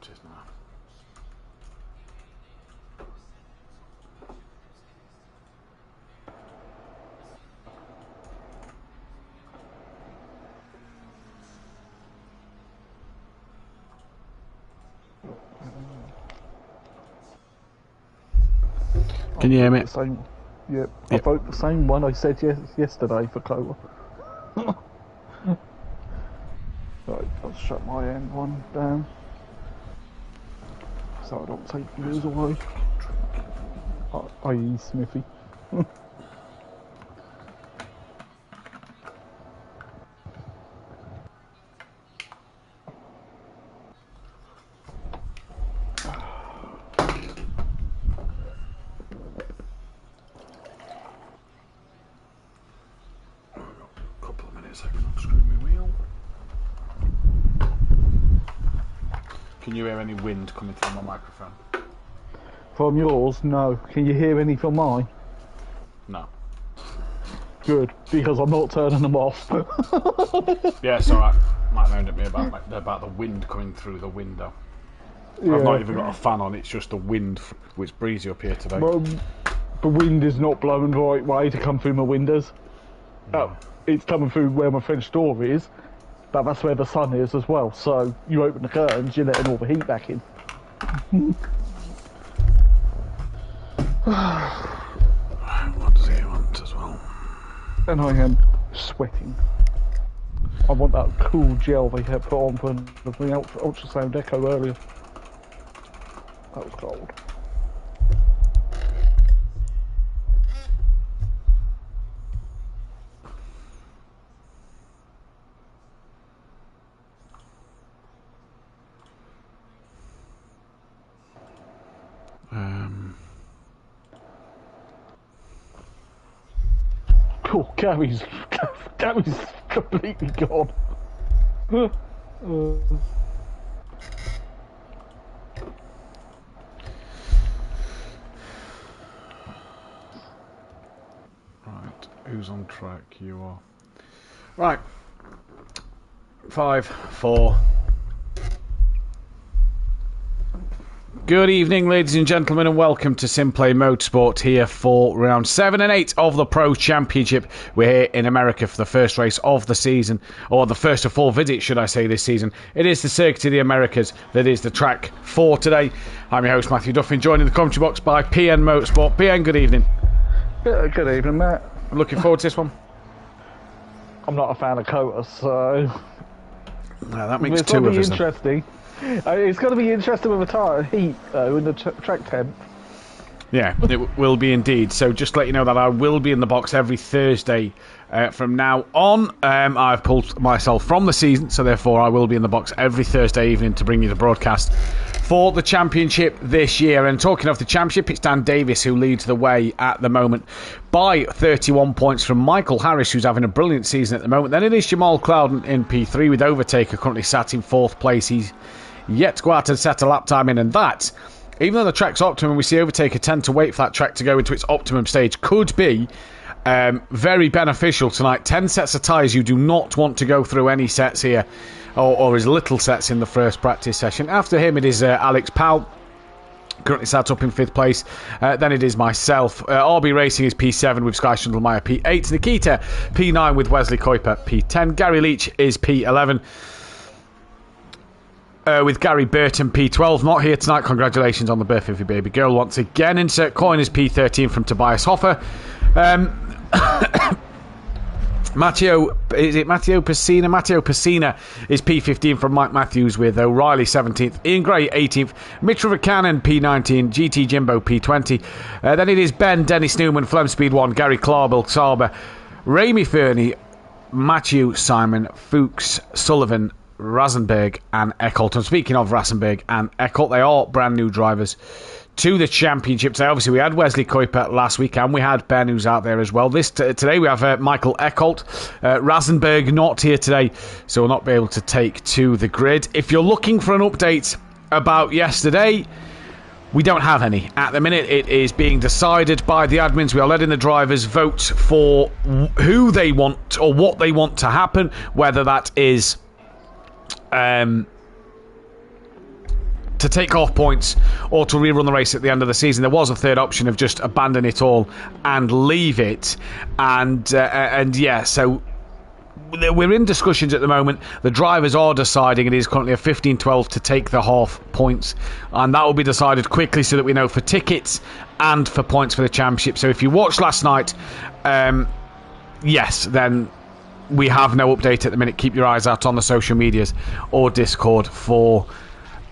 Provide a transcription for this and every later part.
Cheers now. Can you hear me? Same, yeah, I vote the same one I said yesterday for Clover. Right, I'll shut my end one down so I don't take yours away. I.e. Smithy. Can you hear any wind coming through my microphone? From yours, no. Can you hear any from mine? No. Good, because I'm not turning them off. Yeah, it's alright. Mike moaned at me about the wind coming through the window. Yeah. I've not even got a fan on, it's just the wind, which breezy up here today. Well, the wind is not blowing the right way to come through my windows. No. Oh, it's coming through where my French door is, but that's where the sun is as well. So you open the curtains, you're letting all the heat back in. What does he want as well? And I am sweating. I want that cool gel they had put on for the ultrasound echo earlier. That was cold. Cool, Gary's completely gone. Right, who's on track? You are. Right. 5, 4. Good evening, ladies and gentlemen, and welcome to SimPlay Motorsport here for round 7 and 8 of the Pro Championship. We're here in America for the first race of the season, or the first of 4 visits, should I say, this season. It is the Circuit of the Americas that is the track for today. I'm your host, Matthew Duffin, joined in the commentary box by PN Motorsport. PN, good evening. Yeah, good evening, Matt. I'm looking forward to this one. I'm not a fan of Cota, so... No, that makes 2 of us. Interesting. It's going to be interesting with the tyre heat, though, in the track temp. Yeah, it will be indeed. So just to let you know that I will be in the box every Thursday from now on. I've pulled myself from the season, so therefore I will be in the box every Thursday evening to bring you the broadcast for the championship this year. And talking of the championship, it's Dan Davis who leads the way at the moment by 31 points from Michael Harris, who's having a brilliant season at the moment. Then it is Jamal Cloud in P3 with Overtaker currently sat in 4th place. He's yet to go out and set a lap time in, and that, even though the track's optimum, we see Overtaker tend to wait for that track to go into its optimum stage, could be very beneficial tonight. 10 sets of tyres, you do not want to go through any sets here, or as little sets in the first practice session. After him it is Alex Powell, currently sat up in 5th place. Then it is myself. RB Racing is P7 with Sky Schundelmeyer P8, Nikita P9 with Wesley Kuiper P10, Gary Leach is P11. With Gary Burton P12, not here tonight. Congratulations on the birth of your baby girl once again. Insert coin is P13 from Tobias Hoffer. Matteo Pessina? Matteo Pessina is P15 from Mike Matthews with O'Reilly 17th, Ian Gray 18th, Mitch Rivercannon P19, GT Jimbo P20. Then it is Ben, Dennis Newman, Flem Speed 1, Gary Clarbill, Sauber, Ramey Fernie, Matthew, Simon, Fuchs, Sullivan, Rasenberg and Eckholt. And speaking of Rasenberg and Eckholt, they are brand new drivers to the championship today. Obviously we had Wesley Kuiper last week and we had Ben who's out there as well. Today we have Michael Eckholt. Rasenberg not here today, so we'll not be able to take to the grid. If you're looking for an update about yesterday, we don't have any. At the minute it is being decided by the admins. We are letting the drivers vote for who they want or what they want to happen, whether that is to to take off points or to rerun the race at the end of the season. There was a third option of just abandon it all and leave it. And yeah, so we're in discussions at the moment. The drivers are deciding. It is currently a 15-12 to take the half points, and that will be decided quickly so that we know for tickets and for points for the championship. So if you watched last night, yes, then we have no update at the minute. Keep your eyes out on the social medias or Discord for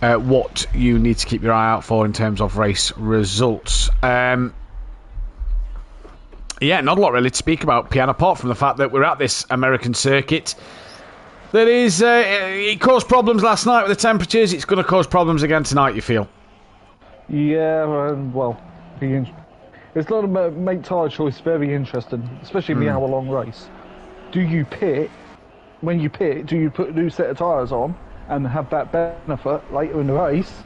what you need to keep your eye out for in terms of race results. Yeah, not a lot really to speak about, Pian, apart from the fact that we're at this American circuit. That is, it caused problems last night with the temperatures. It's going to cause problems again tonight, you feel? Yeah, well, it's not a make tyre choice very interesting, especially in the hour-long race. Do you pit? When you pit, do you put a new set of tyres on and have that benefit later in the race?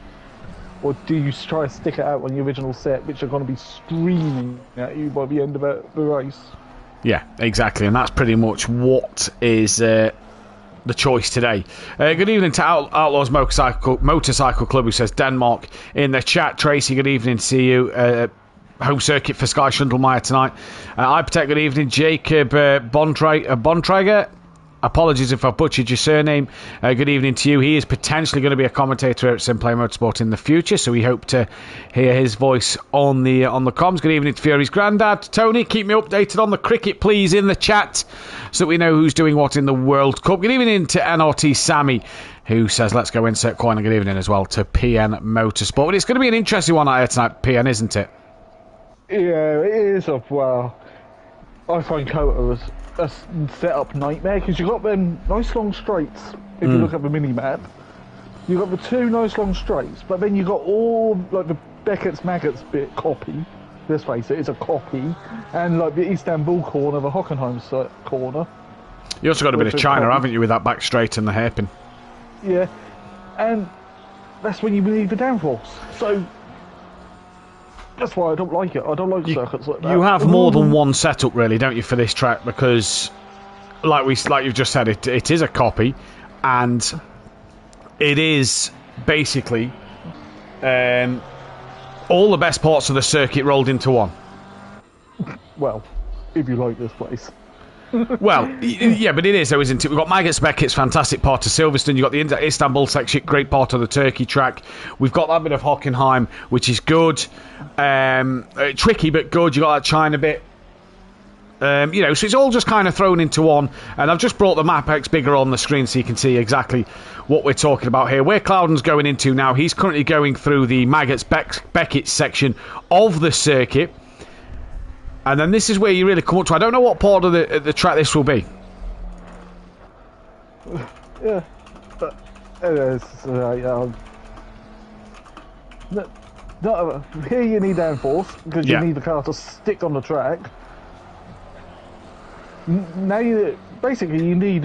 Or do you try to stick it out on the original set, which are going to be screaming at you by the end of the race? Yeah, exactly, and that's pretty much what is the choice today. Good evening to Outlaws Motorcycle Club, who says Denmark in the chat. Tracy, good evening to you. Home circuit for Sky Schundelmeyer tonight. I protect, good evening. Jacob Bontrager. Apologies if I butchered your surname. Good evening to you. He is potentially going to be a commentator at SimPlay Motorsport in the future, so we hope to hear his voice on the comms. Good evening to Fury's granddad. Tony, keep me updated on the cricket, please, in the chat, so that we know who's doing what in the World Cup. Good evening to NRT Sammy, who says, let's go insert coin. And good evening as well to PN Motorsport. But it's going to be an interesting one out here tonight, PN, isn't it? Yeah, it is. Well, I find Kota was a set-up nightmare, because you've got them nice long straights. If you look at the mini-map, you've got the two nice long straights, but then you've got all like the Beckett's Maggots bit copy. Let's face it, it's a copy, and like the Istanbul corner, the Hockenheim corner. You also got a bit of China, haven't you, with that back straight and the hairpin? Yeah, and that's when you need the downforce. So that's why I don't like it. I don't like circuits like that. You have more than one setup, really, don't you, for this track? Because, like you've just said, it is a copy, and it is basically all the best parts of the circuit rolled into one. Well, if you like this place. Well, yeah, but it is, though, isn't it? We've got Maggots Beckett's fantastic part of Silverstone. You've got the Istanbul section, great part of the Turkey track. We've got that bit of Hockenheim, which is good. Tricky, but good. You've got that China bit. So it's all just kind of thrown into one. And I've just brought the map X bigger on the screen so you can see exactly what we're talking about here. Where Cloudon's going into now, he's currently going through the Maggots Beckett section of the circuit. And then this is where you really come up to. I don't know what part of the track this will be. Yeah, but it is. Here you need downforce because you need the car to stick on the track. Now you need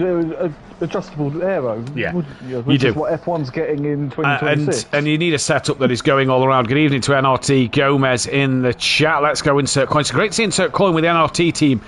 adjustable aero. Yeah, which is what F1's getting in 2026. And you need a setup that is going all around. Good evening to NRT Gomez in the chat. Let's go insert coin. It's great to see insert coin with the NRT team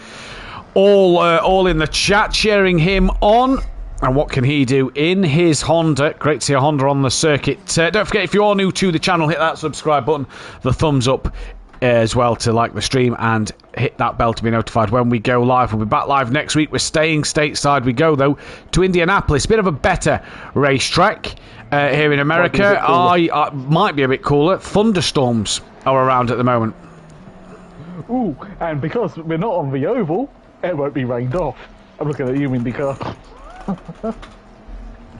all in the chat, cheering him on. And what can he do in his Honda? Great to see a Honda on the circuit. Don't forget, if you are new to the channel, hit that subscribe button, the thumbs up as well to like the stream, and hit that bell to be notified when we go live. We'll be back live next week. We're staying stateside. We go, though, to Indianapolis. Bit of a better racetrack here in America. I might be a bit cooler. Thunderstorms are around at the moment. Ooh, and because we're not on the oval, it won't be rained off. I'm looking at you, IndyCar.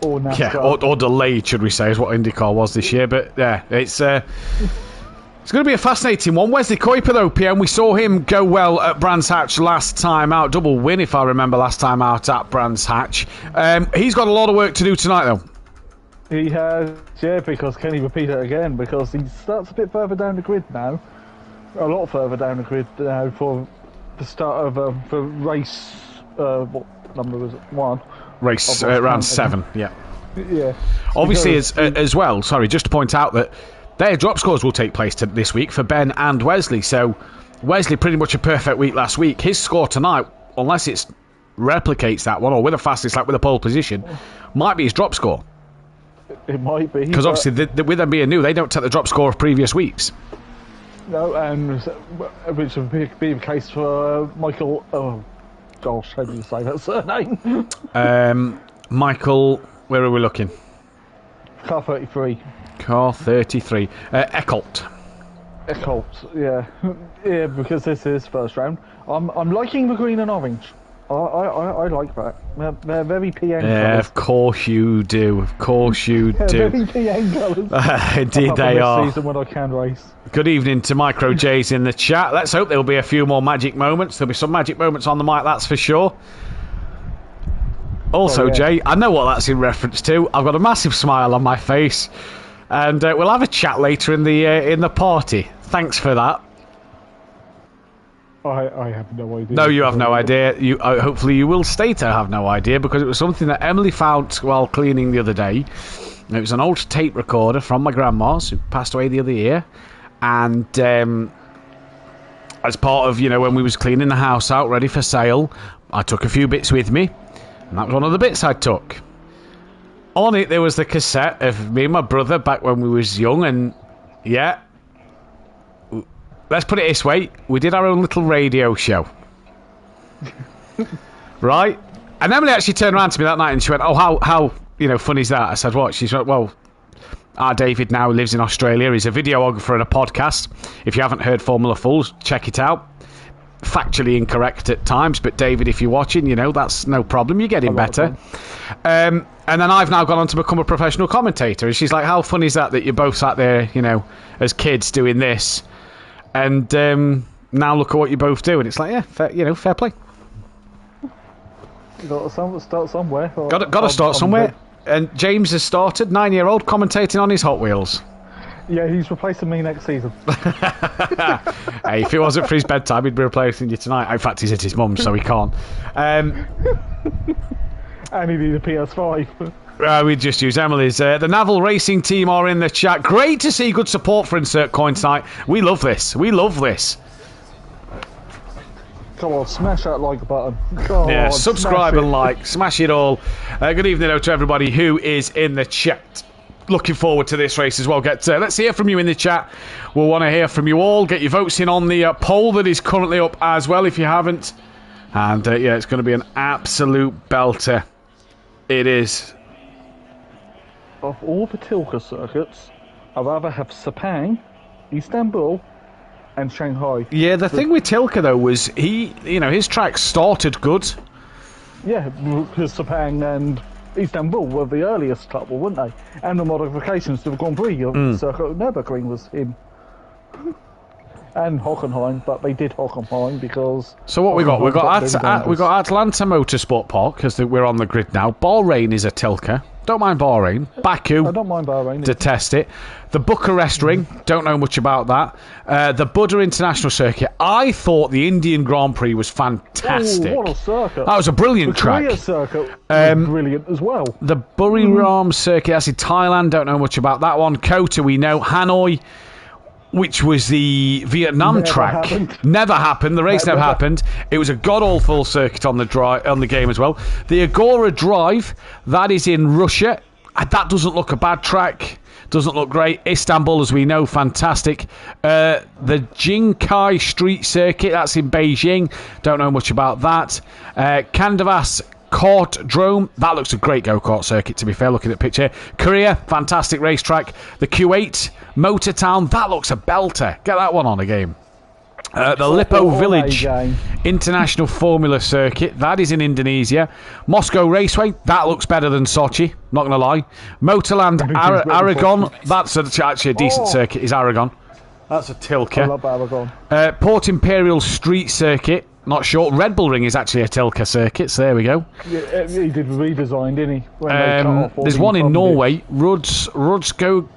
Or NASCAR. Yeah, or delayed, should we say, is what IndyCar was this year. But yeah, it's going to be a fascinating one. Wesley Kuiper, though, PM, we saw him go well at Brands Hatch last time out. Double win, if I remember, last time out at Brands Hatch. He's got a lot of work to do tonight, though. He has, yeah, because can he repeat it again? Because he starts a bit further down the grid now. A lot further down the grid now for the start of for race, what number was it? 1. Race round 7, yeah. Yeah. Obviously, as well, sorry, just to point out that their drop scores will take place this week for Ben and Wesley. So Wesley pretty much a perfect week last week. His score tonight, unless it replicates that one or with a fastest lap with a pole position, might be his drop score. It might be. Because obviously, with them being new, they don't take the drop score of previous weeks. No, and which would be the case for Michael. Oh, gosh, how do you say that surname? Michael, where are we looking? Car 33. Car 33. Eckholt. Eckholt, yeah. Yeah, because this is first round. I'm liking the green and orange. I like that. They're very PN colours. Yeah, of course you do. Of course you do. Very PN colours. Indeed they are. Season when I can race. Good evening to Micro J's in the chat. Let's hope there'll be a few more magic moments. There'll be some magic moments on the mic, that's for sure. Also, Jay, I know what that's in reference to. I've got a massive smile on my face, and we'll have a chat later in the party. Thanks for that. I have no idea. No, you have no idea. You hopefully you will state I have no idea, because it was something that Emily found while cleaning the other day. It was an old tape recorder from my grandma's, who passed away the other year, and as part of, when we was cleaning the house out ready for sale, I took a few bits with me, and that was one of the bits I took. On it there was the cassette of me and my brother back when we was young, and yeah, let's put it this way, we did our own little radio show. Right? And Emily actually turned around to me that night and she went, oh, how funny is that? I said, what? She said, well, our David now lives in Australia. He's a videographer and a podcast. If you haven't heard Formula Fools, check it out. Factually incorrect at times, but David, if you're watching, that's no problem. You're getting better. And then I've now gone on to become a professional commentator. And she's like, how funny is that you're both sat there, as kids doing this? And now look at what you both do, and it's like, yeah, fair play. You got to start somewhere. Got to start somewhere. And James has started, 9-year-old, commentating on his Hot Wheels. Yeah, he's replacing me next season. Hey, if it wasn't for his bedtime, he'd be replacing you tonight. In fact, he's at his mum's, so he can't. And he needs a PS5. We just use Emily's. The Naval Racing team are in the chat. Great to see good support for Insert Coin Site. We love this. We love this. Come on, smash that like button. Come on, subscribe and like. Smash it all. Good evening, though, to everybody who is in the chat. Looking forward to this race as well. Let's hear from you in the chat. We'll want to hear from you all. Get your votes in on the poll that is currently up as well, if you haven't. And, it's going to be an absolute belter. It is. Of all the Tilka circuits, I'd rather have Sepang, Istanbul, and Shanghai. Yeah, the thing with Tilka, though, was his track started good. Yeah, because Sepang and Istanbul were the earliest couple, weren't they? And the modifications to the Grand Prix circuit Nürburgring was him. And Hockenheim, but they did Hockenheim because... So what we got? We got Atlanta Motorsport Park, because we're on the grid now. Bahrain is a Tilka. Don't mind Bahrain. Baku. I don't mind Bahrain. Detest it. The Bucharest Ring. Don't know much about that. The Buddha International Circuit. I thought the Indian Grand Prix was fantastic. Ooh, what a circuit. That was a brilliant track. The Korea circuit was brilliant as well. The Buriram Circuit. That's in Thailand. Don't know much about that one. Kota we know. Hanoi, which was the Vietnam track. Never happened. The race never happened. It was a god-awful circuit on the game as well. The Agora Drive, that is in Russia. That doesn't look a bad track. Doesn't look great. Istanbul, as we know, fantastic. The Jinkai Street Circuit, that's in Beijing. Don't know much about that. Kandavas Kart Drome, that looks a great go-kart circuit, to be fair, looking at the picture. Korea, fantastic racetrack. The Kuwait Motor Town, that looks a belter. Get that one on a game. The Lippo Village International Formula Circuit, that is in Indonesia. Moscow Raceway, that looks better than Sochi, not going to lie. Motorland Aragon, that's actually a decent circuit, is Aragon. That's a Tilka. I love Aragon. Port Imperial Street Circuit, not sure. Red Bull Ring is actually a Tilka circuit, so there we go. Yeah, he did redesign, didn't he? There's one in Norway, Rudskogen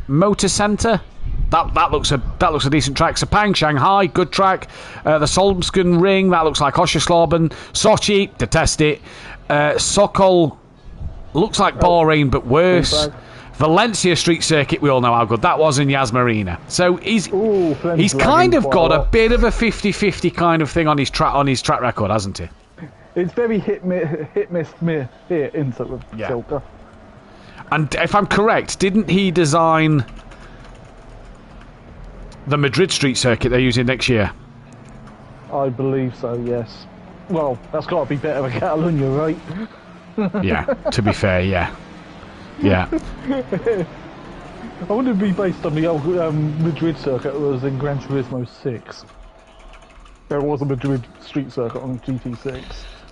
Motor Centre. That looks a decent track. Sepang, Shanghai, good track. The Solmsken Ring, that looks like Oscherslaben. Sochi, detest it. Sokol, looks like Bahrain, but worse. Valencia Street Circuit, we all know how good that was in Yas Marina. So he's kind of got a bit of a 50-50 kind of thing on his track record, hasn't he? It's very hit miss here, isn't it, with Silka? And if I'm correct, didn't he design the Madrid street circuit they're using next year? I believe so, yes. Well, that's got to be better than Catalunya, right? Yeah, to be fair, yeah. Yeah. I wonder if it'd be based on the old Madrid circuit that was in Gran Turismo 6. There was a Madrid street circuit on GT6.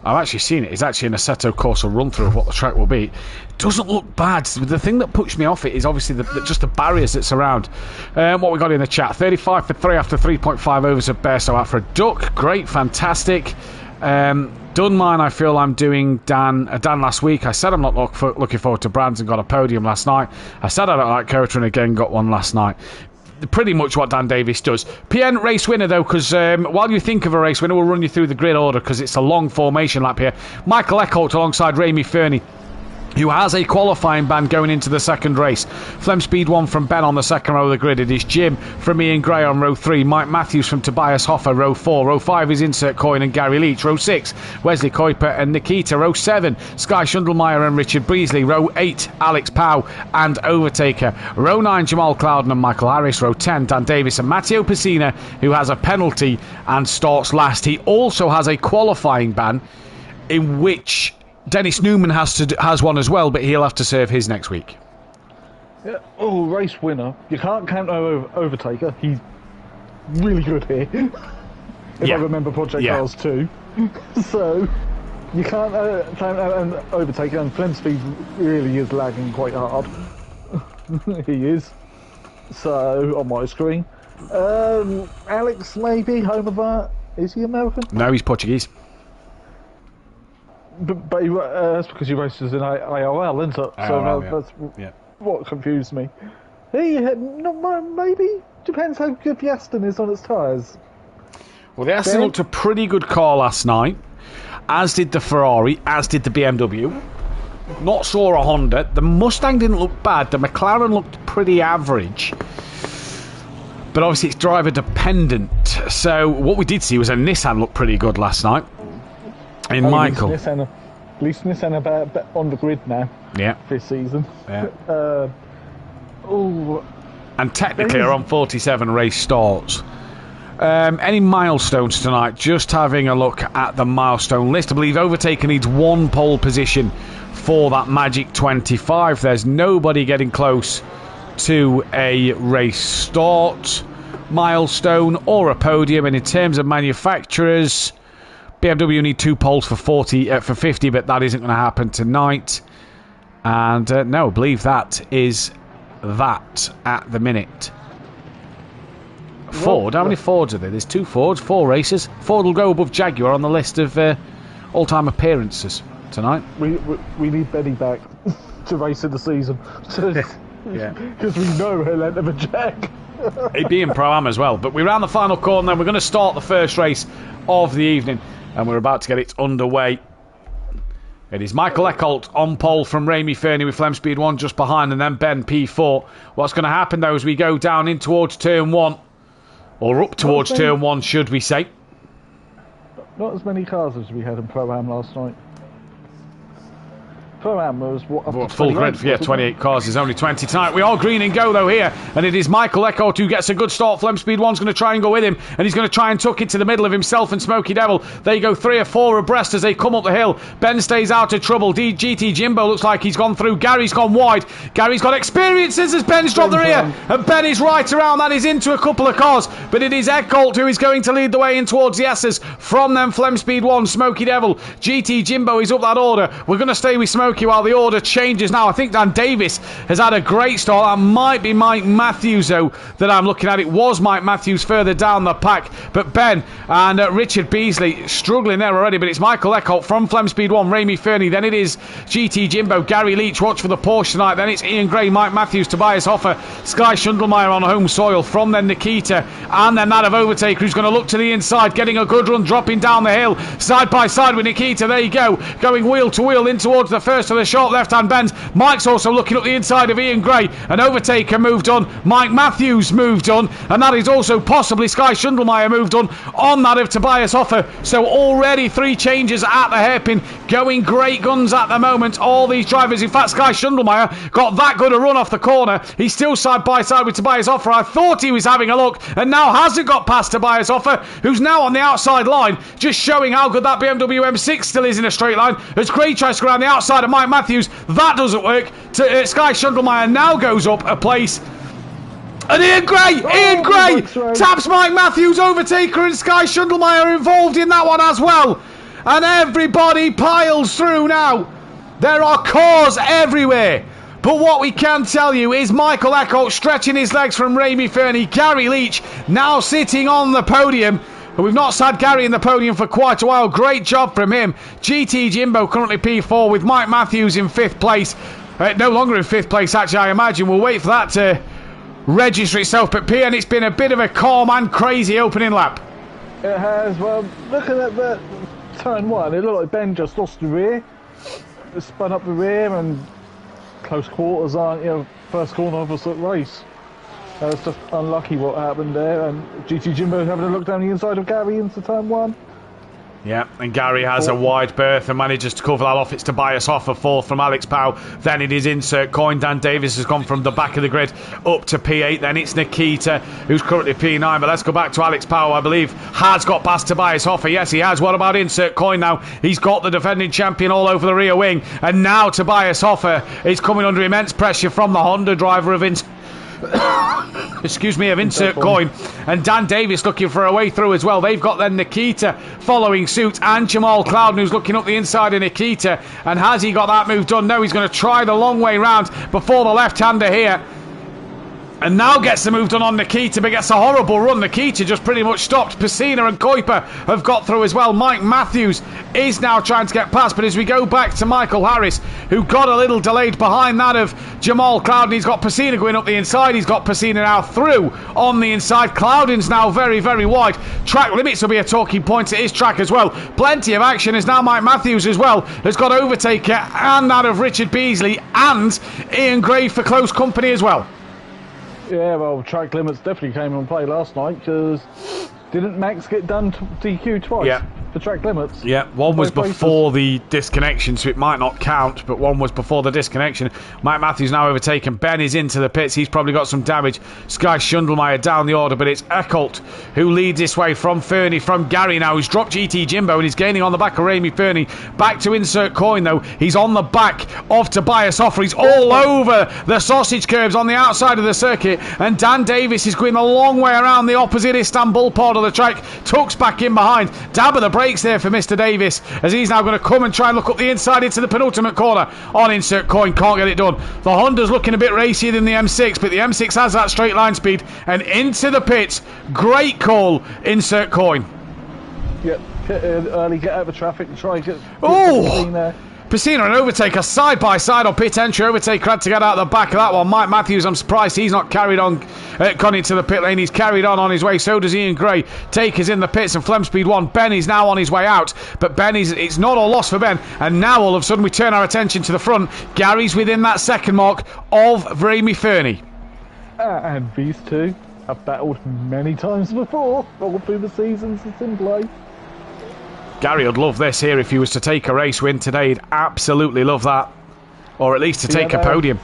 I've actually seen it. It's actually an Assetto Corsa run-through of what the track will be. It doesn't look bad. The thing that pushed me off it is obviously just the barriers that surround. What we got in the chat. 35 for 3 after 3.5 overs of Bear, so out for a duck. Great, fantastic. Done mine, I feel I'm doing Dan last week. I said I'm not looking forward to Brands and got a podium last night. I said I don't like Kota and again got one last night. Pretty much what Dan Davis does. PN race winner though, because while you think of a race winner, we'll run you through the grid order because it's a long formation lap here. Michael Eckholt alongside Remy Fernie, who has a qualifying ban going into the second race. Flem Speed 1 from Ben on the second row of the grid. It is Jim from Ian Gray on row 3. Mike Matthews from Tobias Hoffer, row 4. Row 5 is Insert Coin and Gary Leach. Row 6, Wesley Kuiper and Nikita. Row 7, Sky Schundelmeyer and Richard Breesley. Row 8, Alex Powell and Overtaker. Row 9, Jamal Clouden and Michael Harris. Row 10, Dan Davis and Matteo Pessina, who has a penalty and starts last. He also has a qualifying ban in which Dennis Newman has one as well, but he'll have to serve his next week. Yeah. Oh, race winner. You can't count Overtaker. He's really good here. If I remember Project Cars 2. So, you can't count Overtaker, and Flem Speed really is lagging quite hard. He is. So, on my screen. Alex, maybe, home of art. Is he American? No, he's Portuguese. But that's because he races in IRL, isn't it? IRL, so that's what confused me. Maybe. Depends how good the Aston is on its tyres. Well, the Aston looked a pretty good car last night, as did the Ferrari, as did the BMW. Not saw a Honda. The Mustang didn't look bad. The McLaren looked pretty average. But obviously it's driver dependent. So what we did see was a Nissan look pretty good last night. In Michael. At least Nissan are on the grid now. Yeah. This season. Yeah. And technically are on 47 race starts. Any milestones tonight? Just having a look at the milestone list. I believe Overtaker needs one pole position for that magic 25. There's nobody getting close to a race start milestone or a podium. And in terms of manufacturers, BMW need 2 poles for 50, but that isn't going to happen tonight. And no, I believe that is that at the minute. Ford, how many Fords are there? There's 2 Fords, 4 races. Ford will go above Jaguar on the list of all-time appearances tonight. We need Benny back to race in the season. Yeah, because we know he'll enter the Jag. He'd be in Pro-Am as well. But we're around the final corner then. We're going to start the first race of the evening, and we're about to get it underway. It is Michael Eckholt on pole from Remy Fernie with Flem Speed 1 just behind, and then Ben P4. What's going to happen though as we go down in towards turn 1, or up towards turn 1 should we say. Not as many cars as we had in Pro-Am last night. Pro-Am was full grid, 28 cars. There's only 20 tonight. We are green and go though here, and it is Michael Eckholt who gets a good start. Flem Speed 1's going to try and go with him, and he's going to try and tuck it to the middle of himself and Smokey Devil. They go 3 or 4 abreast as they come up the hill. Ben stays out of trouble. GT Jimbo looks like he's gone through. Gary's gone wide. Gary's got experiences as Ben's dropped the rear, and Ben is right around. That is into a couple of cars, but it is Eckholt who is going to lead the way in towards the S's. From them, Flem Speed 1, Smokey Devil, GT Jimbo is up that order. We're going to stay with Smokey while the order changes now. I think Dan Davis has had a great start. That might be Mike Matthews though that I'm looking at. It was Mike Matthews further down the pack, but Ben and Richard Beasley struggling there already. But it's Michael Eckholt from Flem Speed 1, Remy Fernie, then it is GT Jimbo, Gary Leach, watch for the Porsche tonight, then it's Ian Gray, Mike Matthews, Tobias Hoffer, Sky Schundelmeyer on home soil, from then Nikita, and then that of Overtaker who's going to look to the inside, getting a good run, dropping down the hill side by side with Nikita. There you go, going wheel to wheel in towards the first first of the short left-hand bends. Mike's also looking up the inside of Ian Gray. An overtaker moved on. Mike Matthews moved on. And that is also possibly Sky Schundelmeyer moved on that of Tobias Hoffer. So already 3 changes at the hairpin. Going great guns at the moment. All these drivers. In fact, Sky Schundelmeyer got that good a run off the corner. He's still side by side with Tobias Hoffer. I thought he was having a look. And now hasn't got past Tobias Hoffer, who's now on the outside line. Just showing how good that BMW M6 still is in a straight line. As Gray tries to go around the outside of Mike Matthews. That doesn't work. Sky Schundelmeyer now goes up a place. And Ian Gray taps Mike Matthews, overtaker, and Sky Schundelmeyer involved in that one as well. And everybody piles through now. There are cars everywhere. But what we can tell you is Michael Eckholt stretching his legs from Remy Fernie. Gary Leach now sitting on the podium. We've not had Gary in the podium for quite a while. Great job from him. GT Jimbo currently P4 with Mike Matthews in 5th place. No longer in 5th place, actually, I imagine. We'll wait for that to register itself. But PN, it's been a bit of a calm and crazy opening lap. It has. Well, looking at that turn 1, it looked like Ben just lost the rear. It spun up the rear, and close quarters aren't, first corner of a race. It's just unlucky what happened there, and GT Jimbo having a look down the inside of Gary into turn 1. Yeah, and Gary has a wide berth and manages to cover that off. It's Tobias Hoffer, 4th from Alex Powell. Then it is insert coin. Dan Davis has gone from the back of the grid up to P8. Then it's Nikita, who's currently P9. But let's go back to Alex Powell, I believe, has got past Tobias Hoffer. Yes, he has. What about insert coin now? He's got the defending champion all over the rear wing. And now Tobias Hoffer is coming under immense pressure from the Honda driver of insert coin, and Dan Davis looking for a way through as well. They've got then Nikita following suit, and Jamal Clouden, who's looking up the inside of Nikita. And has he got that move done? No, he's going to try the long way round before the left-hander here. And now gets the move done on Nikita, but gets a horrible run. Nikita just pretty much stopped. Pacina and Kuiper have got through as well. Mike Matthews is now trying to get past, but as we go back to Michael Harris, who got a little delayed behind that of Jamal Clouden, he's got Pacina going up the inside. He's got Pacina now through on the inside. Clouden's now very, very wide. Track limits will be a talking point at his track as well. Plenty of action as now Mike Matthews as well has got overtaker and that of Richard Beasley and Ian Gray for close company as well. Yeah, well, track limits definitely came on play last night, because didn't Max get done DQ twice? Yeah. For track limits? Yeah, one was before the disconnection, so it might not count, but one was before the disconnection. Mike Matthews now overtaken. Ben is into the pits. He's probably got some damage. Sky Schundelmeyer down the order, but it's Eckholt who leads this way from Fernie, from Gary now, who's dropped GT Jimbo and he's gaining on the back of Remy Fernie. Back to insert coin, though. He's on the back of Tobias Hoffer. He's all over the sausage curbs on the outside of the circuit, and Dan Davis is going a long way around the opposite Istanbul part of the track. Tucks back in behind. Dab of the brakes there for Mr. Davis, as he's now going to come and try and look up the inside into the penultimate corner on insert coin. Can't get it done. The Honda's looking a bit racier than the M6, but the M6 has that straight line speed. And into the pits. Great call, insert coin. Yep, early get out of traffic and try and get there. Pacina and overtaker side by side on pit entry. Overtaker had to get out the back of that one. Mike Matthews, I'm surprised he's not carried on, gone into the pit lane. He's carried on his way. So does Ian Gray. Takers in the pits and Flem Speed 1. Ben is now on his way out, but Ben it's not all lost for Ben. And now all of a sudden we turn our attention to the front. Gary's within that second mark of Remy Fernie. And these two have battled many times before, all through the seasons of SimPlay. Gary would love this here if he was to take a race win today. He'd absolutely love that. Or at least to take a podium.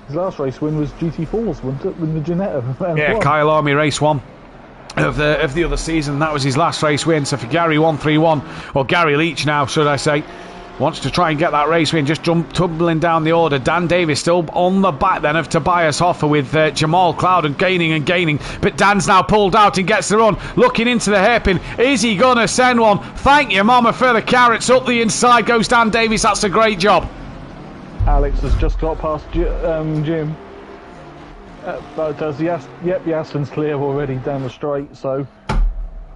His last race win was GT4's, wasn't it? With the Ginetta. Yeah, Kyle Army race 1 of the other season. That was his last race win. So for Gary 131, or Gary Leach now, should I say, wants to try and get that race win, just tumbling down the order. Dan Davis still on the back then of Tobias Hoffer with Jamal Clouden gaining and gaining. But Dan's now pulled out and gets the run. Looking into the hairpin. Is he going to send one? Thank you, Mama, for the carrots. Up the inside goes Dan Davis. That's a great job. Alex has just got past Jim. But does the Aston's clear already down the straight, so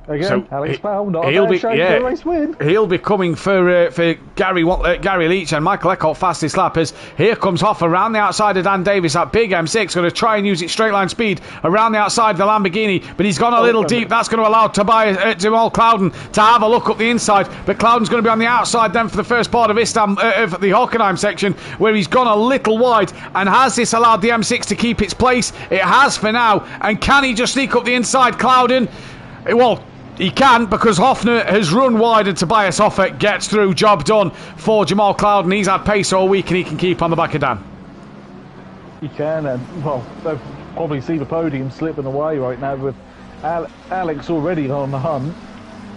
Again, So Alex Powell, not he'll a be, bad shake for a race win. He'll be coming for Gary Leach and Michael Eckholt fastest lappers. Here comes Hoffa around the outside of Dan Davis. That big M6 going to try and use its straight line speed around the outside of the Lamborghini, but he's gone a little deep. That's going to allow Jamal Clouden to have a look up the inside, but Clouden's going to be on the outside then for the first part of of the Hockenheim section, where he's gone a little wide. And has this allowed the M6 to keep its place? It has for now. And can he just sneak up the inside, Clouden? Well, he can, because Hofner has run wide and Tobias Hoffa gets through. Job done for Jamal Clouden. He's had pace all week and he can keep on the back of Dan. He can, and well, they'll probably see the podium slipping away right now with Alex already on the hunt.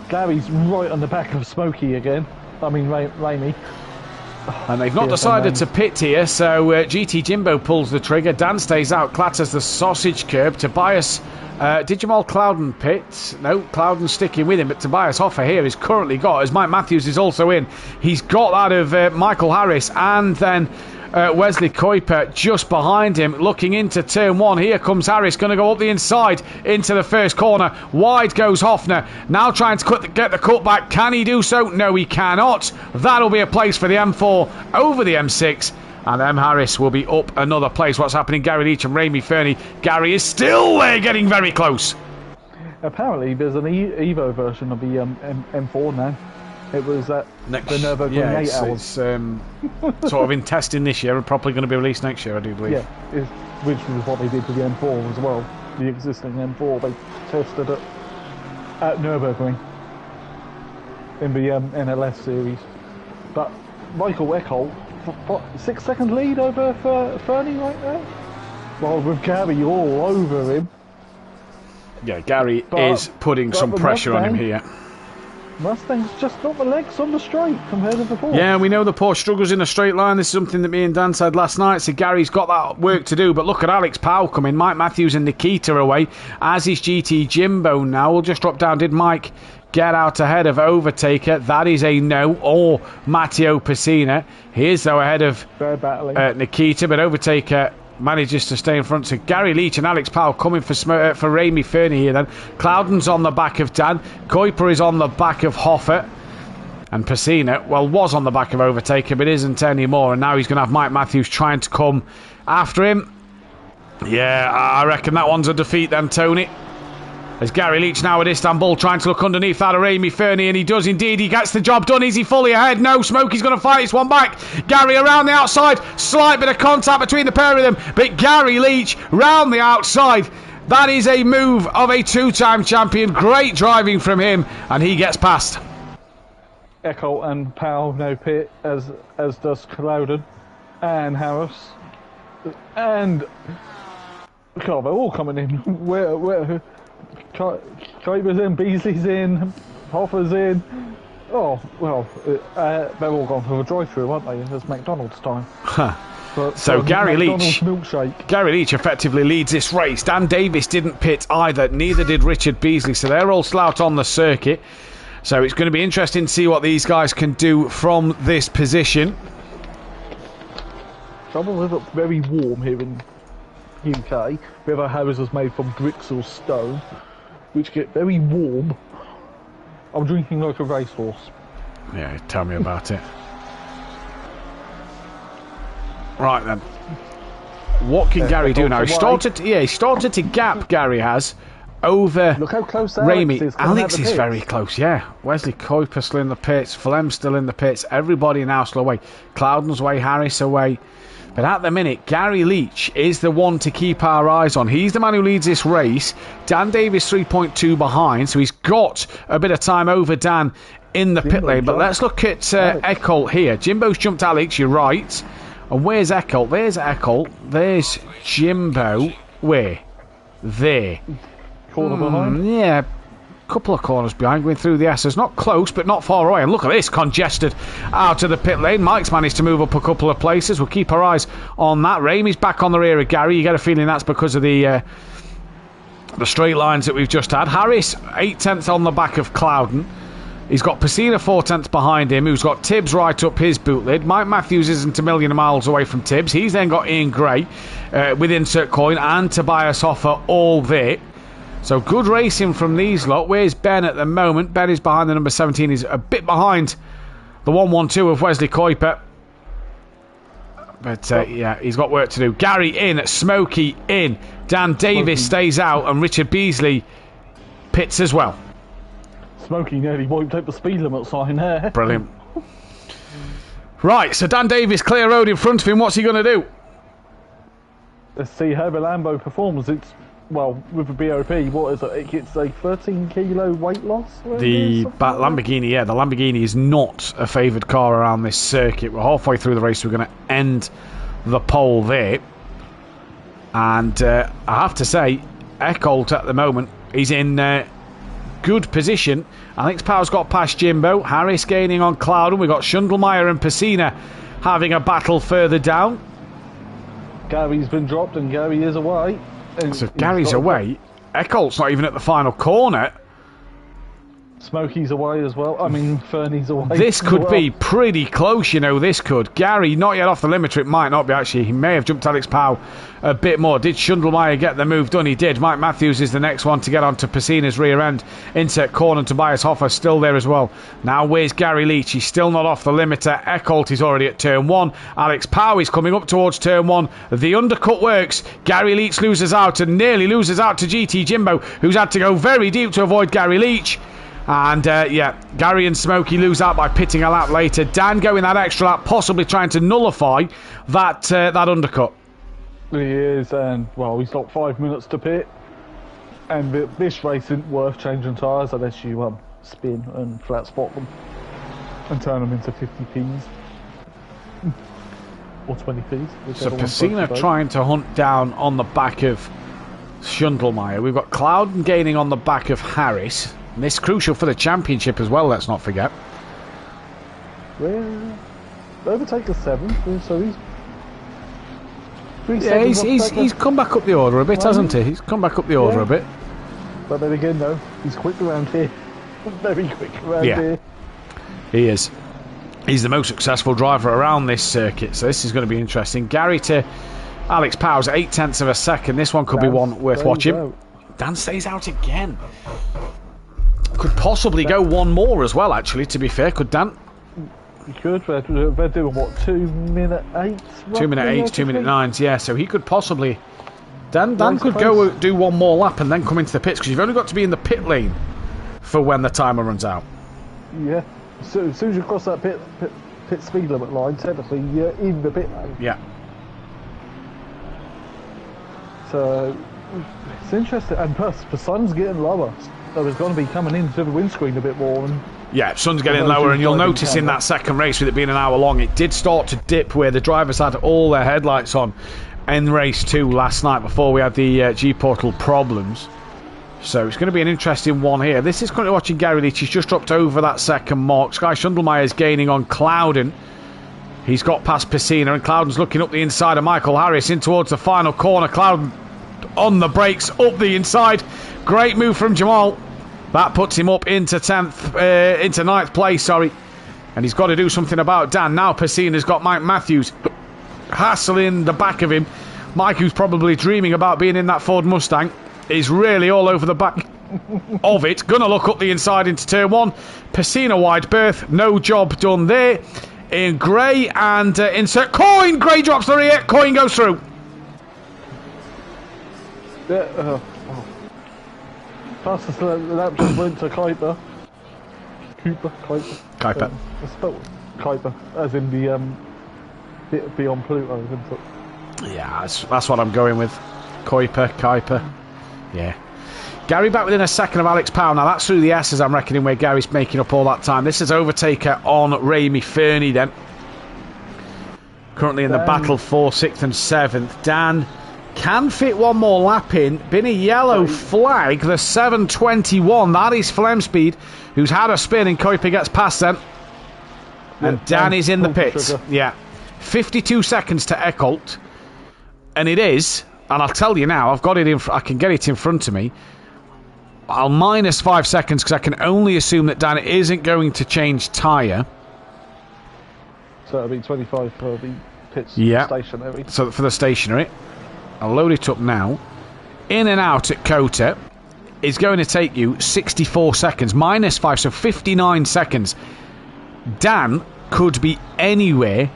Gary's right on the back of Smokey again. I mean, Raimi. And they've not decided to pit here, so GT Jimbo pulls the trigger. Dan stays out, clatters the sausage curb. Tobias, did Jamal Clouden pit? No, Clouden's sticking with him, but Tobias Hoffa here is currently got, as Mike Matthews is also in, he's got that of Michael Harris, and then Wesley Kuiper just behind him, looking into turn one. Here comes Harris, going to go up the inside into the first corner. Wide goes Hofner, now trying to get the cutback. Can he do so? No, he cannot. That'll be a place for the M4 over the M6, and M. Harris will be up another place. What's happening? Gary Leach and Raimi Fernie. Gary is still there, getting very close. Apparently there's an Evo version of the M4 now. It was the Nürburgring 8 hours. It's sort of in testing this year and probably going to be released next year, I do believe. Yeah, which was what they did with the M4 as well. The existing M4, they tested it at Nürburgring in the NLS series. But Michael Eckholt, 6 second lead over Fernie right now? Well, with Gary all over him. Yeah, Gary is putting some pressure on him here. Mustang's just got the legs on the straight compared to before. Yeah, we know the Porsche struggles in a straight line. This is something that me and Dan said last night. So Gary's got that work to do. But look at Alex Powell coming. Mike Matthews and Nikita away. As is GT Jimbo now. We'll just drop down. Did Mike get out ahead of Overtaker? That is a no. Or Matteo Pessina. He is, though, ahead of Nikita. But Overtaker manages to stay in front. So Gary Leach and Alex Powell coming for Raimi Fernie here then. Clouden's on the back of Dan. Kuiper is on the back of Hoffa. And Pessina, well, was on the back of Overtaker, but isn't anymore. And now he's going to have Mike Matthews trying to come after him. Yeah, I reckon that one's a defeat then, Tony. As Gary Leach now at Istanbul trying to look underneath that of Raimi Fernie, and he does indeed. He gets the job done. Is he fully ahead? No, Smokey's going to fight this one back. Gary around the outside. Slight bit of contact between the pair of them, but Gary Leach round the outside. That is a move of a two-time champion. Great driving from him, and he gets past. Eckholt and Powell no pit, as does Clouden and Harris. And God, they're all coming in. Where Kuiper's in, Beasley's in, Hoffa's in. Oh, well, they're all gone for a drive-through, aren't they? It's McDonald's time. But, so Gary Leach effectively leads this race. Dan Davis didn't pit either, neither did Richard Beasley, so they're all slouched on the circuit. So it's going to be interesting to see what these guys can do from this position. Trouble is, it's very warm here in UK. Whether houses is made from bricks or stone, which get very warm. I'm drinking like a racehorse. Yeah, tell me about it. Right then, what can Gary do now? He started to gap. Gary has over. Look how close Raimi. Alex is. Alex is very close. Yeah, Wesley Kuiper still in the pits. Flem still in the pits. Everybody now still away. Clouden's away. Harris away. But at the minute, Gary Leach is the one to keep our eyes on. He's the man who leads this race. Dan Davis 3.2 behind, so he's got a bit of time over Dan in the pit lane. But let's look at Eckholt here. Jimbo's jumped Alex, you're right. And where's Eckholt? There's Eckholt. There's Jimbo. Where? There. Corner behind? Yeah. Couple of corners behind, going through the S's. Not close, but not far away. And look at this, congested out of the pit lane. Mike's managed to move up a couple of places. We'll keep our eyes on that. Raimi's back on the rear of Gary. You get a feeling that's because of the straight lines that we've just had. Harris, 8/10 on the back of Clouden. He's got Pessina 4/10 behind him, who's got Tibbs right up his boot lid. Mike Matthews isn't a million miles away from Tibbs. He's then got Ian Gray with Insert Coin and Tobias Hoffa all there. So good racing from these lot. Where's Ben at the moment? Ben is behind the number 17. He's a bit behind the 112 of Wesley Kuiper. But yeah, he's got work to do. Gary in, Smokey in. Dan Davis stays out, and Richard Beasley pits as well. Smokey nearly wiped out the speed limit sign there. Brilliant. Right, so Dan Davis, clear road in front of him. What's he going to do? Let's see how the Lambo performs. It's, well, with the BOP, what is it? It's a 13 kilo weight loss? The Lamborghini, yeah, the Lamborghini is not a favoured car around this circuit. We're halfway through the race. We're going to end the pole there. And I have to say, Eckholt at the moment is in good position. Alex Powell's got past Jimbo. Harris gaining on Clouden. We've got Schundelmeyer and Pacina having a battle further down. Gary's been dropped and Gary is away. And so Gary's away. Eckholt's not even at the final corner. Smokey's away as well. I mean, Fernie's away. This could be pretty close, you know, this could. Gary, not yet off the limiter. It might not be, actually. He may have jumped Alex Powell a bit more. Did Schundelmeyer get the move done? He did. Mike Matthews is the next one to get onto Pacina's rear end. Insert corner. Tobias Hoffer still there as well. Now, where's Gary Leach? He's still not off the limiter. Eckholt is already at turn 1. Alex Powell is coming up towards turn 1. The undercut works. Gary Leach loses out and nearly loses out to GT Jimbo, who's had to go very deep to avoid Gary Leach. And yeah, Gary and Smokey lose out by pitting a lap later. Dan going that extra lap, possibly trying to nullify that undercut. He is, and well, he's got 5 minutes to pit. And this race isn't worth changing tyres unless you spin and flat spot them and turn them into 50p's or 20p's. So Pacina trying to hunt down on the back of Schundelmeyer. We've got Clouden gaining on the back of Harris. And this is crucial for the championship as well, let's not forget. Well, overtake the 7th, so he's come back up the order a bit, hasn't he? He's come back up the order a bit. But then again, though, he's quick around here. Very quick around here. He is. He's the most successful driver around this circuit, so this is going to be interesting. Gary to Alex Powers, 0.8 of a second. This one could be one worth watching. Out. Dan stays out again. Could possibly go one more as well, actually, to be fair. Could Dan? He could. They're doing, what, 2 minute 8? 2 minute 8s, 2 minute 9s, yeah. So he could possibly... Dan could go do one more lap and then come into the pits, because you've only got to be in the pit lane for when the timer runs out. Yeah. So as soon as you cross that pit speed limit line, technically, you're in the pit lane. Yeah. So it's interesting. And plus, the sun's getting lower. So it's going to be coming into the windscreen a bit more. And yeah, sun's getting lower, and you'll notice in that second race, with it being an hour long, it did start to dip where the drivers had all their headlights on in race 2 last night before we had the G-Portal problems. So it's going to be an interesting one here. This is currently watching Gary Leach. He's just dropped over that second mark. Sky Schundelmeyer is gaining on Clouden. He's got past Pacina, and Clouden's looking up the inside of Michael Harris in towards the final corner. Clouden on the brakes, up the inside. Great move from Jamal. That puts him up into 9th place, sorry. And he's got to do something about Dan. Now Pacina's got Mike Matthews hassling the back of him. Mike, who's probably dreaming about being in that Ford Mustang, is really all over the back of it. Gonna look up the inside into turn 1. Pacina wide berth. No job done there. In Gray and insert Coyne. Gray drops the rear. Coyne goes through. Fastest lap just went to Kuiper. Kuiper. I spelled Kuiper, as in the bit beyond Pluto, isn't it? Yeah, that's what I'm going with. Kuiper. Yeah. Gary back within a second of Alex Powell. Now that's through the S's, I'm reckoning, where Gary's making up all that time. This is overtaker on Ramey Fernie then. Currently in the battle for 6th and 7th. Dan can fit one more lap in. Been a yellow flag, the 7:21. That is Flemspeed, who's had a spin, and Kuiper gets past them. And Dan is in the pits. Yeah. 52 seconds to Eckholt. And it is, and I'll tell you now, I've got it I can get it in front of me. I'll minus 5 seconds because I can only assume that Dan isn't going to change tyre. So it'll be 25 for the pits stationary. So for the stationary. I'll load it up now. In and out at Kota. is going to take you 64 seconds, -5, so 59 seconds. Dan could be anywhere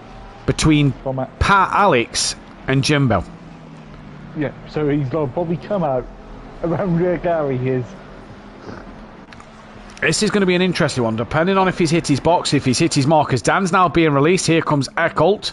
between Pat, Alex and Jimbo. Yeah, so he's going to probably come out around where Gary is. This is going to be an interesting one, depending on if he's hit his box, if he's hit his markers. Dan's now being released. Here comes Eckholt,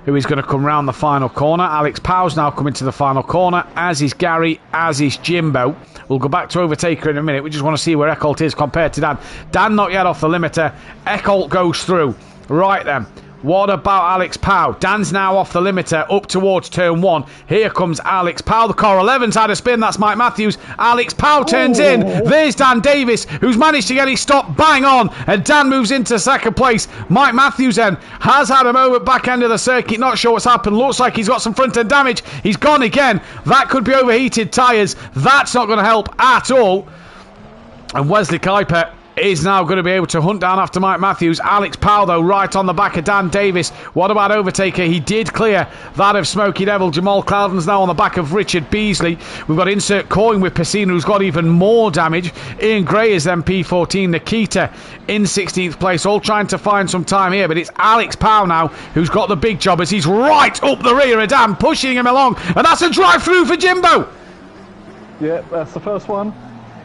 who is going to come round the final corner. Alex Powell's now coming to the final corner, as is Gary, as is Jimbo. We'll go back to Overtaker in a minute. We just want to see where Eckholt is compared to Dan. Dan not yet off the limiter. Eckholt goes through. Right then. What about Alex Powell? Dan's now off the limiter, up towards turn 1. Here comes Alex Powell. The car 11's had a spin. That's Mike Matthews. Alex Powell turns in. There's Dan Davis, who's managed to get his stop bang on. And Dan moves into second place. Mike Matthews then has had a moment back end of the circuit. Not sure what's happened. Looks like he's got some front end damage. He's gone again. That could be overheated tyres. That's not going to help at all. And Wesley Kuiper is now going to be able to hunt down after Mike Matthews. Alex Powell, though, right on the back of Dan Davis. What about Overtaker? He did clear that of Smokey Devil. Jamal Clouden's now on the back of Richard Beasley. We've got Insert Coin with Pacina, who's got even more damage. Ian Gray is then P14. Nikita in 16th place, all trying to find some time here. But it's Alex Powell now who's got the big job, as he's right up the rear of Dan, pushing him along. And that's a drive-through for Jimbo. Yeah, that's the first one.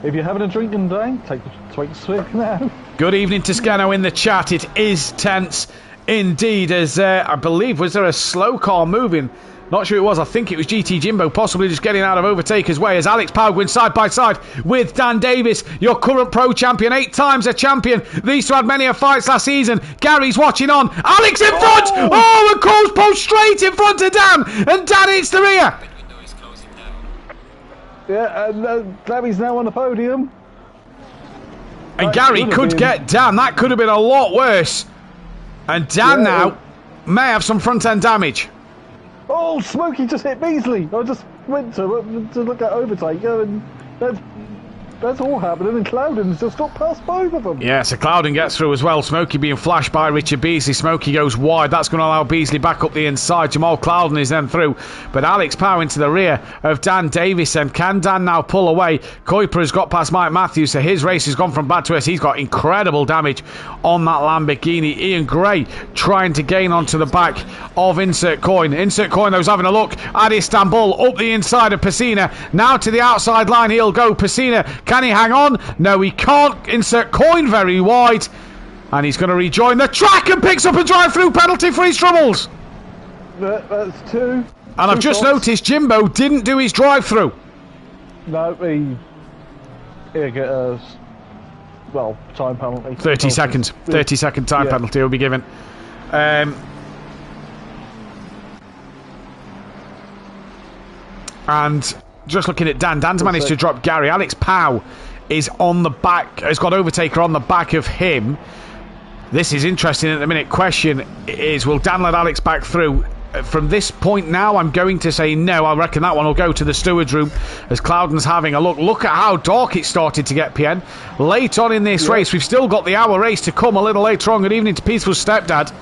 If you're having a drink and day, take a swig now. Good evening to Scano in the chat. It is tense indeed, as I believe, was there a slow car moving? Not sure it was. I think it was GT Jimbo, possibly just getting out of Overtaker's way, as Alex Powell wins side by side with Dan Davis, your current pro champion, 8 times a champion. These two had many a fights last season. Gary's watching on. Alex in front! Oh, and Cole's post straight in front of Dan, and Dan hits the rear. Yeah, and Gary's now on the podium. And Gary could get Dan. That could have been a lot worse. And Dan now may have some front end damage. Oh, Smokey just hit Beasley. I just went to look at Overtaker, and that's all happening, and Cloudon's just got past both of them. Yeah, so Cloudon gets through as well. Smokey being flashed by Richard Beasley. Smokey goes wide. That's going to allow Beasley back up the inside. Jamal Cloudon is then through. But Alex Powell into the rear of Dan Davis. And can Dan now pull away? Kuiper has got past Mike Matthews, so his race has gone from bad to worse. He's got incredible damage on that Lamborghini. Ian Gray trying to gain onto the back of Insert Coin. Insert Coin, though, is having a look at Istanbul up the inside of Pacina. Now to the outside line he'll go. Pacina, can he hang on? No, he can't. Insert Coin very wide. And he's going to rejoin the track and picks up a drive-through penalty for his troubles. That's two. And I've just noticed Jimbo didn't do his drive-through. No, he'll get a, time penalty. 30 seconds. 30-second time penalty will be given. And just looking at Dan, Dan's managed to drop Gary. Alex Powell is on the back, has got Overtaker on the back of him. This is interesting at the minute. Question is, will Dan let Alex back through? From this point now, I'm going to say no. I reckon that one will go to the steward's room, as Cloudon's having a look. Look at how dark it started to get, PN. Late on in this race, we've still got the hour race to come a little later on. Good evening to Peaceful Stepdad.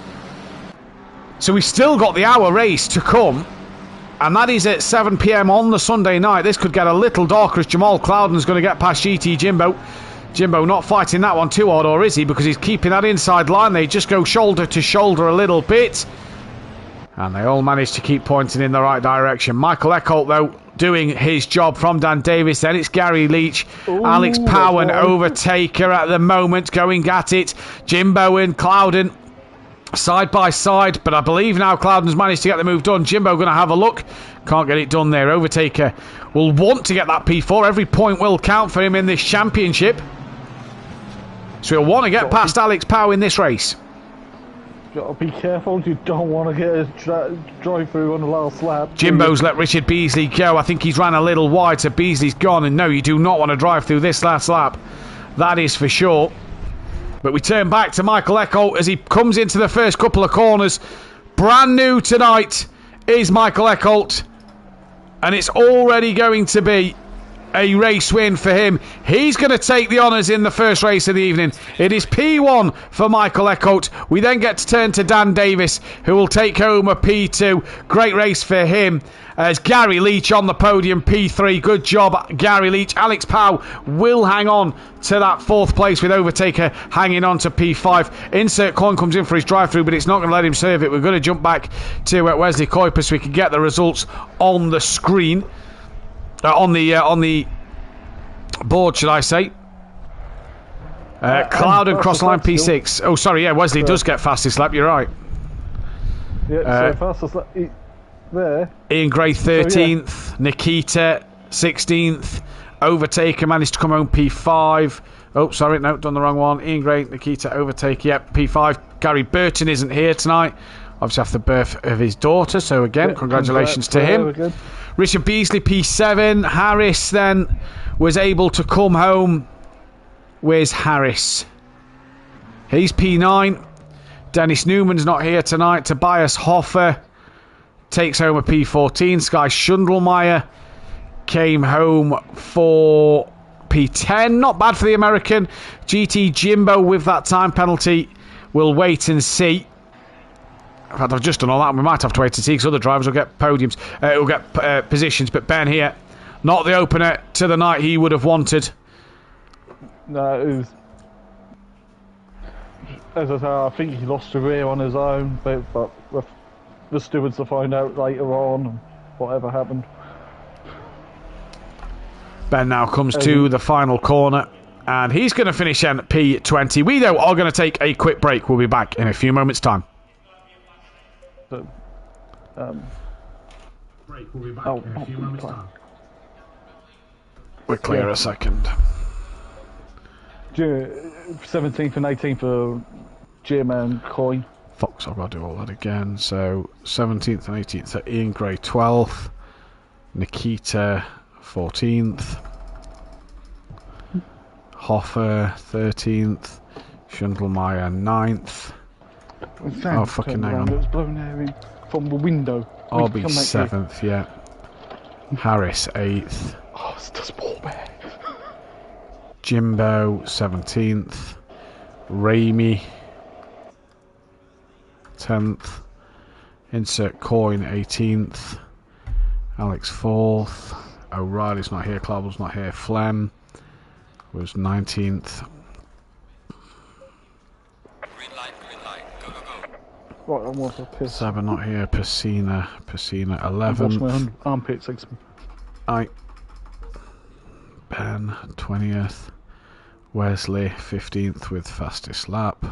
So we've still got the hour race to come. And that is at 7 p.m. on the Sunday night. This could get a little darker, as Jamal Cloudon's going to get past GT Jimbo. Jimbo not fighting that one too hard, or is he? Because he's keeping that inside line. They just go shoulder to shoulder a little bit. And they all manage to keep pointing in the right direction. Michael Eckholt, though, doing his job from Dan Davis. Then it's Gary Leach. Alex Powell and Overtaker at the moment going at it. Jimbo and Cloudon side by side, but I believe now Cloudon's managed to get the move done. Jimbo going to have a look. Can't get it done there. Overtaker will want to get that P4. Every point will count for him in this championship. So he'll want to get past Alex Powell in this race. Got to be careful. You don't want to get a drive-through on the last lap. Jimbo's let Richard Beasley go. I think he's ran a little wide, so Beasley's gone. And no, you do not want to drive through this last lap. That is for sure. But we turn back to Michael Eckholt as he comes into the first couple of corners. Brand new tonight is Michael Eckholt. And it's already going to be a race win for him. He's going to take the honours in the first race of the evening. It is P1 for Michael Eckhout. We then get to turn to Dan Davis, who will take home a P2. Great race for him. As Gary Leach on the podium, P3. Good job, Gary Leach. Alex Powell will hang on to that fourth place with Overtaker hanging on to P5. Insert Coin comes in for his drive-through, but it's not going to let him serve it. We're going to jump back to Wesley Kuiper so we can get the results on the screen. On the board, should I say. Cloud and Crossline P6. Oh, sorry, yeah, Wesley does get fastest lap, you're right. Yeah, so fastest lap there. Ian Gray 13th, Nikita 16th, Overtaker managed to come home P5. Oh, sorry, no, done the wrong one. Ian Gray, Nikita, Overtaker, yep, P5. Gary Burton isn't here tonight, obviously after the birth of his daughter, so again, congratulations to him. Richard Beasley, P7. Harris then was able to come home. Where's Harris? He's P9. Dennis Newman's not here tonight. Tobias Hoffer takes home a P14. Sky Schundelmeyer came home for P10. Not bad for the American. GT Jimbo with that time penalty. We'll wait and see. In fact, I've just done all that, and we might have to wait to see because other drivers will get podiums, will get positions. But Ben here, not the opener to the night he would have wanted. No, it was. As I say, I think he lost the rear on his own, but the stewards will find out later on whatever happened. Ben now comes to the final corner, and he's going to finish in P20. We, though, are going to take a quick break. We'll be back in a few moments' time. So, break. We'll be back in a few moments' time. We're clear a second. 17th and 18th for Jim and Coin. Fox, I've got to do all that again. So 17th and 18th are Ian Gray 12th, Nikita 14th, Hoffer 13th, Schundelmeyer 9th. Oh, fucking hang on. It's blown air in from the window. I'll be 7th, yeah. Harris 8th. Oh, it's just ball bear. Jimbo 17th. Ramey 10th. Insert Coin 18th. Alex 4th. O'Reilly's not here. Clavel's not here. Flem was 19th. Green light, go, go, go. Right, I'm off a piss. Saba not here. Pacina 11th. Wash my armpits. I. Ben 20th. Wesley 15th with fastest lap.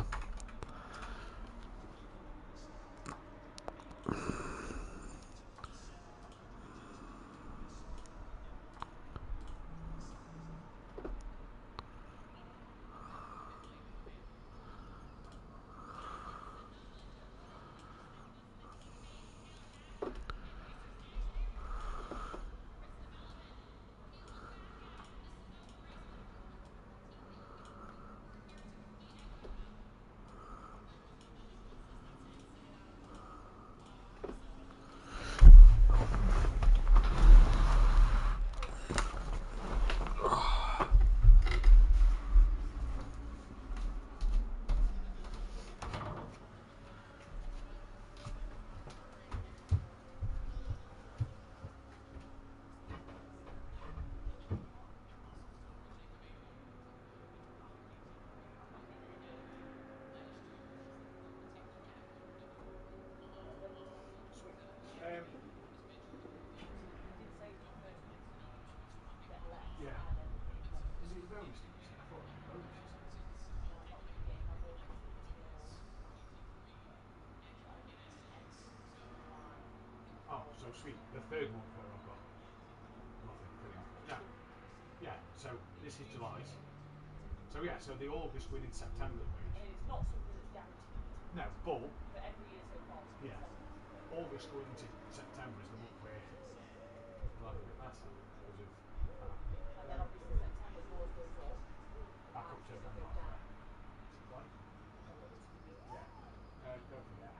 So sweet. The third one where I've got nothing pretty much. Yeah, so this is July's. So yeah, so the August win in September wage. And it's not something that's guaranteed. No, but Every year so far. yeah, August going into September is the month where we'll have a bit better because of And then obviously September's always goes up. back up to November. down. Right? Yeah. Don't forget.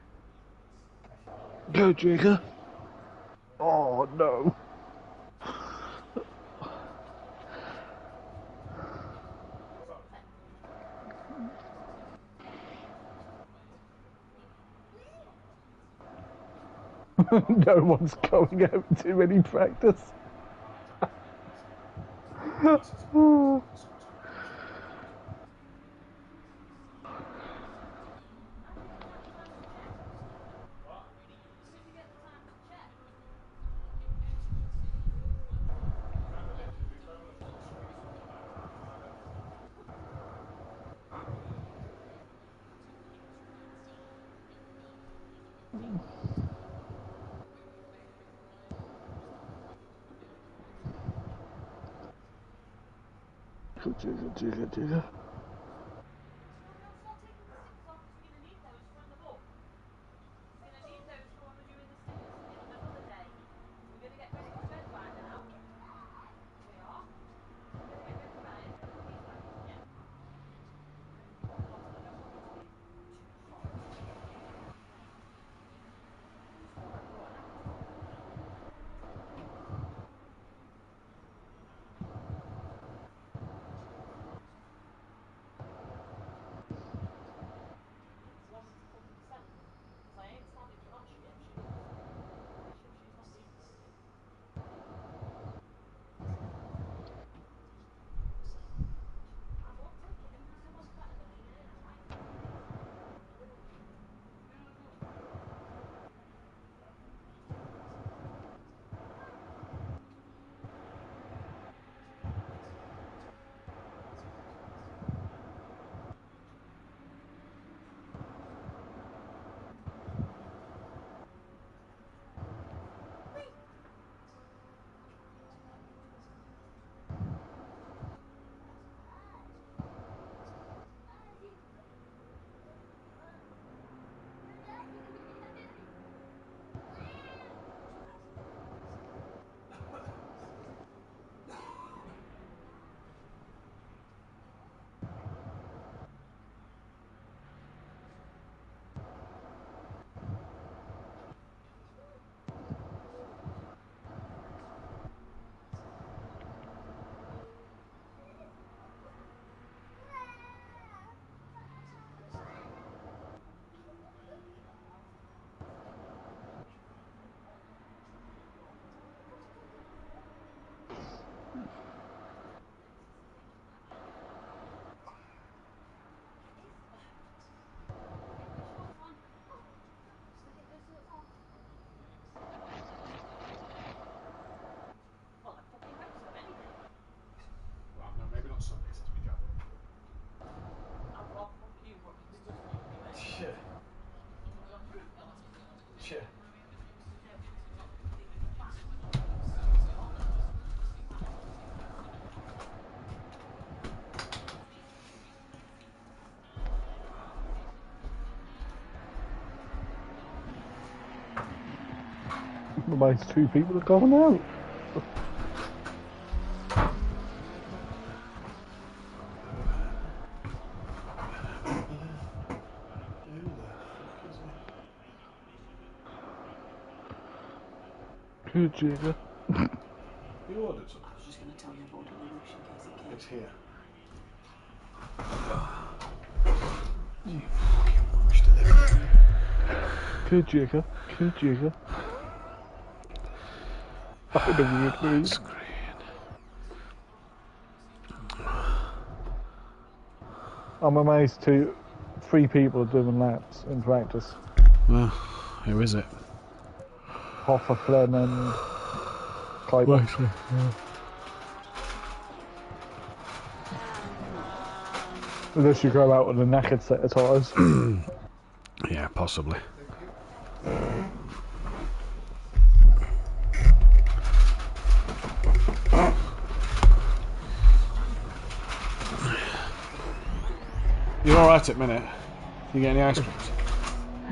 Go, Jigger. Oh, no. No one's going out to any practice. Good. Otherwise, two people are going out. Good jigger. You ordered something? I was just going to tell you I've ordered a rush in case it came. It's here. Good jigger. Good jigger. I'm in a weird mood. Screen. I'm amazed three people are doing laps in practice. Well, who is it? Hoffa, Flem and Clyde. Unless you go out with a knackered set of tyres. Yeah, possibly. You're alright at the minute? You get any ice creams?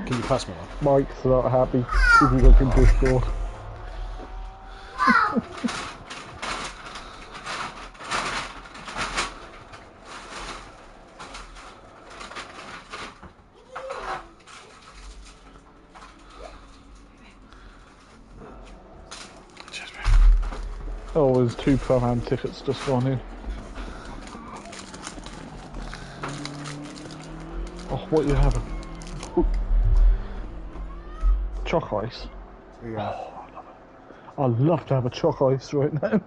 Can you pass me one? Mike's not happy if you look in Discord. Oh, there's 2 Pro-Am tickets just gone in. Oh, what are you having? Choc ice. Yeah. I'd love to have a choc ice right now.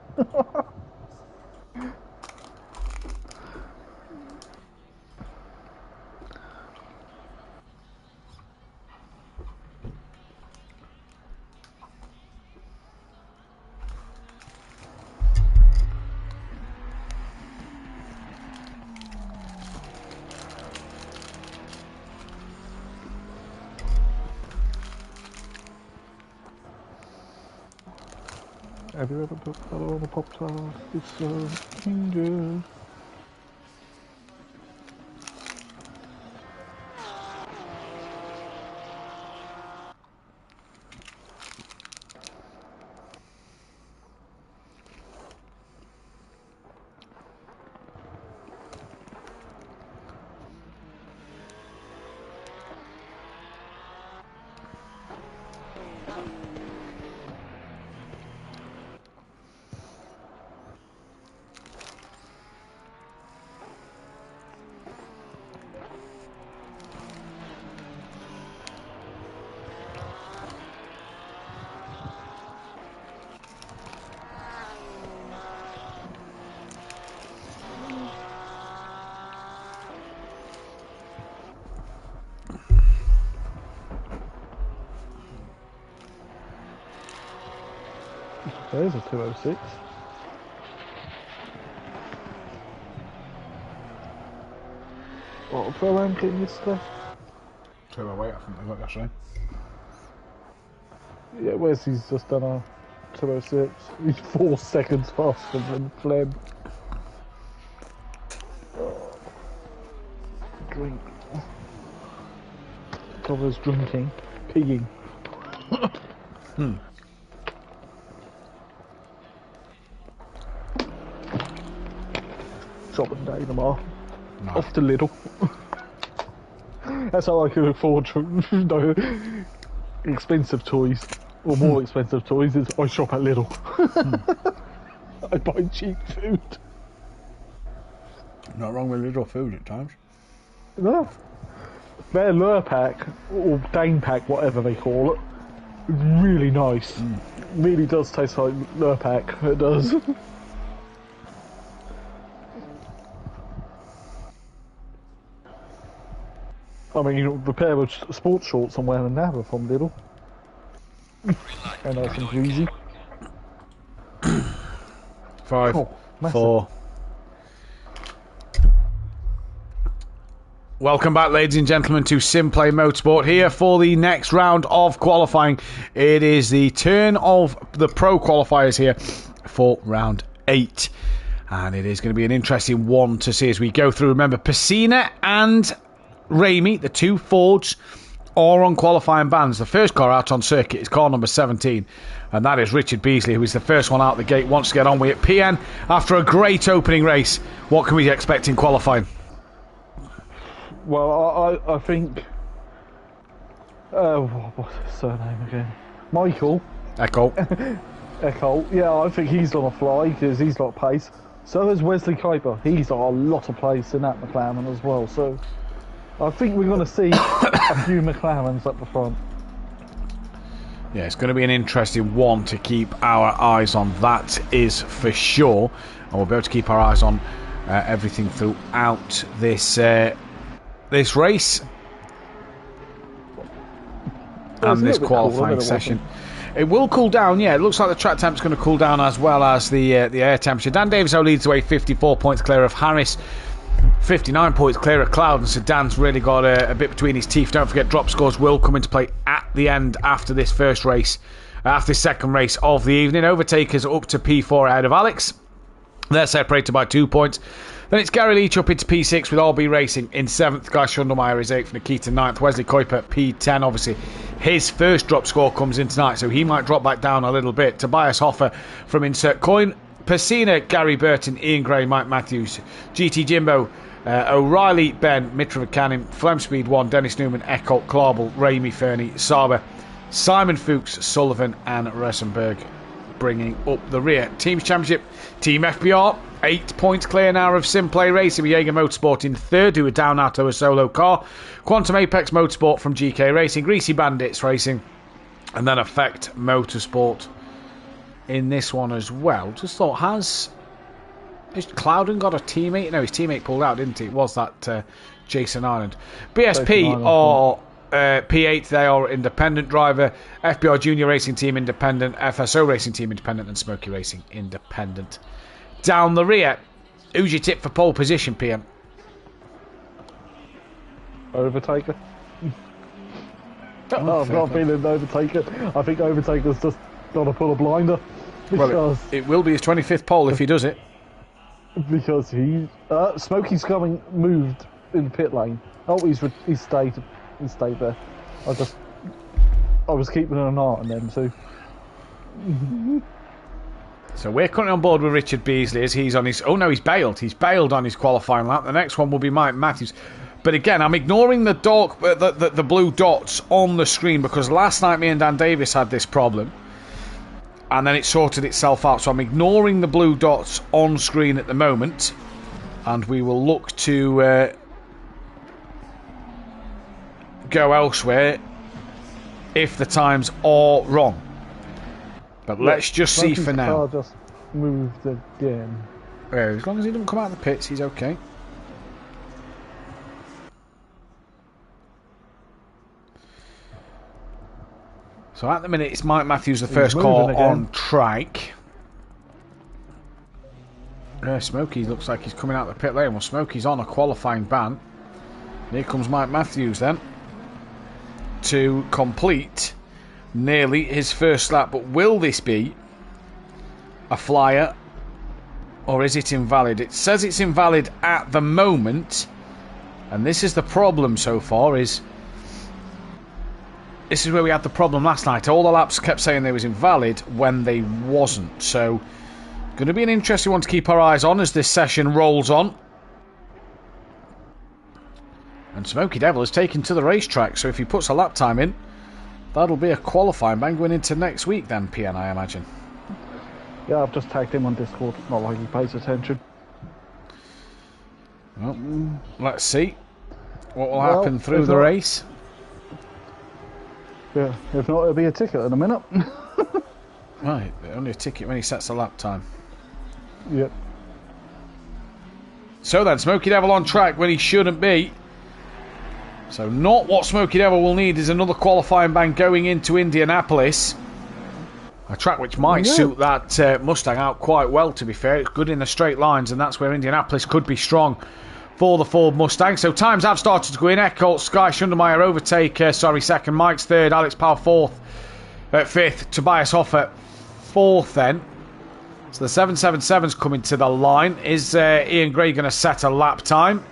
Have you ever put that on a Pop-Tart? It's so good. There's a 206. What pro ranking yesterday? 208, I think they got yesterday. Yeah, Wesley's just done a 206. He's 4 seconds faster than Flem. Drink. Covers drinking. Pigging. Shopping day tomorrow. Nice. Off to Lidl. That's how I can afford no, expensive toys. Or more expensive toys is I shop at Lidl. I buy cheap food. Not wrong with little food at times. No. Their lure pack, or Dane pack, whatever they call it, is really nice. Really does taste like lure pack. It does. I mean, the pair of sports shorts I'm wearing now are from Lidl. And nice and greasy. 5, Oh, massive. 4. Welcome back, ladies and gentlemen, to SimPlay Motorsport here for the next round of qualifying. It is the turn of the pro qualifiers here for round 8. And it is going to be an interesting one to see as we go through. Remember, Pacina and Ramey, the two Fords, are on qualifying bans. The first car out on circuit is car number 17, and that is Richard Beasley, who is the first one out the gate, wants to get on with it. PN, after a great opening race, what can we expect in qualifying? Well, I think... what's his surname again? Michael. Echo. Echo. Yeah, I think he's going to fly, because he's got pace. So has Wesley Kuiper. He's got a lot of pace in that McLaren as well, so... I think we're going to see a few McLarens up the front. Yeah, it's going to be an interesting one to keep our eyes on, that is for sure. And we'll be able to keep our eyes on everything throughout this this race and this qualifying session. It will cool down, yeah. It looks like the track temp's going to cool down as well as the air temperature. Dan Davis leads the way, 54 points clear of Harris. 59 points clear of Cloud, and Sedan's really got a bit between his teeth. Don't forget, drop scores will come into play at the end after this first race, after this second race of the evening. Overtakers up to P4 ahead of Alex. They're separated by 2 points. Then it's Gary Leach up into P6 with RB Racing in 7th. Guy Schundelmeyer is 8th. Nikita 9th. Wesley Kuiper P10. Obviously, his first drop score comes in tonight, so he might drop back down a little bit. Tobias Hoffer from Insert Coin. Pacina, Gary Burton, Ian Gray, Mike Matthews, GT Jimbo, O'Reilly, Ben, Mitra Canning, Flem Speed 1, Dennis Newman, Eckholt, Klarbel, Ramey, Fernie, Saber, Simon Fuchs, Sullivan and Rosenberg bringing up the rear. Teams Championship, Team FBR, 8 points clear now of SimPlay Racing with Jaeger Motorsport in 3rd, who are down out of a solo car. Quantum Apex Motorsport from GK Racing, Greasy Bandits Racing, and then affect Motorsport in this one as well. Just thought, has Clouden got a teammate? No, his teammate pulled out, didn't he? It was that Jason Ireland. BSP or P8, they are independent driver. FBR Junior Racing Team independent. FSO Racing Team independent. And Smoky Racing independent. Down the rear, who's your tip for pole position, PM? Overtaker. I've got a feeling Overtaker. I think Overtaker's just got to pull a blinder. Because, well, it will be his 25th pole if he does it. Because Smokey's moved in the pit lane. Oh, he stayed there. I was keeping an eye on them too. So we're currently on board with Richard Beasley as he's on his... Oh no, he's bailed. He's bailed on his qualifying lap. The next one will be Mike Matthews. But again, I'm ignoring the the blue dots on the screen because last night me and Dan Davis had this problem. And then it sorted itself out. So I'm ignoring the blue dots on screen at the moment. And we will look to go elsewhere if the times are wrong. But let's just see for now. Car just moved again. As long as he doesn't come out of the pits, he's okay. So at the minute, it's Mike Matthews, the first car on track. Smokey looks like he's coming out of the pit lane. Well, Smokey's on a qualifying ban. Here comes Mike Matthews then to complete nearly his first lap. But will this be a flyer or is it invalid? It says it's invalid at the moment. And this is the problem so far is... This is where we had the problem last night. All the laps kept saying they was invalid when they wasn't. So, going to be an interesting one to keep our eyes on as this session rolls on. And Smoky Devil is taken to the racetrack. So if he puts a lap time in, that'll be a qualifying ban going into next week then, PN, I imagine. Yeah, I've just tagged him on Discord. Not like he pays attention. Well, let's see what will happen through the race. Yeah, if not, it'll be a ticket in a minute. Right, only a ticket when he sets a lap time. Yep. So then, Smoky Devil on track when he shouldn't be. So not what Smoky Devil will need is another qualifying ban going into Indianapolis. A track which might suit that Mustang out quite well, to be fair. It's good in the straight lines, and that's where Indianapolis could be strong for the Ford Mustang. So times have started to go in. Eckholt, Sky Schundermeyer overtake, second. Mike's third. Alex Powell fourth. Fifth. Tobias Hoffer fourth then. So the 777's coming to the line. Is Ian Gray going to set a lap time?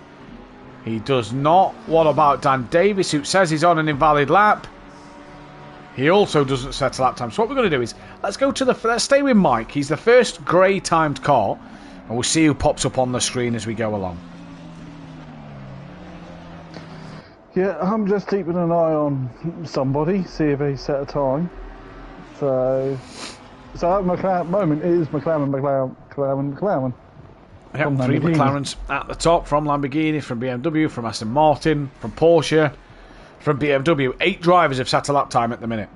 He does not. What about Dan Davis, who says he's on an invalid lap? He also doesn't set a lap time. So what we're going to do is, let's stay with Mike. He's the first grey timed car. And we'll see who pops up on the screen as we go along. Yeah, I'm just keeping an eye on somebody, see if they set a time. So at the moment, it is McLaren. Yep, three McLarens at the top from Lamborghini, from BMW, from Aston Martin, from Porsche, from BMW. 8 drivers have set a lap time at the minute.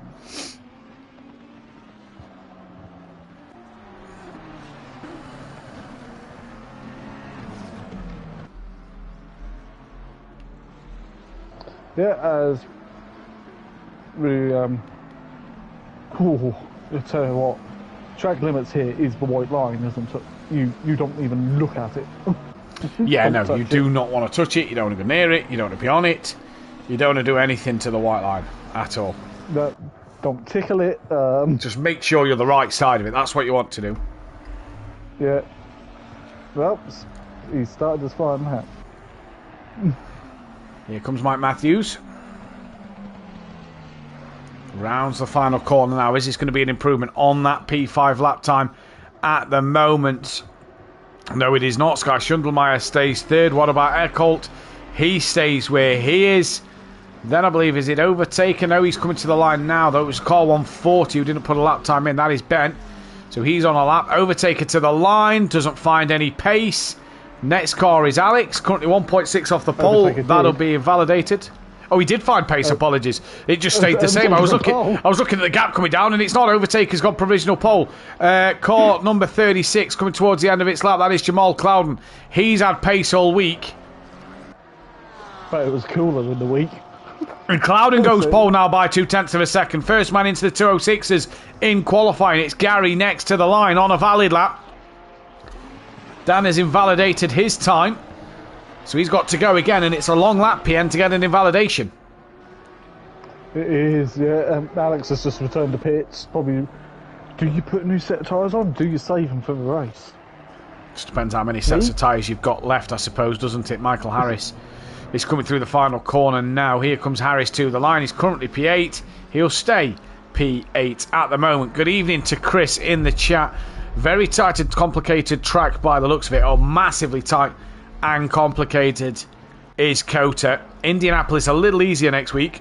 Yeah, as we I tell you what, track limits here is the white line, isn't it? You don't even look at it. Yeah, no, you do not want to touch it. You don't want to go near it. You don't want to be on it. You don't want to do anything to the white line at all. No, don't tickle it. Just make sure you're the right side of it. That's what you want to do. Yeah. Well, he started his flying hat. Here comes Mike Matthews. Rounds the final corner now. Is this going to be an improvement on that P5 lap time at the moment? No, it is not. Sky Schundelmeyer stays third. What about Eckholt? He stays where he is. Then I believe, is it overtaken? No, he's coming to the line now, though. It was car 140 who didn't put a lap time in. That is Bent. So he's on a lap. Overtaker to the line. Doesn't find any pace. Next car is Alex. Currently 1.6 off the pole. That'll be invalidated. Oh, he did find pace. Apologies. It just stayed the same. I was looking at the gap coming down, and it's not. Overtaker's got provisional pole. Car number 36 coming towards the end of its lap. That is Jamal Clouden. He's had pace all week. But it was cooler in the week. And Clouden goes pole now by 0.2 of a second. First man into the 206s in qualifying. It's Gary next to the line on a valid lap. Dan has invalidated his time. So he's got to go again, and it's a long lap, PN, to get an invalidation. It is, yeah. Alex has just returned to pits. Probably, do you put a new set of tyres on? Do you save them for the race? Just depends how many sets of tyres you've got left, I suppose, doesn't it? Michael Harris is coming through the final corner now. Here comes Harris to the line. He's currently P8. He'll stay P8 at the moment. Good evening to Chris in the chat. Very tight and complicated track by the looks of it. Oh, massively tight and complicated is COTA. Indianapolis a little easier next week.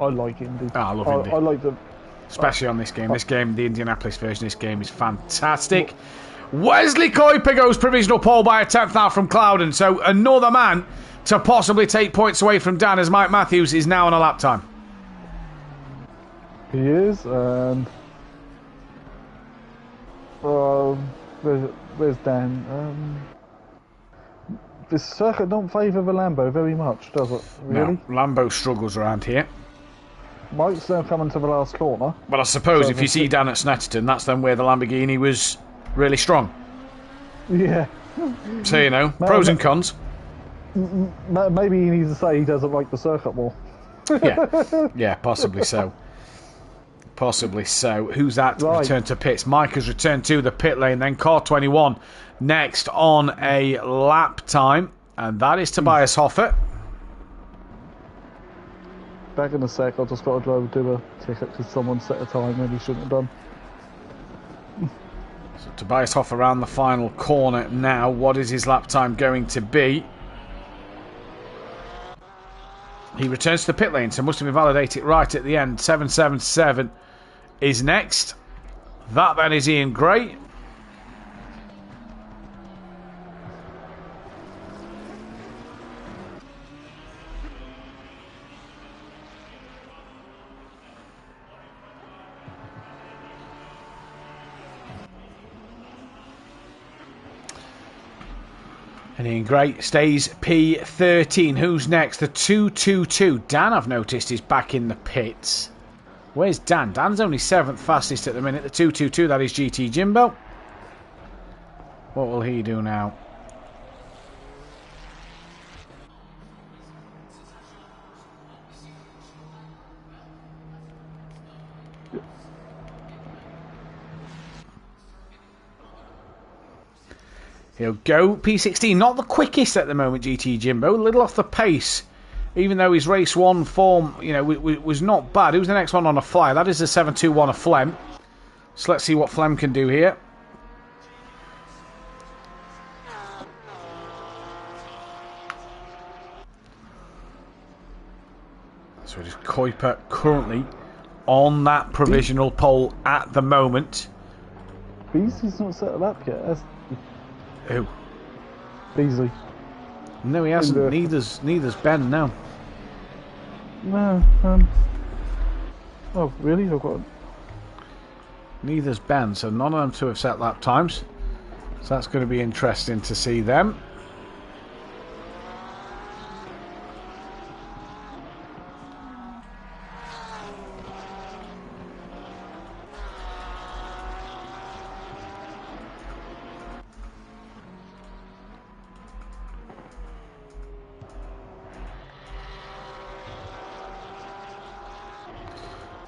I like Indy. I love Indy. I like them. Especially on this game. This game, the Indianapolis version of this game is fantastic. Wesley Kuiper goes provisional pole by 1/10 now from Clouden. So another man to possibly take points away from Dan, as Mike Matthews is now on a lap time. He is, and where's Dan? This circuit don't favour the Lambo very much, does it? Really? No, Lambo struggles around here. Mike's now coming to the last corner. But I suppose if you see Dan at Snetterton, that's then where the Lamborghini was really strong. Yeah. So, you know, pros and cons. Maybe he needs to say he doesn't like the circuit more. Yeah, possibly so. Possibly so. Who's that? Right. Return to pits. Mike has returned to the pit lane. Then car 21 next on a lap time. And that is Tobias Hoffer. Back in a sec, I've just got to go do a ticket because someone set a time when he shouldn't have done. So Tobias Hoffer around the final corner now. What is his lap time going to be? He returns to the pit lane, so must have invalidated right at the end. 777 is next. That then is Ian Gray. And Ian Gray stays P13. Who's next? The 222. Dan, I've noticed, is back in the pits. Where's Dan? Dan's only 7th fastest at the minute. The 222, that is GT Jimbo. What will he do now? He'll go P16, not the quickest at the moment, GT Jimbo, a little off the pace, even though his race 1 form, you know, was not bad. Who's the next one on a flyer? That is the 721 of Flem. So let's see what Flem can do here. So it is Kuiper currently on that provisional pole at the moment. Beasley's not set it up yet. Who? Beasley. No, he hasn't. Neither's Ben, no. No, oh, really? I've got... Neither's Ben, so none of them two have set lap times. So that's going to be interesting to see them.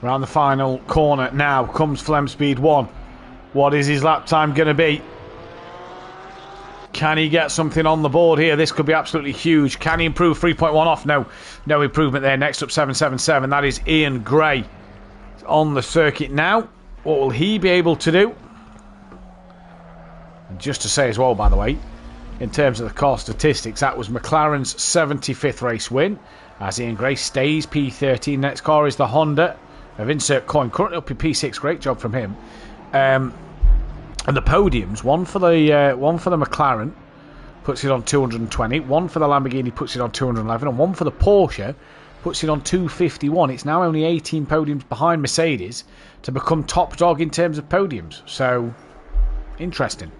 Around the final corner now comes Flem Speed 1. What is his lap time going to be? Can he get something on the board here? This could be absolutely huge. Can he improve 3.1 off? No improvement there. Next up 777. That is Ian Gray on the circuit now. What will he be able to do? And just to say as well, by the way, in terms of the car statistics, that was McLaren's 75th race win. As Ian Gray stays P13. Next car is the Honda of Insert Coin, currently up in P6. Great job from him. And the podiums, one for the McLaren, puts it on 220. One for the Lamborghini puts it on 211. And one for the Porsche puts it on 251. It's now only 18 podiums behind Mercedes to become top dog in terms of podiums. So, interesting.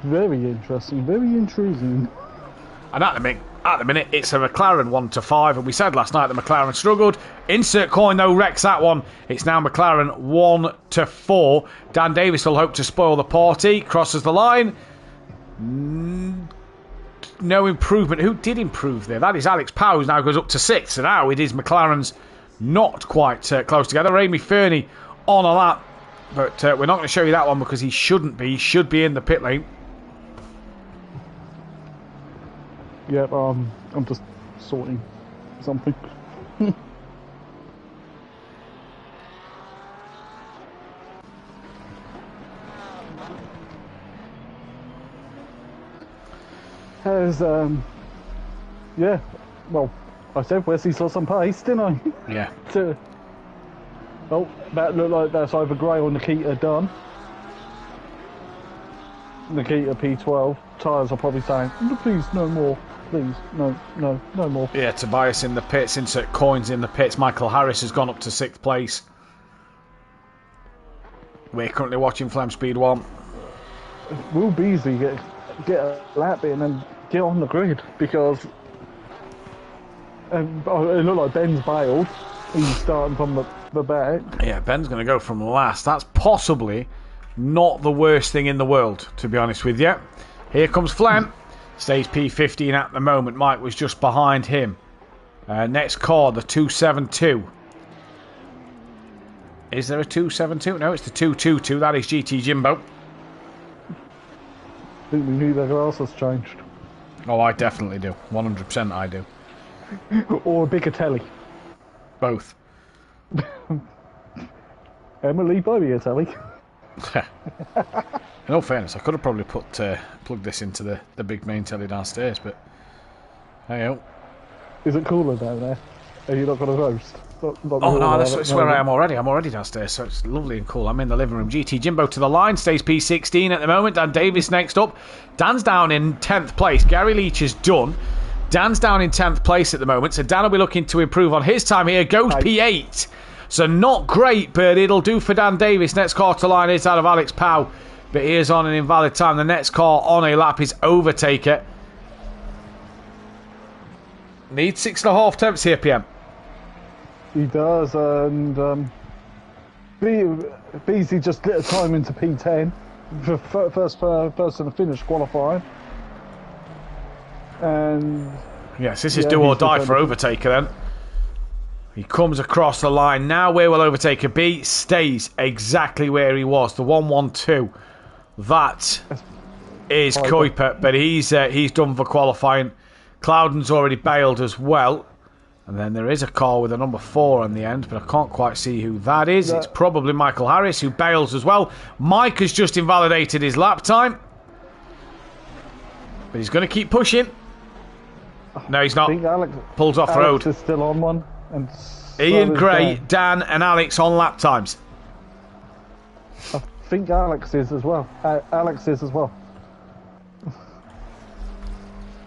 Very interesting. Very intriguing. And at the minute, it's a McLaren 1-5. And we said last night that McLaren struggled. Insert coin, though, wrecks that one. It's now McLaren 1-4. Dan Davis will hope to spoil the party. Crosses the line. No improvement. Who did improve there? That is Alex Powell, who now goes up to 6th. So now it is McLaren's not quite close together. Amy Fernie on a lap. But we're not going to show you that one because he shouldn't be. He should be in the pit lane. Yep, I'm just sorting something. Has yeah, well, I said Wesley's lost some pace, didn't I? Yeah. Oh, that looked like that's either Gray or Nikita done. Nikita P12 tyres are probably saying, please no more, please no more. Yeah, Tobias in the pits, insert coins in the pits. Michael Harris has gone up to 6th place. We're currently watching Flem Speed 1. Will Beasley get a lap in and get on the grid because it looked like Ben's bailed. He's starting from the back. Yeah, Ben's going to go from last. That's possibly not the worst thing in the world, to be honest with you. Here comes Flem. Stays P15 at the moment. Mike was just behind him. Next car, the 272. Is there a 272? No, it's the 222. That is GT Jimbo. I think we knew their glass has changed. Oh, I definitely do. 100% I do. Or a bigger telly. Both. Emily, buy me a telly. In all fairness, I could have probably plugged this into the big main telly downstairs, but hey-o. Is it cooler down there? Are you not going to roast? Oh no, that's where I am already. I'm already downstairs, so it's lovely and cool. I'm in the living room. GT Jimbo to the line, stays P16 at the moment. Dan Davis next up. Dan's down in 10th place. Gary Leach is done. Dan's down in 10th place at the moment, so Dan will be looking to improve on his time here. Goes P8. So not great, but it'll do for Dan Davis. Next car to line is out of Alex Powell, but he is on an invalid time. The next car on a lap is Overtaker. Needs 6.5 temps here, PM. He does, and Beasley just get a time into P10 for first person to finish qualifying. And yes, this is do or die for Overtaker then. He comes across the line. Now where will Overtaker be? Stays exactly where he was. The 112. That is Kuiper, but he's done for qualifying. Cloudon's already bailed as well. And then there is a car with a number 4 on the end, but I can't quite see who that is. It's probably Michael Harris, who bails as well. Mike has just invalidated his lap time. But he's going to keep pushing. No, he's not. Pulls off road. Alex is still on one. And Ian Gray, Dan and Alex on lap times. I think Alex is as well.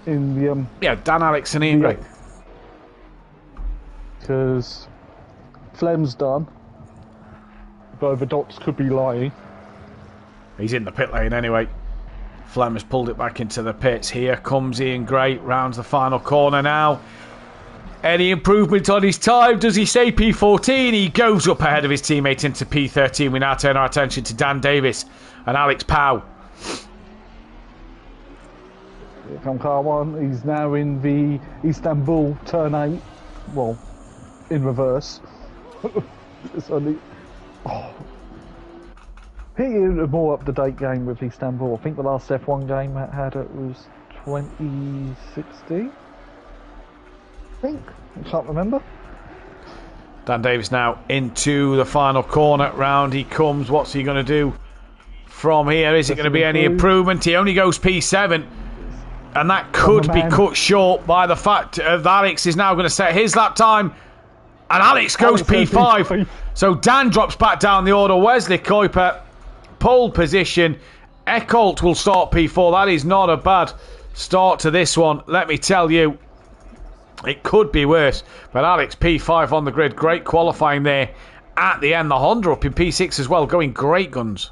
In the yeah, Dan, Alex and Ian Gray. Because Flem's done. Though the dots could be lying. He's in the pit lane anyway. Flem has pulled it back into the pits. Here comes Ian Gray, rounds the final corner now. Any improvement on his time? Does he say P14? He goes up ahead of his teammate into P13. We now turn our attention to Dan Davis and Alex Powell. Here comes car 1. He's now in the Istanbul turn 8. Well, in reverse. It's only... Oh. I think it's a more up-to-date game with Istanbul. I think the last F1 game I had it was 2016. I can't remember. Dan Davis now into the final corner. Round he comes. What's he going to do from here? Is it going to be any improvement? He only goes P7. And that could be cut short by the fact that Alex is now going to set his lap time. And Alex goes P5. So Dan drops back down the order. Wesley Kuiper, pole position. Eckholt will start P4. That is not a bad start to this one. Let me tell you, it could be worse. But Alex, P5 on the grid. Great qualifying there at the end. The Honda up in P6 as well, going great guns.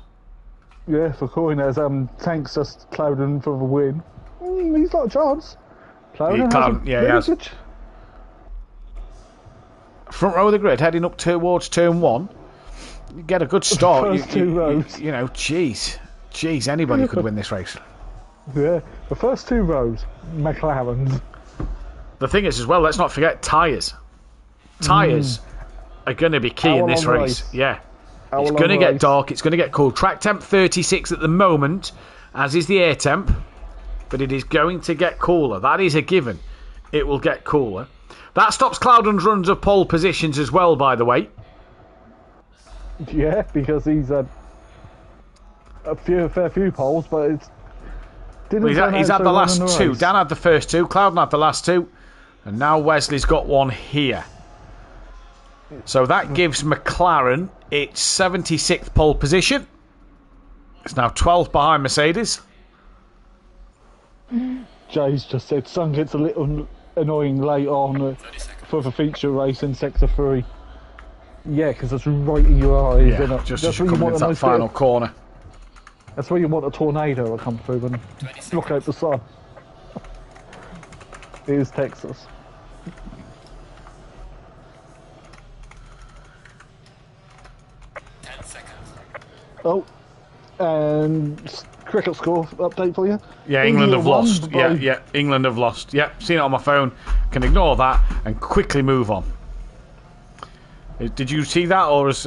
Yeah, for calling as Tank's just Clouden for the win. He's got a chance. Clouden he has. Front row of the grid, heading up towards turn 1. You get a good start. First two rows. You know, jeez, anybody could win this race. Yeah, the first 2 rows, McLaren's. The thing is, as well, let's not forget tyres. Tyres are going to be key in this race. Yeah. It's going to get dark. It's going to get cold. Track temp 36 at the moment, as is the air temp. But it is going to get cooler. That is a given. It will get cooler. That stops Cloudon's runs of pole positions as well, by the way. Yeah, because he's had a fair few poles, but it's... He's had the last 2. Dan had the first 2. Cloudon had the last 2. And now Wesley's got one here. So that gives McLaren its 76th pole position. It's now 12th behind Mercedes. Jay's just said Sun gets a little annoying late on for the feature race in Sector 3. Yeah, because it's right in your eyes. Yeah, isn't it? just as you come into that final corner. That's where you want a tornado to come through and block out the sun. Here's Texas. Oh, and cricket score update for you. Yeah, England have lost. Yeah, England have lost. Yeah, seen it on my phone. Can ignore that and quickly move on. Did you see that, or is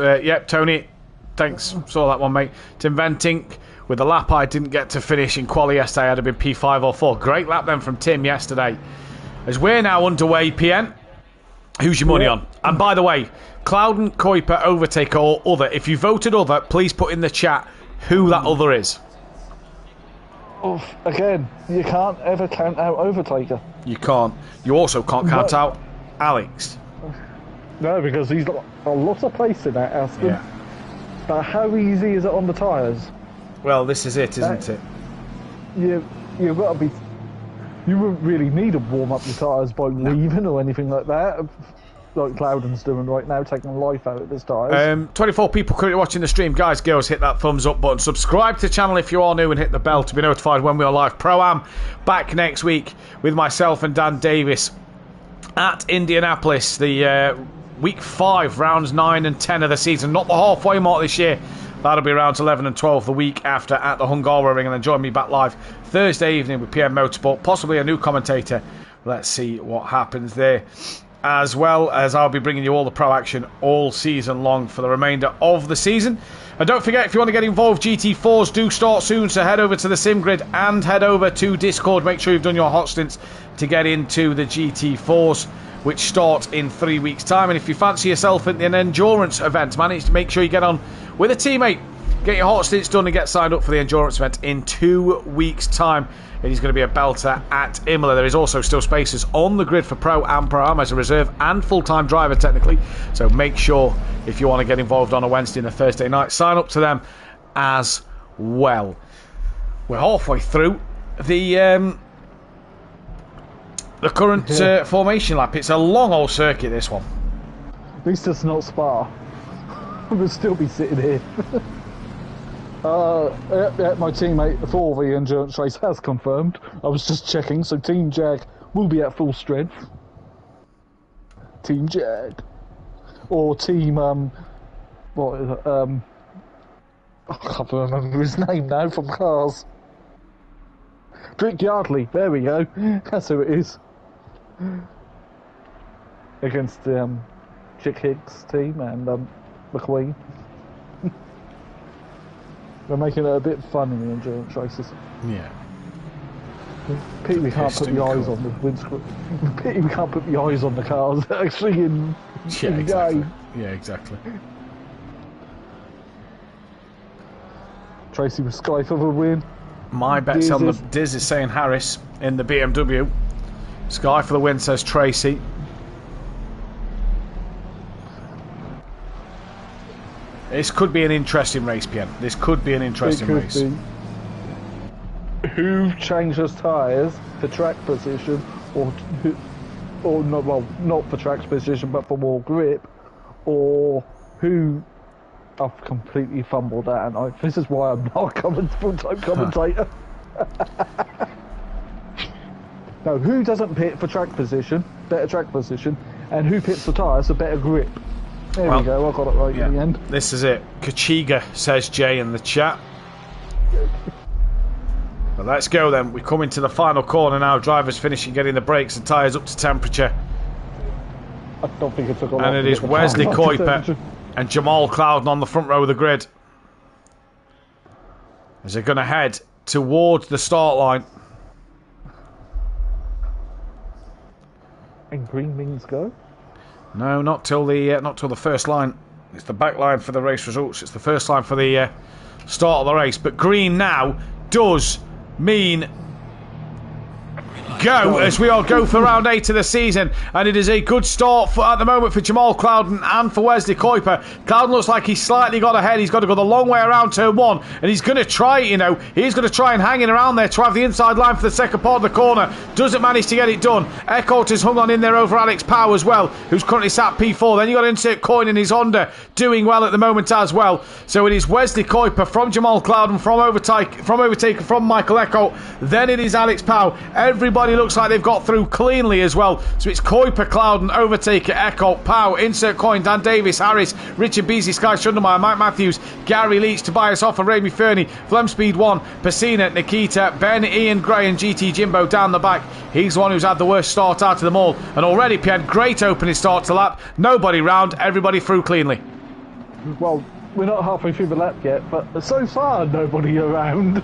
Tony? Thanks, saw that one, mate. Tim Ventink with the lap I didn't get to finish in quali yesterday. I'd have been P5 or 4. Great lap then from Tim yesterday. As we're now underway, PN. Who's your money on? And by the way, Clouden, Kuiper, Overtaker or other. If you voted other, please put in the chat who that other is. Oh, again, you can't ever count out Overtaker. You can't. You also can't count out Alex. No, because he's got a lot of pace in that Aston. Yeah. But how easy is it on the tyres? Well, this is it, isn't it? You've got to be... You wouldn't really need to warm up your tyres by leaving or anything like that. Like Cloudon's doing right now, taking life out of his tyres. 24 people currently watching the stream. Guys, girls, hit that thumbs up button. Subscribe to the channel if you are new and hit the bell to be notified when we are live. Pro-Am back next week with myself and Dan Davis at Indianapolis. The week 5, rounds 9 and 10 of the season. Not the halfway mark this year. That'll be rounds 11 and 12 the week after at the Hungaroring. And then join me back live Thursday evening with PM Motorsport. Possibly a new commentator. Let's see what happens there. As well as I'll be bringing you all the pro action all season long for the remainder of the season. And don't forget, if you want to get involved, GT4s do start soon, so head over to the Sim Grid and head over to Discord. Make sure you've done your hot stints to get into the GT4s, which start in 3 weeks' time. And if you fancy yourself in an endurance event, manage to make sure you get on with a teammate. Get your hot stints done and get signed up for the endurance event in 2 weeks' time. It is going to be a belter at Imola. There is also still spaces on the grid for Pro and Pro-Am as a reserve and full-time driver technically. So make sure, if you want to get involved on a Wednesday and a Thursday night, sign up to them as well. We're halfway through the current formation lap. It's a long old circuit, this one. At least it's not Spa. We'll still be sitting here. My teammate for the endurance race has confirmed. I was just checking, so Team Jag will be at full strength. Team Jag. Or Team, what is it? I can't remember his name now from Cars. Drick Yardley, there we go. That's who it is. Against Chick Hicks' team and McQueen. They're making it a bit fun in the endurance races. Yeah. Pity we can't put the eyes on the windscreen. Pity we can't put the eyes on the cars actually in exactly. game. Yeah, exactly. Tracy with Sky for the win. My bet's on the Diz is saying Harris in the BMW. Sky for the win, says Tracy. This could be an interesting race, PM. This could be an interesting race. who changes tyres for track position, or not, well, not for track position, but for more grip, or who. I've completely fumbled that, and this is why I'm not a full-time commentator. No, who doesn't pit for track position, better track position, and who pits for tyres for better grip? There we go, I got it right in the end. This is it. Kachiga, says Jay in the chat. But let's go then. We come into the final corner now. Drivers finishing getting the brakes and tyres up to temperature. I don't think it took a lot. And it is Wesley Kuiper and Jamal Clouden on the front row of the grid. As they're going to head towards the start line. And green means go? No, not till the first line. It's the back line for the race results. It's the first line for the start of the race. But green now does mean go, as we all go for round 8 of the season, and it is a good start at the moment for Jamal Clouden and for Wesley Kuiper. Clouden looks like he's slightly got ahead. He's got to go the long way around turn 1, and he's going to try, he's going to try and hang it around there to have the inside line for the second part of the corner. Doesn't manage to get it done. Eckholt has hung on in there over Alex Power as well, who's currently sat P4. Then you've got Insert Coin in his Honda doing well at the moment as well. So it is Wesley Kuiper from Jamal Clouden, from overtaker from Michael Eckholt. Then it is Alex Power. Everybody looks like they've got through cleanly as well. So it's Kuiper, Clouden, Overtaker, Eckholt, Pow, Insert Coin, Dan Davis, Harris, Richard Beasley, Sky Shundermeyer, Mike Matthews, Gary Leach, Tobias Hoffer, Ramy Fernie, Flem Speed 1, Pacina, Nikita, Ben, Ian Gray and GT Jimbo down the back. He's the one who's had the worst start out of them all. And already Pierre, great opening start to lap. Nobody round, everybody through cleanly. Well, we're not halfway through the lap yet, but so far nobody around.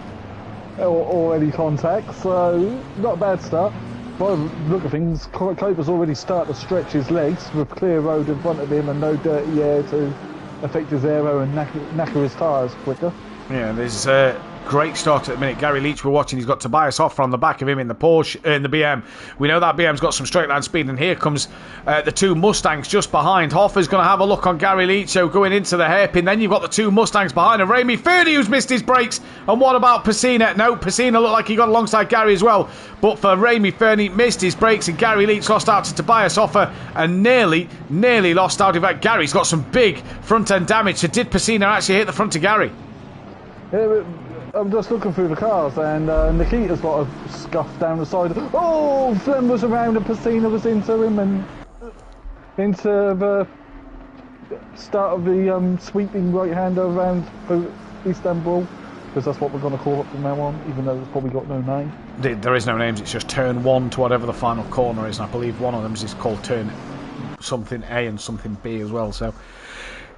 Or any contact, so not a bad start. By the look of things, Kuiper's already started to stretch his legs with clear road in front of him and no dirty air to affect his aero and knacker his tyres quicker. Yeah, there's a great start at the minute. Gary Leach, we're watching, he's got Tobias Hoffer on the back of him in the Porsche, in the BM. We know that BM's got some straight line speed, and here comes the two Mustangs just behind. Hoffer's going to have a look on Gary Leach, so going into the hairpin. Then you've got the two Mustangs behind, and Ramy Fernie who's missed his brakes. And what about Pacina? No, Pacina looked like he got alongside Gary as well. But for Ramy Fernie, missed his brakes, and Gary Leach lost out to Tobias Hoffer and nearly lost out. In fact, Gary's got some big front end damage. So did Pacina actually hit the front of Gary? Yeah, I'm just looking through the cars, and Nikita's got a scuff down the side. Oh, Flem was around and Pacina was into him, and into the start of the sweeping right-hander around Istanbul, because that's what we're going to call it from now on, even though it's probably got no name. There is no names, it's just turn 1 to whatever the final corner is, and I believe one of them is called turn something A and something B as well, so...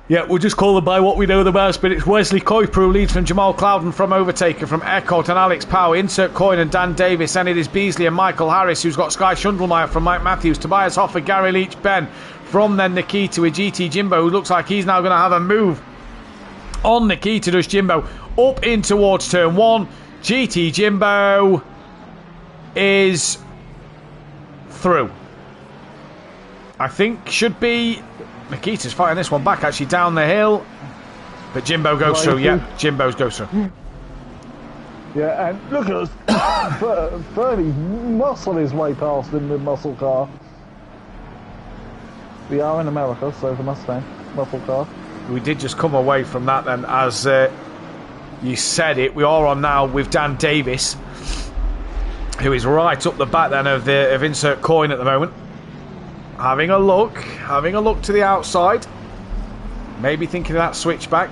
Yeah, we'll just call them by what we know them as, but it's Wesley Kuiper who leads from Jamal Clouden, from Overtaker, from Eckholt and Alex Power, Insert Coin and Dan Davis, and it is Beasley and Michael Harris who's got Sky Shundelmeyer from Mike Matthews, Tobias Hoffer, Gary Leach, Ben, from then Nikita with GT Jimbo, who looks like he's now going to have a move on Nikita, does Jimbo, up in towards turn 1. GT Jimbo is through. I think should be... Nikita's fighting this one back actually down the hill, but Jimbo goes through. Yeah, Jimbo goes through. Yeah, and look at us, Fernie muscle his way past in the muscle car. We are in America, so the Mustang muscle car. We did just come away from that then, as you said it. We are on now with Dan Davis, who is right up the back then of Insert Coin at the moment. Having a look to the outside, maybe thinking of that switchback.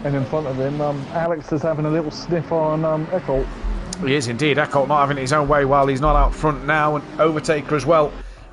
And in front of him, Alex is having a little sniff on Eckholt. He is indeed. Eckholt not having it his own way while he's not out front now, and Overtaker as well,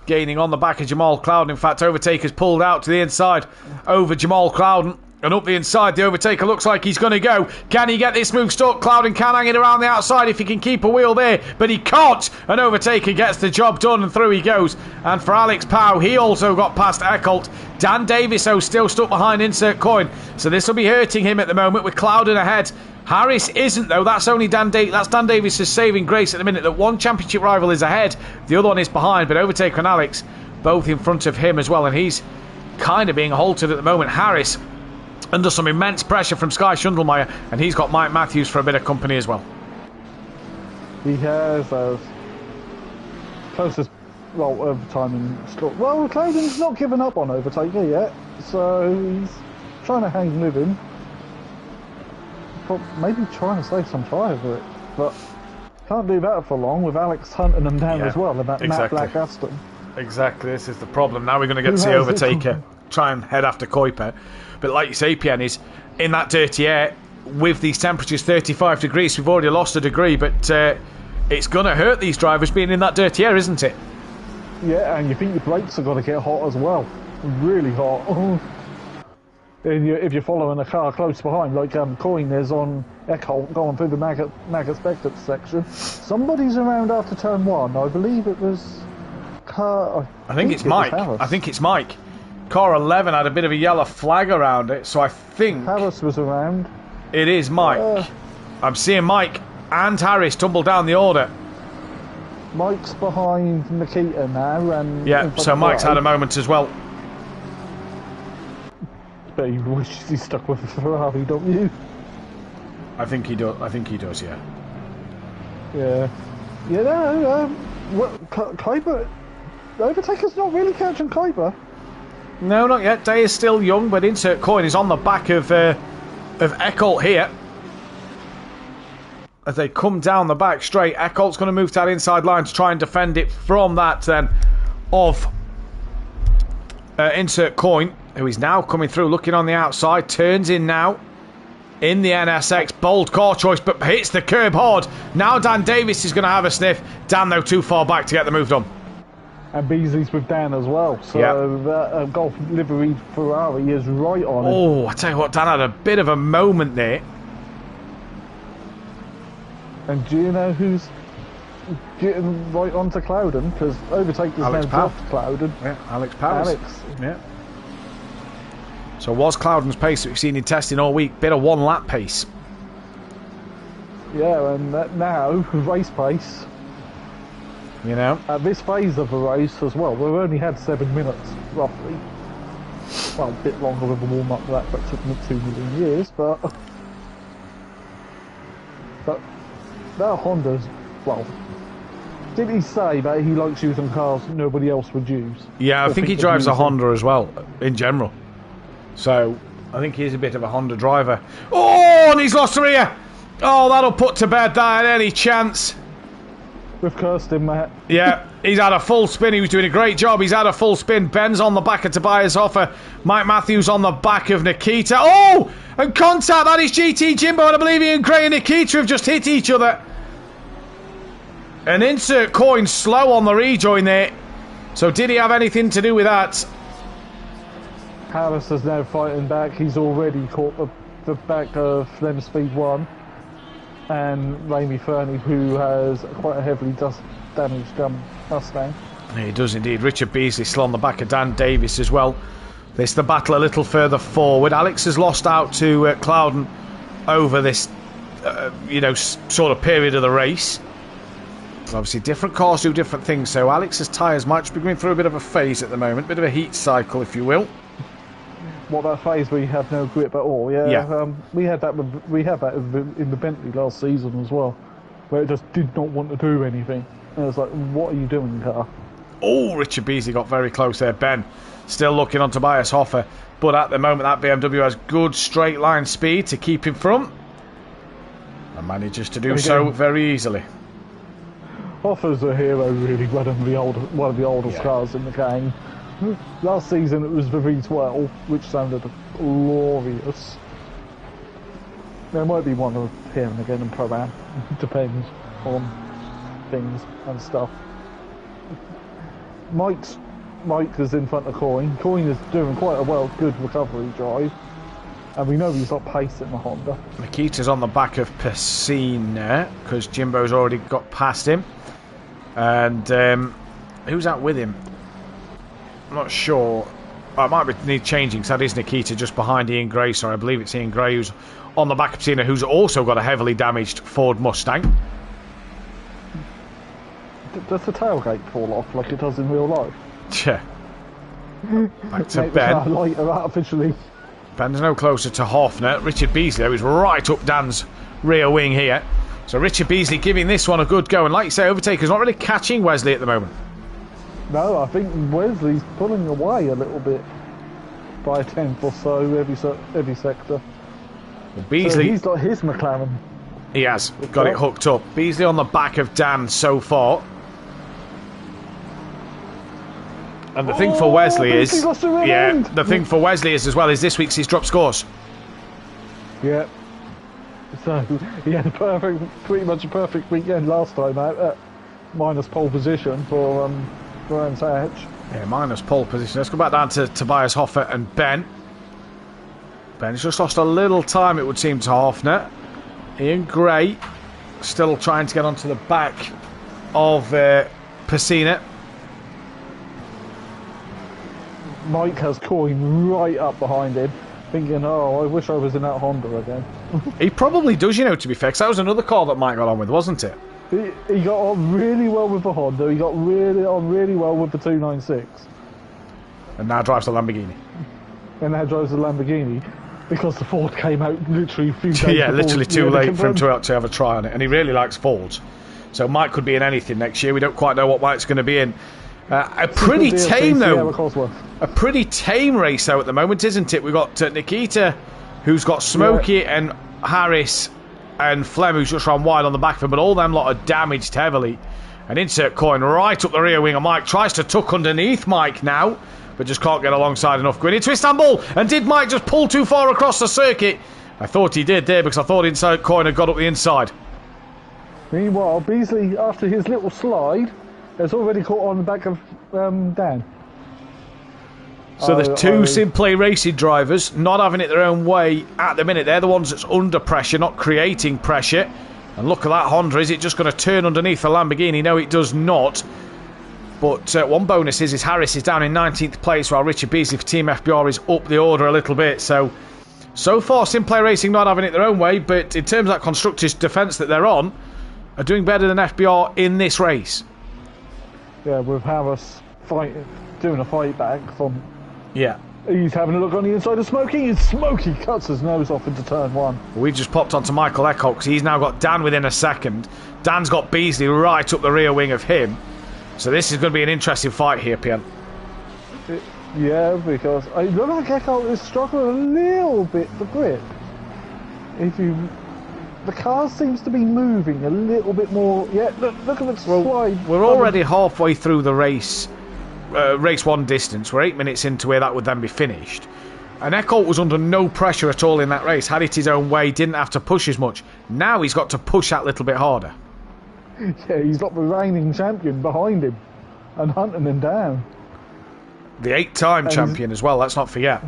gaining on the back of Jamal Clouden. In fact, Overtaker's pulled out to the inside over Jamal Clouden. And up the inside, the Overtaker looks like he's going to go. Can he get this move stuck? Clouden can hang it around the outside if he can keep a wheel there, but he can't. And Overtaker gets the job done, and through he goes. And for Alex Pow, he also got past Eckholt. Dan Davis, though, still stuck behind Insert Coin. So this will be hurting him at the moment with Clouden ahead. Harris isn't, though. That's only Dan Davis. That's Dan Davis' saving grace at the minute, that one championship rival is ahead, the other one is behind. But Overtaker and Alex both in front of him as well, and he's kind of being halted at the moment. Harris under some immense pressure from Sky Shundelmeyer, and he's got Mike Matthews for a bit of company as well. He has closest, well, overtime in Scott. Well, Clayton's not given up on Overtaker yet, so he's trying to hang with him. Maybe trying to save some tire over it, but can't do that for long with Alex hunting them down as well in that matte black Aston. Exactly, this is the problem. Now we're going to get to see Overtaker try and head after Kuiper. But like you say, PN, is in that dirty air with these temperatures 35 degrees. We've already lost a degree, but it's going to hurt these drivers being in that dirty air, isn't it? Yeah, and you think your brakes are going to get hot as well. Really hot. And if you're following a car close behind, like Coyne is on Eckholt going through the Mag Spectator section, somebody's around after turn 1. I believe it was car. I think it's Mike. I think it's Mike. Car 11 had a bit of a yellow flag around it, so I think Harris was around. It is Mike. I'm seeing Mike and Harris tumble down the order. Mike's behind Nikita now, and yeah, so Mike's had a moment as well. But he wishes he stuck with the Ferrari, don't you? I think he does. Yeah. Yeah. Yeah. No. Kuiper. Overtaker's not really catching Kuiper. No, not yet. Day is still young, but Insert Coin is on the back of Eckholt here. As they come down the back straight, Eckholt's going to move to that inside line to try and defend it from that then of Insert Coin, who is now coming through, looking on the outside, turns in now in the NSX. Bold car choice, but hits the curb hard. Now Dan Davis is going to have a sniff. Dan, though, too far back to get the move done. And Beasley's with Dan as well, so that Golf livery Ferrari is right on it. Oh, I tell you what, Dan had a bit of a moment there. And do you know who's getting right onto Clouden? Because Overtaker's now dropped Clouden. Yeah, Alex Powers. Alex. Yeah. So was Clouden's pace that we've seen in testing all week, bit of one lap pace. Yeah, and now, race pace. You know? At this phase of the race as well, we've only had 7 minutes, roughly. Well, a bit longer with the warm-up for that, but it took me 2 million years, but that Honda's, well, did he say that he likes using cars nobody else would use? Yeah, I think he drives a Honda as well, in general. So, I think he is a bit of a Honda driver. Oh, and he's lost the rear! Oh, that'll put to bed that at any chance. With Kirsten, Matt. Yeah, he's had a full spin. He was doing a great job. He's had a full spin. Ben's on the back of Tobias Hoffer. Mike Matthews on the back of Nikita. Oh! And contact. That is GT Jimbo. And I believe Ian Gray and Nikita have just hit each other. An Insert Coin slow on the rejoin there. So did he have anything to do with that? Harris is now fighting back. He's already caught the back of them Speed 1. And Ramey Fernie, who has quite a heavily damaged Mustang. He does indeed. Richard Beasley still on the back of Dan Davis as well. This the battle a little further forward. Alex has lost out to Clouden over this, sort of period of the race. Obviously, different cars do different things. So Alex's tyres might be going through a bit of a phase at the moment, bit of a heat cycle, if you will. What, that phase where you have no grip at all? Yeah. We had that in the Bentley last season as well, where it just did not want to do anything. And it was like, what are you doing, car? Oh, Richard Beasley got very close there. Ben still looking on Tobias Hoffer, but at the moment that BMW has good straight line speed to keep in front and manages to do so very easily. Hoffer's a hero, really, one of the oldest cars in the game. Last season it was the V12, which sounded glorious. There might be one of here and again in Pro-Am. Depends on things and stuff. Mike is in front of Coyne. Coyne is doing quite a good recovery drive. And we know he's got pace in the Honda. Nikita's on the back of Pacina, because Jimbo's already got past him. And who's out with him? I'm not sure. I might need changing, because that is Nikita just behind Ian Gray. Sorry, I believe it's Ian Gray who's on the back of Pacina, who's also got a heavily damaged Ford Mustang. Does the tailgate fall off like it does in real life? Yeah. Back to Ben. Lighter artificially. Ben's no closer to Hoffner. Richard Beasley is right up Dan's rear wing here. So Richard Beasley giving this one a good go. And like you say, Overtaker's not really catching Wesley at the moment. No, I think Wesley's pulling away a little bit by a tenth or so every sector. Well, Beasley, so he's got his McLaren. he has got it hooked up. Beasley on the back of Dan so far. And the thing for Wesley is, the thing for Wesley is as well is this week's his drop scores. Yeah. So he had pretty much a perfect weekend last time out at minus pole position for Brands Hatch. Yeah, minus pole position. Let's go back down to Tobias Hofer and Ben. Ben's just lost a little time, it would seem, to Hoffner. Ian Gray still trying to get onto the back of Pacina. Mike has Coyne right up behind him, thinking, oh, I wish I was in that Honda again. He probably does, you know, to be fair, 'cause that was another car that Mike got on with, wasn't it? He got on really well with the Honda, he got really well with the 296. And now drives the Lamborghini. And now drives the Lamborghini, because the Ford came out literally a few days Yeah, literally too late for him to have a try on it. And he really likes Fords. So Mike could be in anything next year. We don't quite know what Mike's going to be in. A pretty tame, though. A pretty tame race, though, at the moment, isn't it? We've got Nikita, who's got Smokey and Harris and Flem, who's just run wide on the back of him, but all them lot are damaged heavily. And insert Coyne right up the rear wing of Mike. Tries to tuck underneath Mike now, but just can't get alongside enough. Going into Istanbul, and did Mike just pull too far across the circuit? I thought he did there, because I thought inside Coyne had got up the inside. Meanwhile, Beasley, after his little slide, has already caught on the back of Dan. So there's two SimPlay racing drivers not having it their own way at the minute. They're the ones that's under pressure, not creating pressure. And look at that Honda. Is it just going to turn underneath the Lamborghini? No, it does not. But one bonus is Harris is down in 19th place, while Richard Beasley for Team FBR is up the order a little bit. So far, SimPlay Racing not having it their own way, but in terms of that constructors' defence that they're on, are doing better than FBR in this race. Yeah, with Harris doing a fight back from... Yeah. He's having a look on the inside of Smokey, and Smokey cuts his nose off into turn one. We've just popped onto Michael Eckholt, because he's now got Dan within a second. Dan's got Beasley right up the rear wing of him. So this is going to be an interesting fight here, Pian. Yeah, because I look like Eckholt is struggling a little bit for grip. The car seems to be moving a little bit more. Yeah, look at the slide. We're already halfway through the race. Race one distance. We're 8 minutes into where that would then be finished. And Eckholt was under no pressure at all in that race. Had it his own way, didn't have to push as much. Now he's got to push that little bit harder. Yeah, he's got the reigning champion behind him and hunting him down. The 8-time champion as well, let's not forget.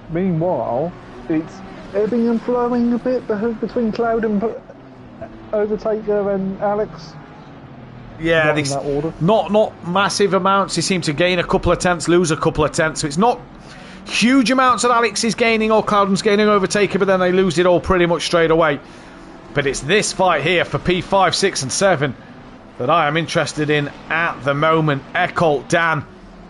Meanwhile, it's ebbing and flowing a bit between Cloud and Overtaker and Alex. Yeah, in that order. Not massive amounts. They seem to gain a couple of tenths, lose a couple of tenths. So it's not huge amounts that Alex is gaining or Cloudham's gaining Overtaker, but then they lose it all pretty much straight away. But it's this fight here for P5, 6 and 7 that I am interested in at the moment. Eckholt, Dan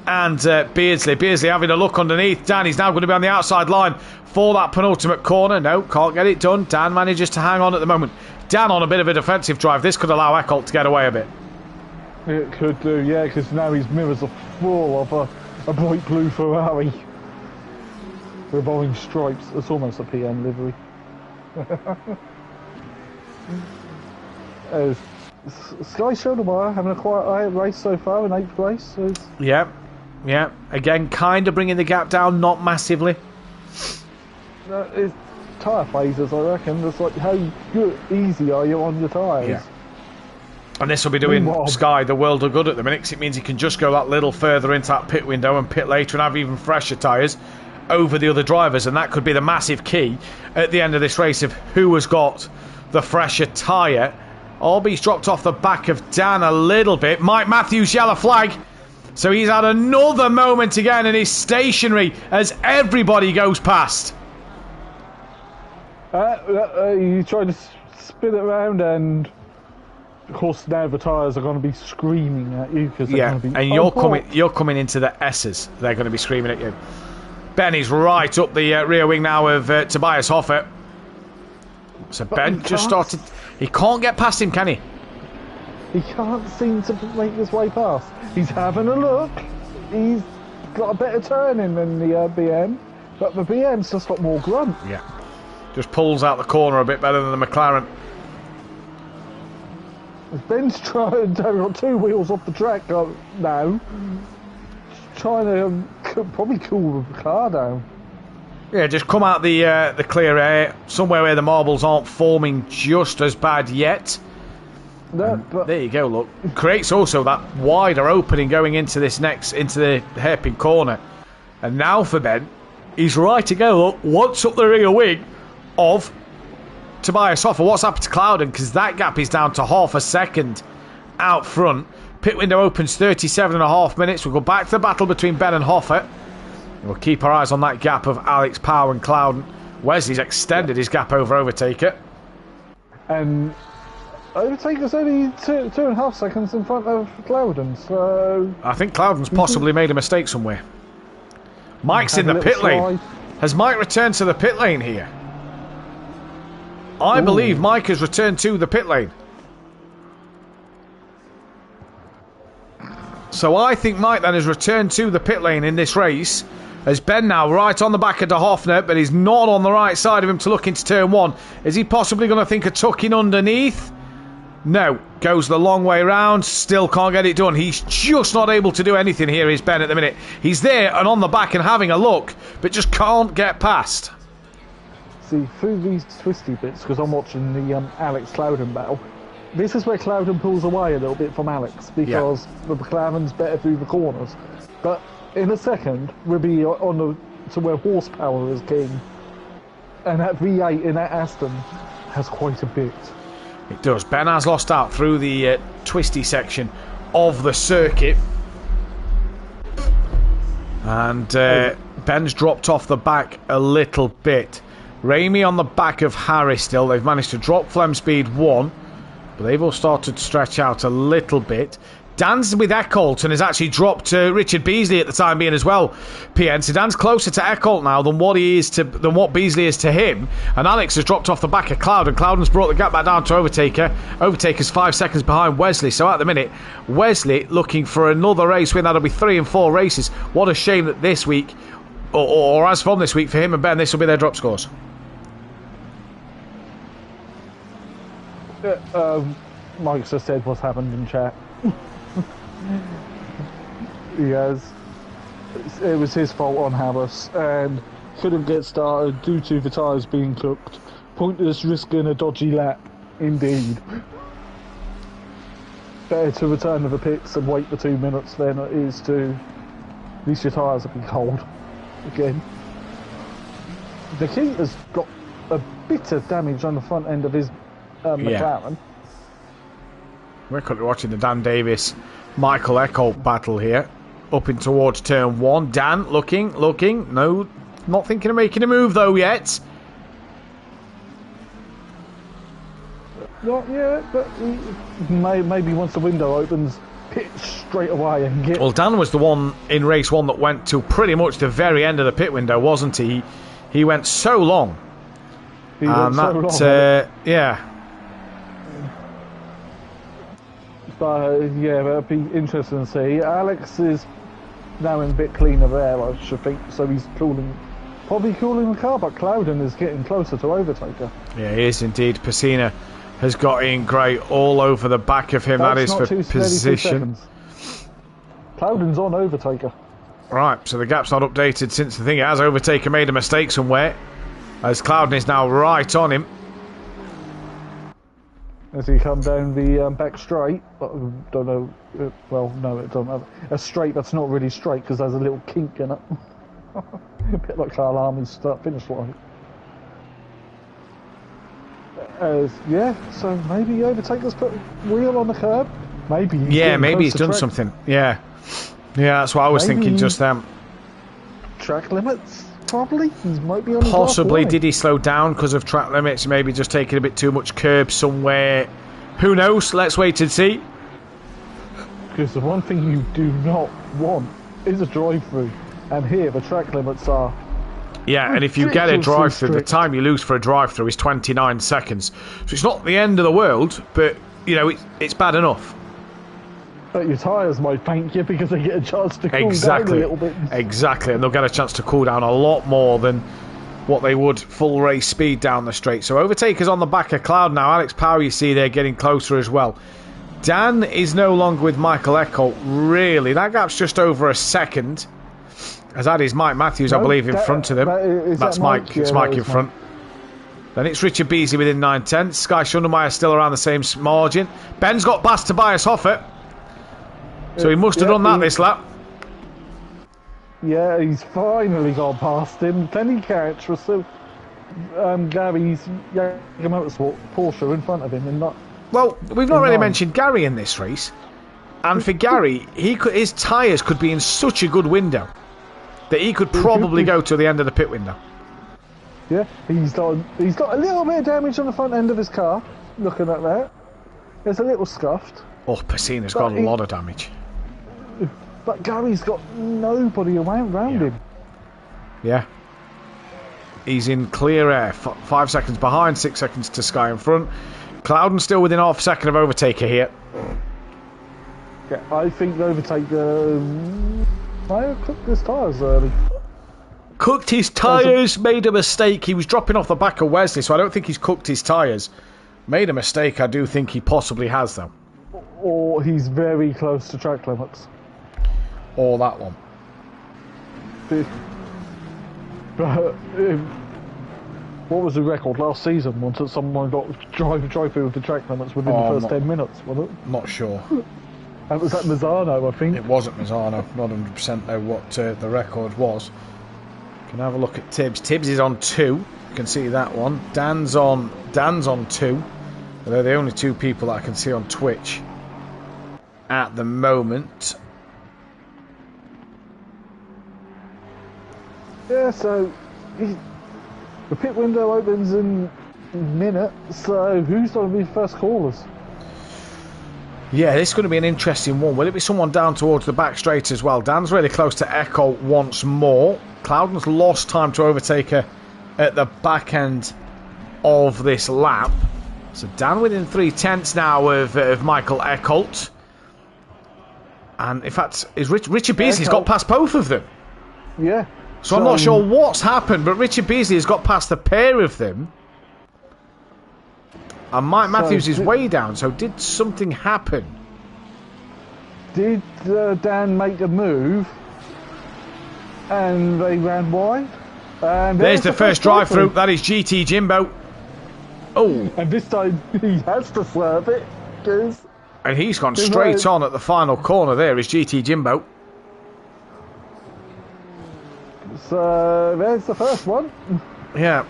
and Beardsley. Beardsley having a look underneath. Dan is now going to be on the outside line for that penultimate corner. No, can't get it done. Dan manages to hang on at the moment. Dan on a bit of a defensive drive. This could allow Eckholt to get away a bit. It could do, yeah, because now his mirrors are full of a bright blue Ferrari with orange stripes. It's almost a PM livery. Sky Shoulder having a quiet race so far in 8th place. Yeah. Again, kind of bringing the gap down, not massively. It's tyre phases, I reckon. It's like, how easy are you on your tyres? Yeah. And this will be doing Sky the world of good at the minute, because it means he can just go that little further into that pit window and pit later and have even fresher tyres over the other drivers. And that could be the massive key at the end of this race of who has got the fresher tyre. Alby's dropped off the back of Dan a little bit. Mike Matthews, yellow flag. So he's had another moment again and is stationary as everybody goes past. You try to spin it around, and of course now the tyres are going to be screaming at you, because they're going to be... And you're coming into the S's. They're going to be screaming at you. Benny's right up the rear wing now of Tobias Hofer. So But Ben he just can't- started. He can't get past him, can he? He can't seem to make his way past. He's having a look. He's got a better turning than the BM, but the BM's just got more grunt. Yeah. Just pulls out the corner a bit better than the McLaren. Ben's trying to got two wheels off the track now. Trying to probably cool the car down. Yeah, just come out the clear air, somewhere where the marbles aren't forming just as bad yet. No, but There you go, look. Creates also that wider opening going into the hairpin corner. And now for Ben, he's right to go, look, once up the rear wing of Tobias Hoffer. What's happened to Clouden? Because that gap is down to half a second out front. Pit window opens 37.5 minutes. We'll go back to the battle between Ben and Hoffer. We'll keep our eyes on that gap of Alex, Power and Clouden. Wesley's extended his gap over Overtaker. and Overtaker's only 2.5 seconds in front of Clouden, so I think Clouden's possibly made a mistake somewhere. Mike's in Have the a pit little lane. slide. Has Mike returned to the pit lane here? I believe Mike has returned to the pit lane. So I think Mike then has returned to the pit lane in this race. As Ben now right on the back of De Hoffner, but he's not on the right side of him to look into turn one. Is he possibly going to think of tucking underneath? No. Goes the long way round. Still can't get it done. He's just not able to do anything here, is Ben, at the minute. He's there and on the back and having a look, but just can't get past. See, through these twisty bits, because I'm watching the Alex Clouden battle, this is where Clouden pulls away a little bit from Alex, because the McLaren's better through the corners. But in a second, we'll be to where horsepower is king. And that V8 in that Aston has quite a bit. It does. Ben has lost out through the twisty section of the circuit. And Ben's dropped off the back a little bit. Ramey on the back of Harris still. They've managed to drop Flem speed 1, but they've all started to stretch out a little bit. Dan's with Eckholt and has actually dropped Richard Beasley at the time being as well. PN. So Dan's closer to Eckholt now than what Beasley is to him. And Alex has dropped off the back of Cloud, and Clouden's brought the gap back down to Overtaker. Overtaker's 5 seconds behind Wesley. So at the minute, Wesley looking for another race win. That'll be 3 and 4 races. What a shame that this week, or as from this week for him and Ben, this will be their drop scores. Mike just said what's happened in chat. It was his fault on Harris and couldn't get started due to the tyres being cooked. Pointless risking a dodgy lap, indeed. Better to return to the pits and wait for 2 minutes than it is to... At least your tyres will be cold again. The heat has got a bit of damage on the front end of his McLaren. We're currently watching the Dan Davis Michael Eckholt battle here. Up in towards turn 1. Dan looking. No, not thinking of making a move though yet. Not yet, but maybe once the window opens, pit straight away and get... Well, Dan was the one in race 1 that went to pretty much the very end of the pit window, wasn't he? He went so long. Yeah. But yeah, it'd be interesting to see. Alex is now in a bit cleaner there, I should think, so he's probably cooling the car, but Clouden is getting closer to Overtaker. Yeah, he is indeed. Pacina has got in grey all over the back of him. That is for position. Clouden's on Overtaker. Right, so the gap's not updated since the thing has. Overtaker made a mistake somewhere, as Clouden is now right on him. As he come down the back straight, but I don't know, well, no, it doesn't have a straight that's not really straight because there's a little kink in it. A bit like Carl Army's start-finish line. Yeah, so maybe Overtaker's put wheel on the curb. Maybe he's done something. Yeah, that's what I was thinking just then. Track limits, probably. He might be on the Possibly. Did he slow down because of track limits? Maybe just taking a bit too much curb somewhere. Who knows? Let's wait and see. Because the one thing you do not want is a drive-through, and here the track limits are Yeah, and if you get a ridiculously drive-through, the strict. time you lose for a drive-through is 29 seconds. So it's not the end of the world, but, you know, it's bad enough. But your tyres might thank you because they get a chance to cool down a Exactly. little bit. Exactly, and they'll get a chance to cool down a lot more than what they would full race speed down the straight. So overtakers on the back of Cloud now. Alex Power, you see, they're getting closer as well. Dan is no longer with Michael Eckholt, really. That gap's just over a second. As that is Mike Matthews, I believe, in front of them. That's Mike. Yeah, it's Mike in front. Then it's Richard Beasley within 9/10. Sky Shundermeyer still around the same margin. Ben's got past Tobias Hoffert. So he must have done that this lap. Yeah, he's finally gone past him. Then he catch Russell. Gary's Yamaha Motorsport Porsche in front of him, and not. Well, we've not really mentioned Gary in this race, and for Gary, his tyres could be in such a good window that he could probably go to the end of the pit window. Yeah, he's got a little bit of damage on the front end of his car. Looking at that, there's a little scuffed. Oh, Pacina's got a lot of damage. But Gary's got nobody around him. Yeah. He's in clear air. 5 seconds behind, 6 seconds to Sky in front. Clouden still within half a second of overtaker here. Yeah, I think the overtaker might have cooked his tyres early. Cooked his tyres, made a mistake. He was dropping off the back of Wesley, so I don't think he's cooked his tyres. Made a mistake, I do think he possibly has, though. Or he's very close to track limits. Or that one. But what was the record last season? Once that someone got drive through the track limits within the first 10 minutes, wasn't it? Not sure. That was at Mazzano, I think. It wasn't Mazzano. Not 100% know what the record was. Can have a look at Tibbs. Tibbs is on 2. You can see that one. Dan's on 2. They're the only 2 people that I can see on Twitch at the moment. Yeah, so the pit window opens in a minute, so who's going to be first callers? Yeah, this is going to be an interesting one. Will it be someone down towards the back straight as well? Dan's really close to Echo once more. Clouden's lost time to overtake her at the back end of this lap. So Dan within 3/10 now of Michael Eckholt. And in fact, Richard Beasley's got past both of them. Yeah. So I'm not sure what's happened, but Richard Beasley has got past the pair of them. And Mike Matthews is way down, so did something happen? Did Dan make a move and they ran wide? And there's the first drive-through. That is GT Jimbo. Oh. And this time he has to swerve it. And he's gone straight on at the final corner there is GT Jimbo. So there's the first one. Yeah.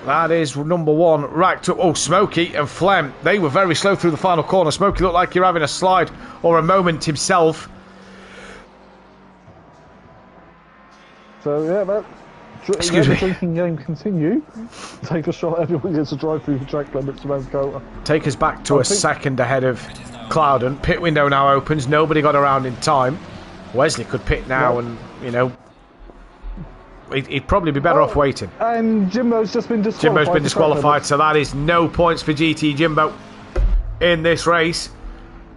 That is number 1, racked up. Oh, Smokey and Flem. They were very slow through the final corner. Smokey looked like you're having a slide or a moment himself. So, yeah, that the drinking game continue. Take a shot, everyone gets a drive through the track limits around Kota. Take us back to a second ahead of Clouden. Pit window now opens. Nobody got around in time. Wesley could pit now and, you know, he'd probably be better off waiting. And Jimbo's just been disqualified. Jimbo's been disqualified, so that is no points for GT Jimbo in this race.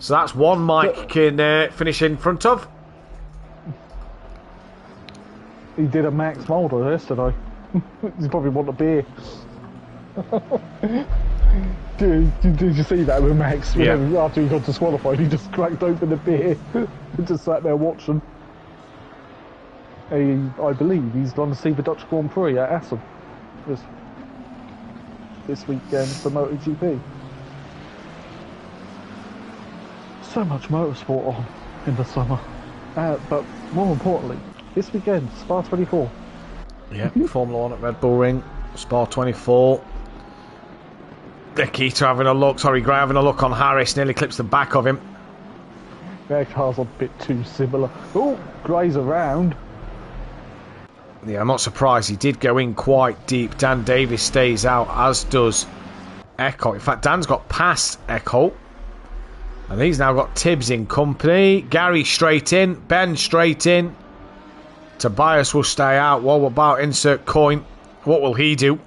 So that's one Mike can finish in front of. He did a Max Mulder yesterday. He probably want a beer. Did you see that with Max? Yeah. After he got disqualified, he just cracked open a beer and just sat there watching. I believe he's gone to see the Dutch Grand Prix at Assen this weekend for MotoGP. So much motorsport on in the summer. But more importantly, this weekend, Spa 24. Yeah, Formula 1 at Red Bull Ring, Spa 24. Nikita having a look, Gray having a look on Harris, nearly clips the back of him. Their car's a bit too similar. Oh, Gray's around. Yeah, I'm not surprised. He did go in quite deep. Dan Davis stays out, as does Eckholt. In fact, Dan's got past Eckholt. And he's now got Tibbs in company. Gary straight in. Ben straight in. Tobias will stay out. What about insert coin? What will he do?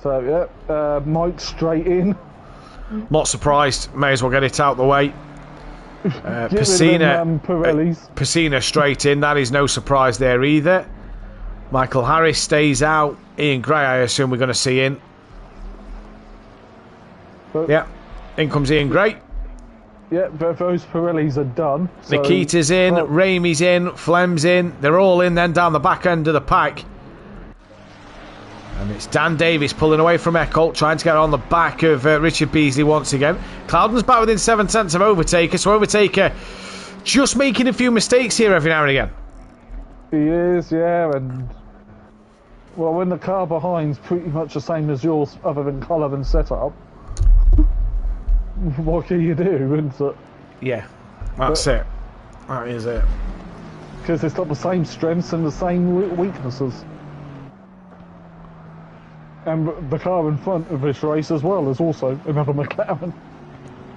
So, yeah, Mike straight in. Not surprised. May as well get it out the way. Piscina straight in. That is no surprise there either. Michael Harris stays out. Ian Gray, I assume we're going to see in. But, yeah, in comes Ian Gray. Yeah, but those Pirellis are done. So, Nikita's in, Ramey's in, Flem's in. They're all in then down the back end of the pack. And it's Dan Davis pulling away from Eckholt, trying to get on the back of Richard Beasley once again. Cloudon's back within 7 tenths of Overtaker, so Overtaker just making a few mistakes here every now and again. He is, yeah, and well, when the car behind's pretty much the same as yours, other than colour and setup, what can you do? Isn't it? Yeah, that's it. That is it. Because it's got the same strengths and the same weaknesses. And the car in front of this race as well is also another McLaren,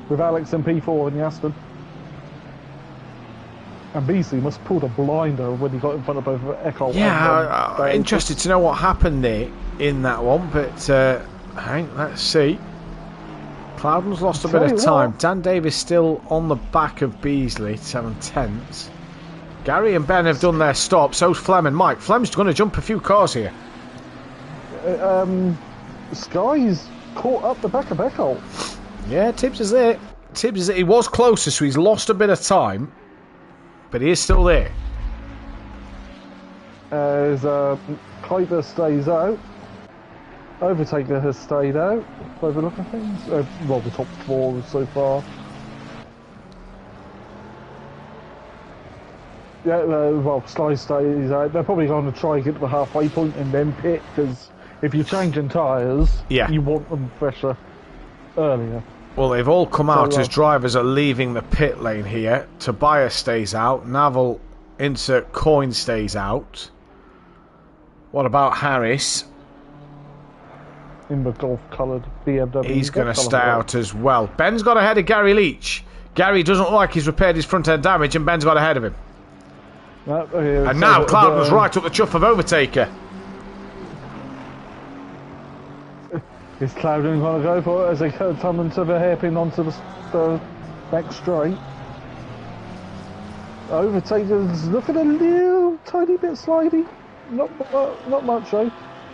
with Alex in P4 in the Aston. And Beasley must have pulled a blinder when he got in front of both Eckholt. Yeah, I'm interested to know what happened there in that one, but let's see. Cloudon's lost a bit of time. Dan Davis still on the back of Beasley, 7 tenths. Gary and Ben have done their stop, so's Flem and Mike. Flem's going to jump a few cars here. Sky's caught up the back of Eckholt. Yeah, Tibbs is there. He was closer, so he's lost a bit of time, but he is still there. As Kuiper stays out, Overtaker has stayed out by the look of things. Well, the top 4 so far. Yeah, well, Sky stays out. They're probably going to try to get to the halfway point and then pit, because if you're changing tyres, you want them fresher earlier. Well, they've all come out as drivers are leaving the pit lane here. Tobias stays out. Naval, insert coin, stays out. What about Harris? In the golf-coloured BMW. He's going to stay out as well. Ben's got ahead of Gary Leach. Gary doesn't look like he's repaired his front-end damage, and Ben's got ahead of him. And now Cloudon's right up the chuff of Overtaker. Is Cloudon going to go for it as they come into the hairpin onto the back straight? Overtaker's looking a little tiny bit slidey. Not much though.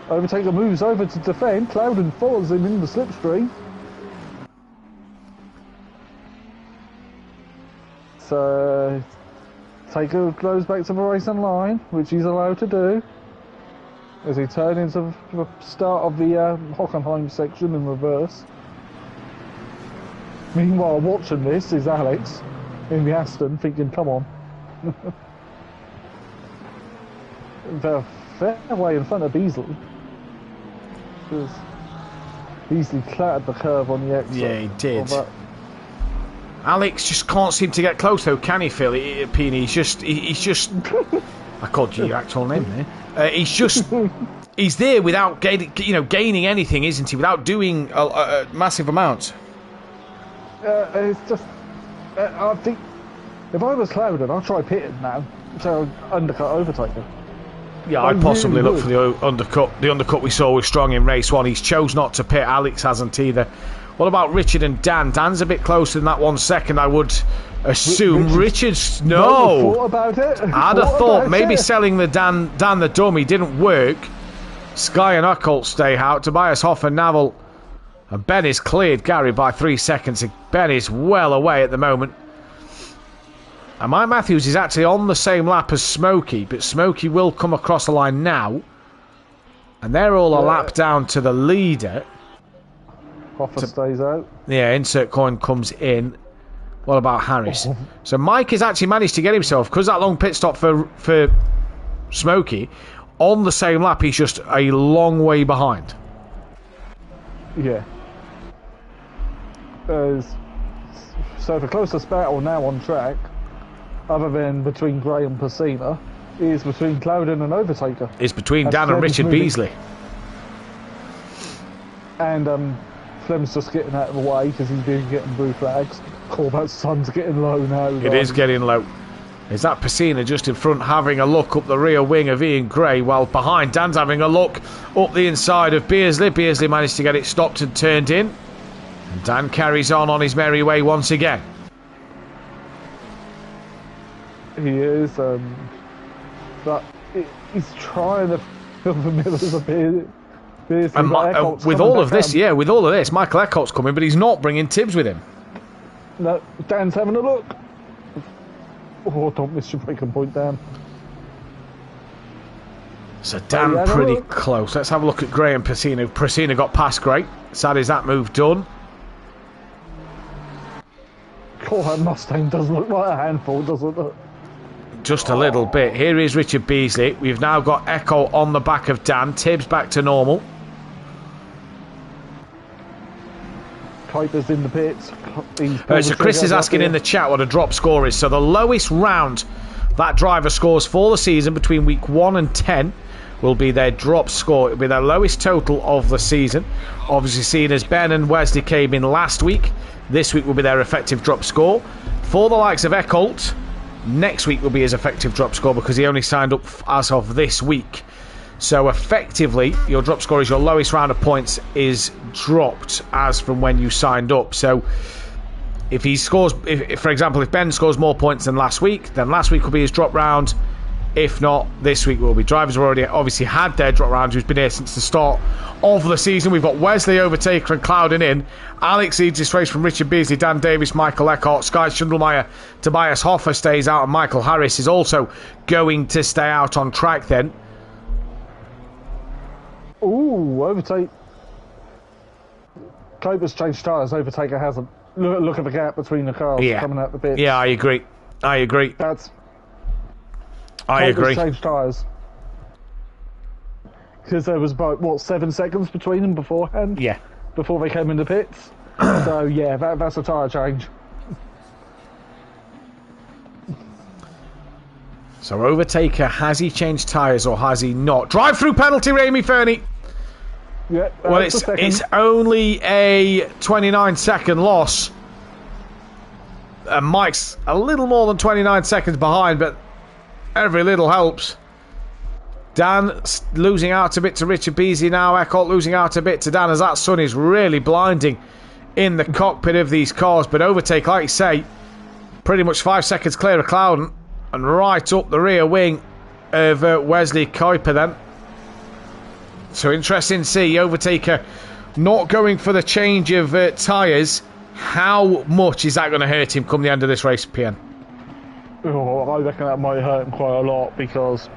Overtaker moves over to defend. Cloudon follows him in the slipstream. So Taker goes back to the racing line, which he's allowed to do, as he turns into the start of the Hockenheim section in reverse. Meanwhile, watching this is Alex in the Aston, thinking, come on. They're fair way in front of Beasley. Because Beasley clattered the curve on the exit. Yeah, he did. Alex just can't seem to get close though, can he, Phil? He's just I called you your actual name there. He's there without gaining anything, isn't he? Without doing a massive amount. It's just, I think, if I was Cloudon, I'd try pitting now to undercut Overtaker. Yeah, I'd possibly look for the undercut. The undercut we saw was strong in race 1. He's chose not to pit. Alex hasn't either. What about Richard and Dan? Dan's a bit closer than that 1 second, I would assume. Richard's no. Thought about it. I'd have thought maybe selling the Dan the dummy didn't work. Sky and Eckholt stay out. Tobias Hoff and Naval. And Ben is cleared Gary by 3 seconds. Ben is well away at the moment. And Mike Matthews is actually on the same lap as Smokey, but Smokey will come across the line now. And they're all a lap down to the leader. Hoffer stays out. Yeah, insert coin comes in. What about Harris? So Mike has actually managed to get himself, because that long pit stop for Smokey, on the same lap, he's just a long way behind. Yeah. So the closest battle now on track, other than between Gray and Piscina, is between Cloudon and Overtaker. It's between Dan and Richard Beasley. And Flem's just getting out of the way because he's been getting blue flags. Oh, that sun's getting low now. It is getting low. Is that Pacina just in front having a look up the rear wing of Ian Gray, while behind Dan's having a look up the inside of Beardsley. Beardsley managed to get it stopped and turned in. And Dan carries on his merry way once again. He is, but he's trying to fill the middle a bit. And with all of this, Michael Eckholt's coming, but he's not bringing Tibbs with him. No, Dan's having a look. Oh, don't miss your breaking point, Dan. So Dan pretty close. Let's have a look at Gray and Pacino. Pacino got past Gray. Sad is that move done. Oh, that Mustang does look like a handful, doesn't it? Just a little bit. Here is Richard Beasley. We've now got Echo on the back of Dan. Tibbs back to normal. Kuiper's in the pits. So Chris is asking in the chat what a drop score is. So the lowest round that driver scores for the season between week 1 and 10 will be their drop score. It'll be their lowest total of the season. Obviously seen as Ben and Wesley came in last week. This week will be their effective drop score. For the likes of Eckholt, next week will be his effective drop score because he only signed up as of this week. So effectively, your drop score is your lowest round of points is dropped as from when you signed up. So if he scores, if for example, if Ben scores more points than last week, then last week will be his drop round. If not, this week will be. Drivers have already obviously had their drop rounds who's been here since the start of the season. We've got Wesley Overtaker and Clouden in. Alex leads this race from Richard Beasley, Dan Davis, Michael Eckhart, Sky Schundelmeyer, Tobias Hoffer stays out, and Michael Harris is also going to stay out on track then. Ooh, overtake. Kuiper's changed tyres, Overtaker hasn't. Look at the gap between the cars coming out the pits. Yeah, I agree. I agree. Kuiper's changed tyres. Because there was about, what, 7 seconds between them beforehand? Yeah. Before they came in the pits. So, yeah, that's a tyre change. So Overtaker, has he changed tyres or has he not? Drive-through penalty, Ramy Fernie. Yeah, well, it's only a 29-second loss. And Mike's a little more than 29 seconds behind, but every little helps. Dan losing out a bit to Richard Beasley now. Eckhart losing out a bit to Dan as that sun is really blinding in the cockpit of these cars. But Overtake, like you say, pretty much 5 seconds clear of Clouden and right up the rear wing of Wesley Kuiper then. So interesting to see Overtaker not going for the change of tyres. How much is that going to hurt him come the end of this race, PN? Oh, I reckon that might hurt him quite a lot because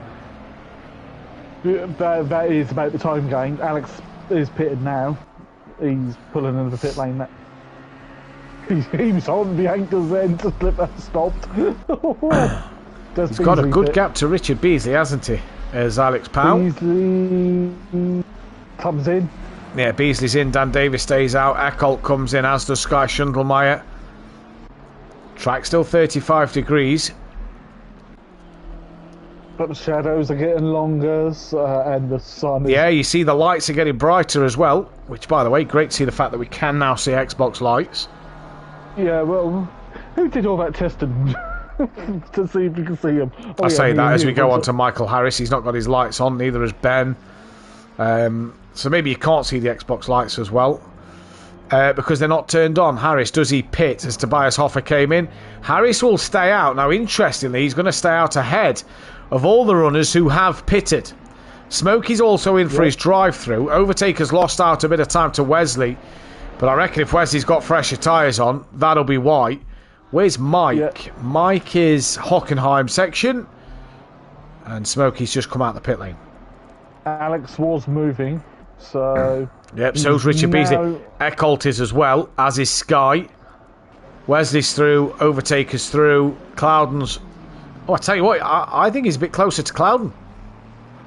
that is about the time game. Alex is pitted now. He's pulling into the pit lane now. He was on the anchors then to slip that stopped. He's got a good gap to Richard Beasley, hasn't he? As Alex Powell. Beasley comes in. Yeah, Beasley's in. Dan Davis stays out. Eckholt comes in, as does Sky Schundelmeyer. Track still 35 degrees. But the shadows are getting longer and the sun is... Yeah, you see the lights are getting brighter as well. Which, by the way, great to see the fact that we can now see Xbox lights. Yeah, well, who did all that testing? To see if you can see him. I say that as we go on to Michael Harris. He's not got his lights on, neither has Ben. So maybe you can't see the Xbox lights as well. Because they're not turned on. Harris, does he pit as Tobias Hoffer came in? Harris will stay out. Now, interestingly, he's going to stay out ahead of all the runners who have pitted. Smokey's also in for his drive-through. Overtaker's lost out a bit of time to Wesley. But I reckon if Wesley's got fresher tyres on, that'll be why. Where's Mike? Yeah. Mike is Hockenheim section. And Smokey's just come out the pit lane. Alex was moving, so... Yep, so's Richard Beasley. Eckholt is as well, as is Sky. Wesley's through, Overtaker's through, Clouden's... Oh, I tell you what, I think he's a bit closer to Clouden.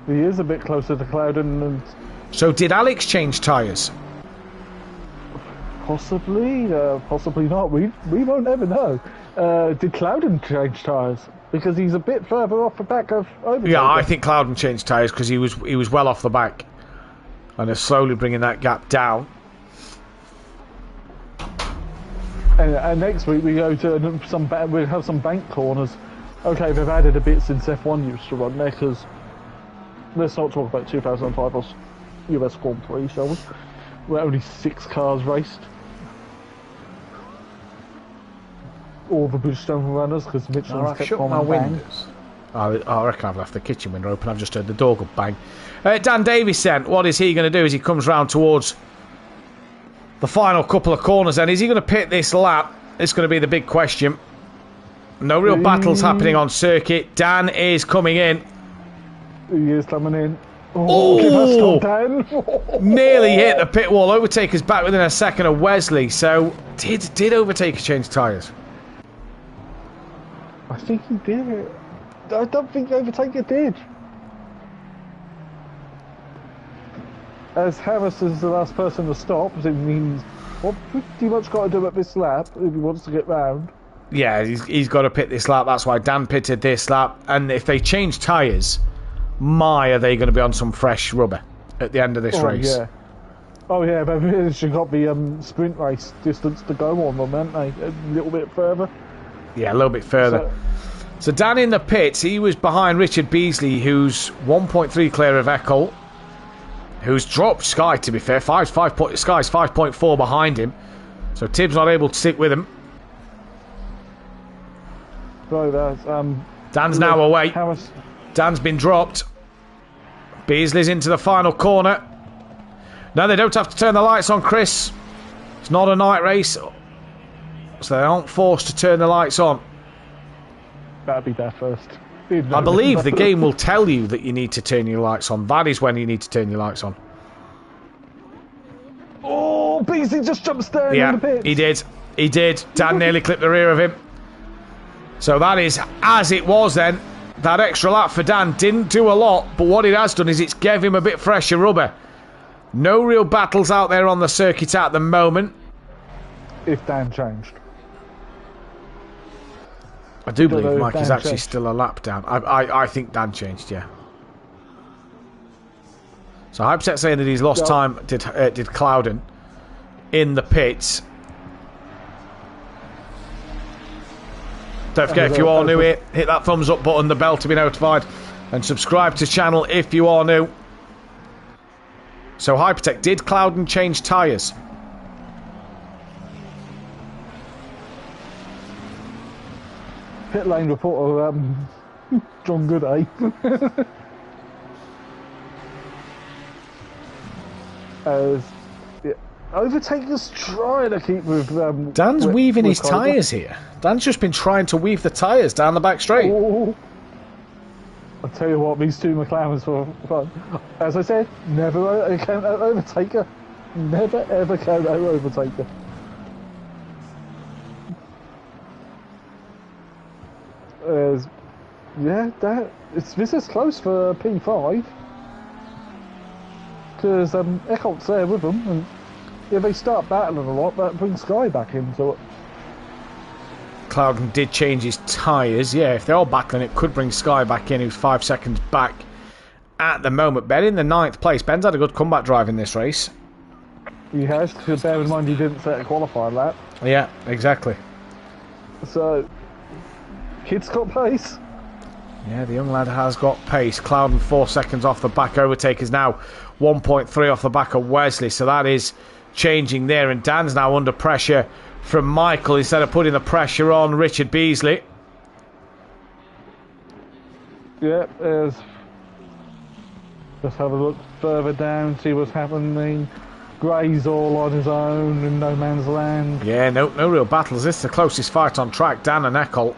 He is a bit closer to Clouden. And... So did Alex change tyres? Possibly, possibly not. We won't ever know. Did Clouden change tyres? Because he's a bit further off the back of Overtaker. Yeah, I think Clouden changed tyres because he was well off the back. And they're slowly bringing that gap down. And next week we go to we'll have some bank corners. Okay, they've added a bit since F1 used to run there, because let's not talk about 2005 or US Grand Prix, shall we? Where only 6 cars raced. All the Bridgestone runners, because Michelin's kept shut on my and bang. windows. I reckon I've left the kitchen window open. I've just heard the door go bang. Dan Davies then, what is he going to do as he comes round towards the final couple of corners then? Is he going to pit this lap? It's going to be the big question. No real battles happening on circuit. Dan is coming in. He is coming in. Oh, give us stop, Dan. Nearly hit the pit wall. Overtaker's back within a second of Wesley. So, did Overtaker change tyres? I think he did. I don't think Overtaker did. As Harris is the last person to stop, it means what pretty much got to do at this lap if he wants to get round. Yeah, he's got to pit this lap. That's why Dan pitted this lap. And if they change tyres, are they going to be on some fresh rubber at the end of this race? Yeah. Oh yeah, but they've got the sprint race distance to go on them, haven't they? A little bit further. Yeah, a little bit further. So Dan in the pits, he was behind Richard Beasley, who's 1.3 clear of Eckel, who's dropped Sky, to be fair. Sky's 5.4 behind him. So Tibbs not able to stick with him. So that's Dan's now away. Harris. Dan's been dropped. Beasley's into the final corner. No, they don't have to turn the lights on, Chris. It's not a night race, so they aren't forced to turn the lights on. That'd be their first. I believe the game will tell you that you need to turn your lights on. That is when you need to turn your lights on. Oh, Beasley just jumped stern in the pits. He did. Dan nearly clipped the rear of him. So that is as it was then. That extra lap for Dan didn't do a lot, but what it has done is it's gave him a bit fresher rubber. No real battles out there on the circuit at the moment. If Dan changed. I do believe Mike is actually still a lap down. I think Dan changed, yeah. So Hypetech saying that he's lost time, did Clouden in the pits. Don't forget, if you are new here, hit that thumbs up button, the bell to be notified, and subscribe to the channel if you are new. So Hypertech, did Clouden change tyres? Pit lane report of John Gooday. Overtaker's trying to keep with... Dan's weaving his tyres here. Dan's just been trying to weave the tyres down the back straight. Oh. I'll tell you what, these two McLarens were fun. As I said, never count out Overtaker. Never ever count out Overtaker. Yeah, this is close for P5. Because Eckholt's there with them, and if they start battling a lot, that brings Sky back into it. Clouden did change his tyres. Yeah, if they're all battling, it could bring Sky back in, who's 5 seconds back at the moment. Ben in the 9th place. Ben's had a good comeback drive in this race. He has, because bear in mind he didn't set a qualifier lap. Yeah, exactly. So, kid's got pace. Yeah, the young lad has got pace. Clouden 4 seconds off the back. Overtakers now 1.3 off the back of Wesley. So that is changing there. And Dan's now under pressure from Michael instead of putting the pressure on Richard Beasley. Yeah, let's have a look further down, see what's happening. Gray's all on his own in no man's land. Yeah, no real battles. This is the closest fight on track. Dan and Eckel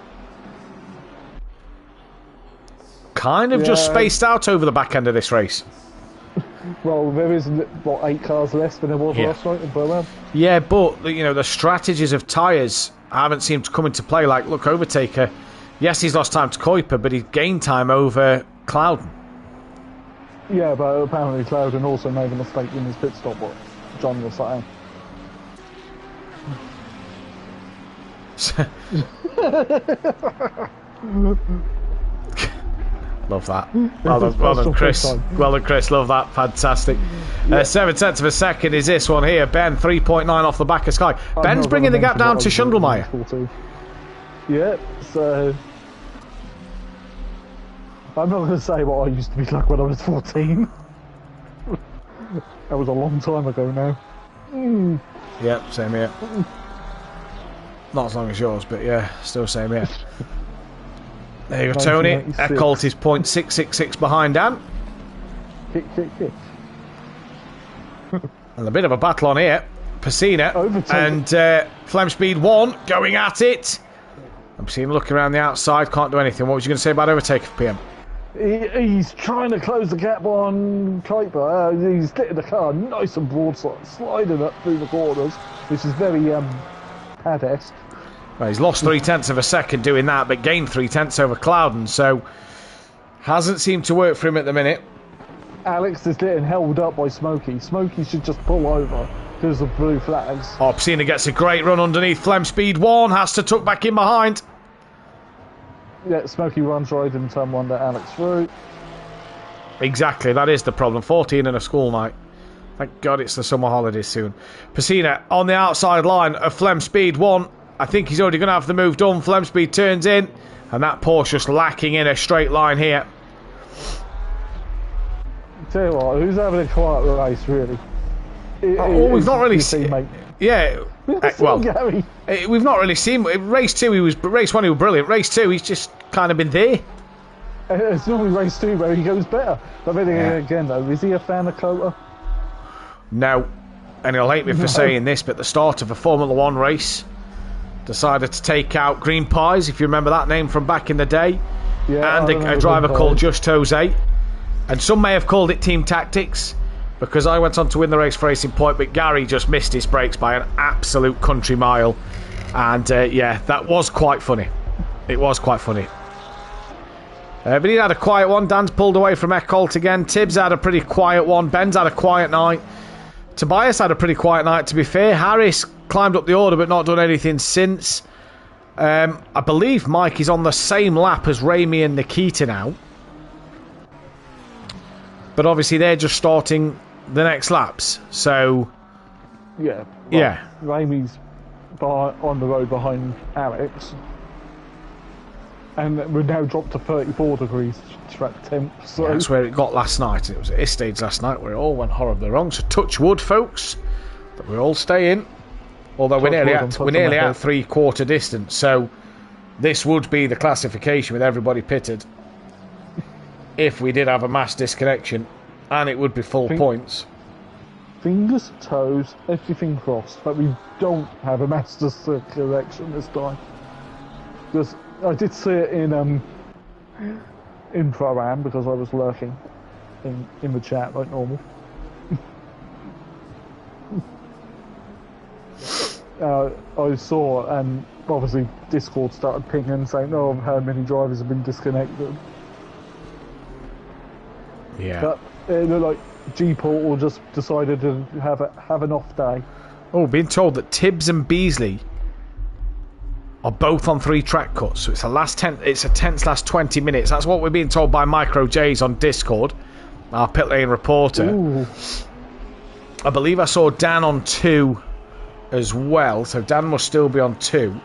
kind of just spaced out over the back end of this race. Well, there is, what, 8 cars less than there was last night in Berlin. Yeah, but, you know, the strategies of tyres haven't seemed to come into play. Like, look, Overtaker, yes, he's lost time to Kuiper, but he's gained time over Clouden. Yeah, but apparently Clouden also made a mistake in his pit stop, what John was saying. Love that. Well done, Chris. Well done, Chris. Love that. Fantastic. 7 tenths of a second is this one here. Ben, 3.9 off the back of Sky. Ben's bringing the gap down to Schundelmeyer. Yeah, so... I'm not going to say what I used to be like when I was 14. That was a long time ago now. Yep, same here. Not as long as yours, but yeah, still same here. There you go, Tony. Eckholt is 0.666 behind Dan. Kick. And a bit of a battle on here. Pacina and Flemspeed 1 going at it. I'm seeing looking around the outside, can't do anything. What was you going to say about overtake of PM? He's trying to close the gap on Kuiper. He's getting the car nice and broadside, sliding up through the corners, which is very pad-esque. Well, he's lost 3 tenths of a second doing that, but gained 3 tenths over Clouden, so hasn't seemed to work for him at the minute. Alex is getting held up by Smokey. Smokey should just pull over because of blue flags. Oh, Pacina gets a great run underneath. Flemspeed 1 has to tuck back in behind. Yeah, Smokey runs right and turn one to Alex through. Exactly, that is the problem. 14 in a school night. Thank God it's the summer holidays soon. Pacina on the outside line of Flemspeed 1. I think he's already going to have the move done. Flemspeed turns in, and that Porsche just lacking in a straight line here. Tell you what, who's having a quiet race, really? We've not really seen. Yeah, well, Gary. We've not really seen. Race 2, race 1 he was brilliant. Race 2, he's just kind of been there. It's normally race 2 where he goes better. But then again, though, is he a fan of Cota? No, and he'll hate me for saying this, but the start of a Formula 1 race, decided to take out Green Pies, if you remember that name from back in the day, and a driver called Just Jose. And some may have called it team tactics, because I went on to win the race for Racing Point, but Gary just missed his brakes by an absolute country mile. And yeah, that was quite funny. It was quite funny. But he had a quiet one. Dan's pulled away from Eckholt again. Tibbs had a pretty quiet one. Ben's had a quiet night. Tobias had a pretty quiet night, to be fair. Harris climbed up the order but not done anything since. I believe Mike is on the same lap as Ramy and Nikita now. But obviously they're just starting the next laps. So, yeah. Yeah. Ramy's on the road behind Alex. And we're now dropped to 34 degrees track temp. So. Yeah, that's where it got last night. It was at this stage last night where it all went horribly wrong. So touch wood, folks, that we're all staying. Although we're nearly at 3/4 distance. So this would be the classification with everybody pitted. If we did have a mass disconnection, and it would be full points. Fingers, toes, everything crossed, but we don't have a mass disconnection this time. Because I did see it in Pro-Am because I was lurking in the chat like normal. I saw, and obviously Discord started pinging saying, "Oh, how many drivers have been disconnected?" Yeah. But it looked like G-Portal just decided to have an off day. Oh, being told that Tibbs and Beasley are both on 3 track cuts, so it's a tense last 20 minutes. That's what we're being told by Micro J's on Discord, our pit lane reporter. Ooh. I believe I saw Dan on 2 as well, so Dan must still be on 2.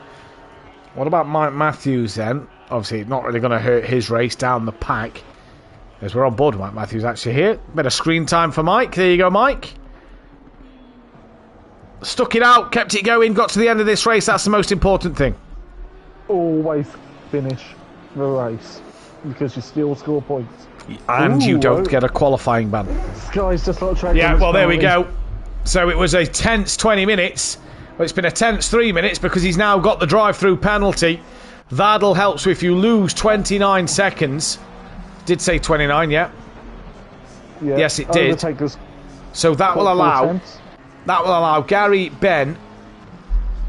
What about Mike Matthews then? Obviously not really going to hurt his race down the pack, as we're on board with Mike Matthews actually here. Bit of screen time for Mike. There you go, Mike. Stuck it out, kept it going, got to the end of this race. That's the most important thing. Always finish the race because you still score points. And you don't get a qualifying ban. Sky's just not tracking. Yeah, well, there we go. So it was a tense 20 minutes. Well, it's been a tense 3 minutes because he's now got the drive-through penalty. That'll help. So if you lose 29 seconds... Did say 29, yeah? Yes, it did. So that will allow Gary, Ben.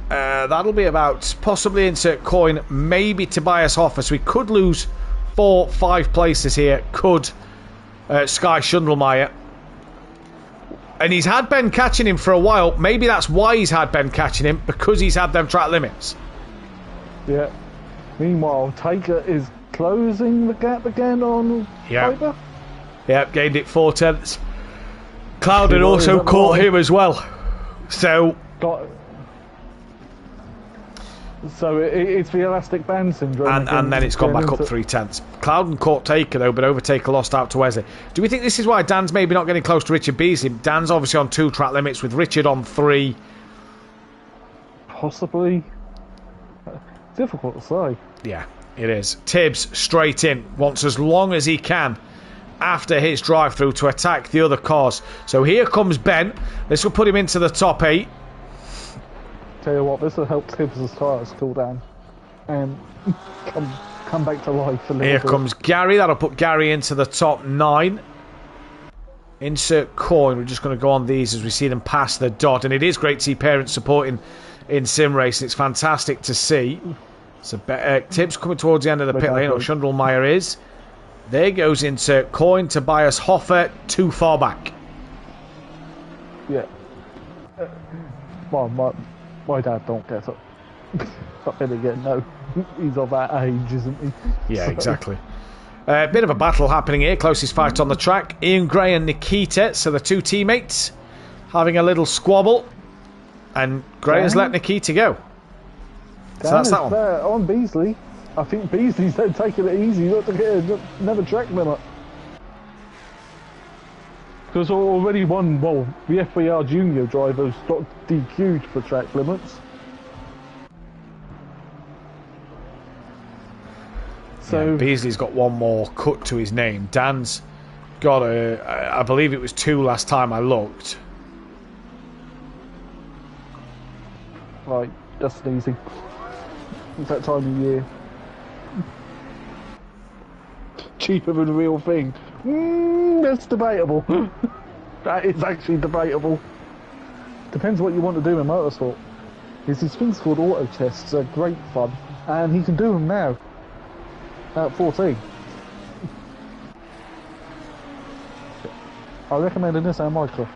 That'll be about possibly insert coin, maybe Tobias Hoffer. So we could lose 4-5 places here. Could Sky Schundelmeyer. And he's had Ben catching him for a while. Maybe that's why he's had Ben catching him, because he's had them track limits. Yeah. Meanwhile, Taker is closing the gap again on Piper. Yep, gained it 4/10. Cloud had Is also that caught right? him as well. So it's the elastic band syndrome. and then it's gone back up into- 3/10. Clouden caught Taker though, but Overtaker lost out to Wesley. Do we think this is why Dan's maybe not getting close to Richard Beasley? Dan's obviously on 2 track limits with Richard on 3. Possibly. Difficult to say. Yeah, it is. Tibbs straight in, wants as long as he can after his drive through to attack the other cars. So here comes Ben. This will put him into the top 8. Tell you what, this will help Tibbs' tyres cool down and come back to life a little Here bit. comes Gary. That'll put Gary into the top 9. Insert coin. We're just going to go on these as we see them pass the dot. And it is great to see parents supporting in sim racing. It's fantastic to see. So Tibbs coming towards the end of the pit lane. Or Schundelmeyer is. There goes insert coin. Tobias Hoffer too far back. Yeah. Well, my dad don't get it. But then again, no. He's of that age, isn't he? Yeah, exactly. A bit of a battle happening here. Closest fight on the track. Ian Gray and Nikita. So the 2 teammates having a little squabble. And Gray has let Nikita go. So that's that one. On Beasley. I think Beasley's taking it easy not to get another track limit. Because already the FBR junior drivers got DQ'd for track limits. So Yeah, Beasley's got one more cut to his name. Dan's got I believe it was 2 last time I looked. right, that's easy. It's that time of year. Cheaper than the real thing. That's debatable. That is actually debatable. Depends what you want to do in motorsport. There's these things called auto tests. They're great fun, and he can do them now. At 14. I recommend a Nissan Micra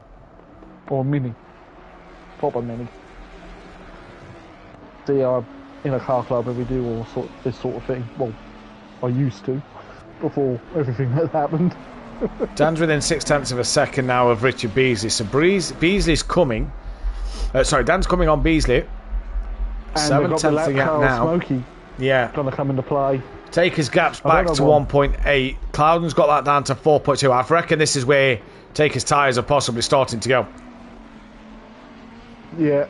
or Mini, proper Mini. They are in a car club and we do all this sort of thing. Well, I used to before everything had happened. Dan's within 0.6 of a second now of Richard Beasley. So Beasley's coming. Dan's coming on Beasley. And 7/10 of the gap now. Smokey Yeah. gonna come into play. Taker's gap's back to 1.8. Cloudon's got that down to 4.2. I reckon this is where Taker's tyres are possibly starting to go. Yeah.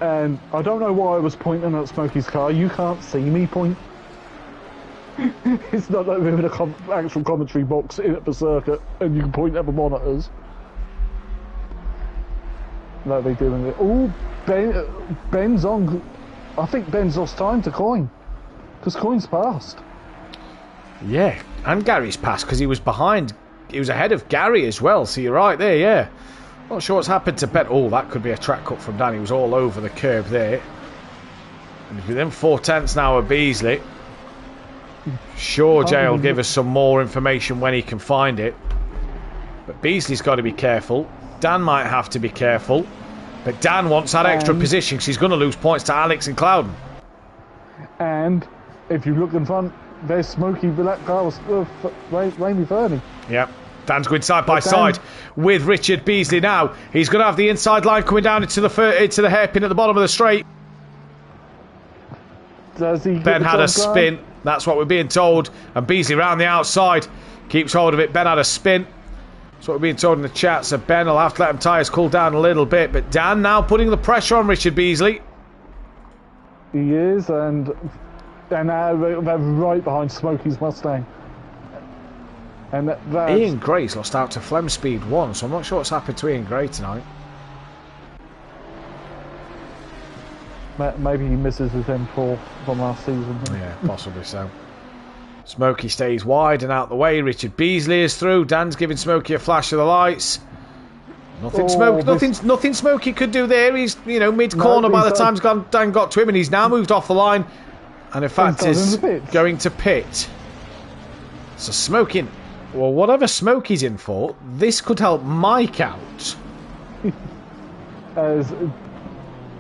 And I don't know why I was pointing at Smokey's car. You can't see me point. It's not like we're in an actual commentary box in at the circuit and you can point at the monitors. No, they're doing it. Oh, Ben's on. I think Ben's lost time to Coin. Because Coin's passed. Yeah, and Gary's passed because he was behind. He was ahead of Gary as well. So you're right there, yeah. Not sure what's happened to Ben. Oh, that could be a track cut from Dan. He was all over the curb there. And he's within 0.4 now of Beasley. Sure, Jay will give us some more information when he can find it. But Beasley's got to be careful. Dan might have to be careful. But Dan wants that extra position because he's going to lose points to Alex and Clouden. And if you look in front, there's Smokey Black car with Raimi Fernie. Yep. Dan's going side by side with Richard Beasley now. He's going to have the inside line coming down into the hairpin at the bottom of the straight. Ben had a spin. That's what we're being told. And Beasley round the outside. Keeps hold of it. Ben had a spin. That's what we're being told in the chat. So Ben will have to let them tyres cool down a little bit. But Dan now putting the pressure on Richard Beasley. He is, and now they're right behind Smokey's Mustang. And that's... Ian Gray's lost out to Flem Speed 1, so I'm not sure what's happened to Ian Gray tonight. Maybe he misses his M4 from last season. Yeah, possibly so. Smokey stays wide and out the way. Richard Beasley is through. Dan's giving Smokey a flash of the lights. Nothing Smokey could do there. He's mid-corner by the time Dan got to him, and he's now moved off the line. And in fact is going to pit. So Smoking, well, whatever Smokey's in for, this could help Mike out. As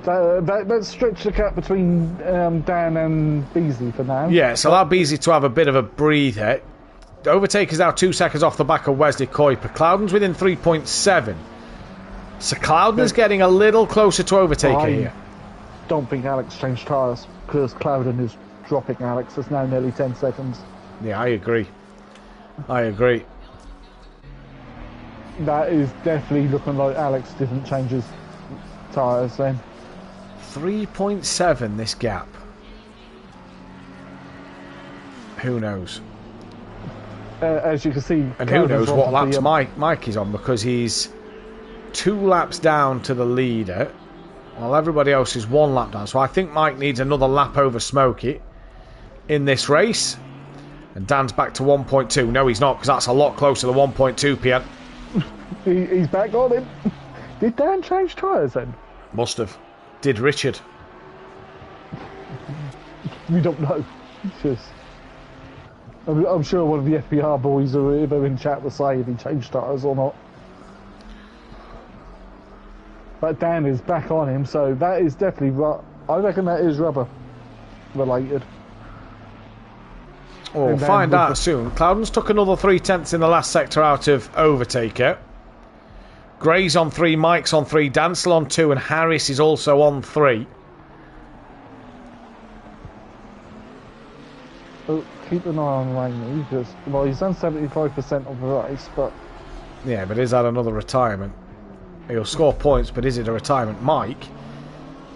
Let's stretch the gap between Dan and Beasley for now. Yeah, so allow Beasley to have a bit of a breather. The Overtaker's now 2 seconds off the back of Wesley Kuiper. Cloudon's within 3.7. So Cloudon's getting a little closer to Overtaker here. Don't think Alex changed tyres because Cloudon is dropping Alex. It's now nearly 10 seconds. Yeah, I agree. That is definitely looking like Alex didn't change his tyres then. 3.7 this gap. Who knows? As you can see, And who knows what laps the, Mike is on, because he's 2 laps down to the leader while everybody else is 1 lap down. So I think Mike needs another lap over Smokey in this race. And Dan's back to 1.2. No, he's not, because that's a lot closer to 1.2 PM. He's back on him. Did Dan change tyres then? Must have. Did Richard? We don't know. Just, I'm sure one of the FPR boys are in chat will say if he changed tyres or not. But Dan is back on him, so that is definitely... I reckon that is rubber related. Well, we'll find out soon. Cloudon's took another 3/10 in the last sector out of Overtaker. Gray's on 3, Mike's on 3, Dan's still on 2, and Harris is also on 3. Oh, keep an eye on Langley, because, well, he's done 75% of the race, but... Yeah, but is that another retirement? He'll score points, but is it a retirement? Mike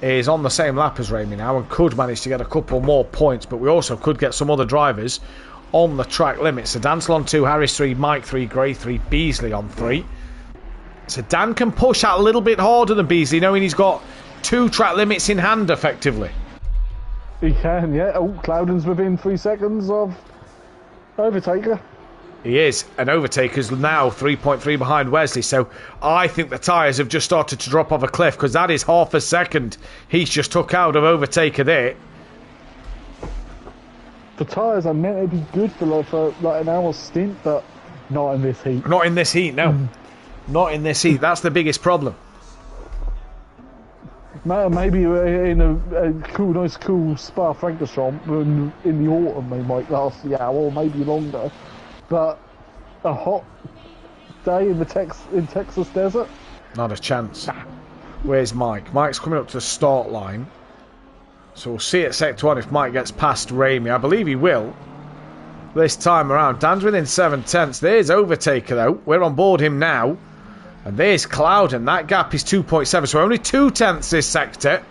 is on the same lap as Ramey now and could manage to get a couple more points, but we also could get some other drivers on the track limit. So Dan's on 2, Harris 3, Mike 3, Gray 3, Beasley on 3. So Dan can push out a little bit harder than Beasley, knowing he's got 2 track limits in hand, effectively. He can, yeah. Oh, Cloudon's within 3 seconds of Overtaker. He is, and Overtaker's now 3.3 behind Wesley, so I think the tyres have just started to drop off a cliff, because that is half a second he's just took out of Overtaker there. The tyres are meant to be good for like an hour's stint, but not in this heat. Not in this heat, no. Not in this heat. That's the biggest problem. Maybe in a nice cool Spa-Francorchamps in the autumn they might last the hour, or maybe longer. But a hot day in Texas desert? Not a chance. Where's Mike? Mike's coming up to the start line. So we'll see at sector 1 if Mike gets past Ramey. I believe he will. This time around. Dan's within 7/10. There's Overtaker though. We're on board him now. And there's Cloudon. That gap is 2.7. So only 2/10 this sector.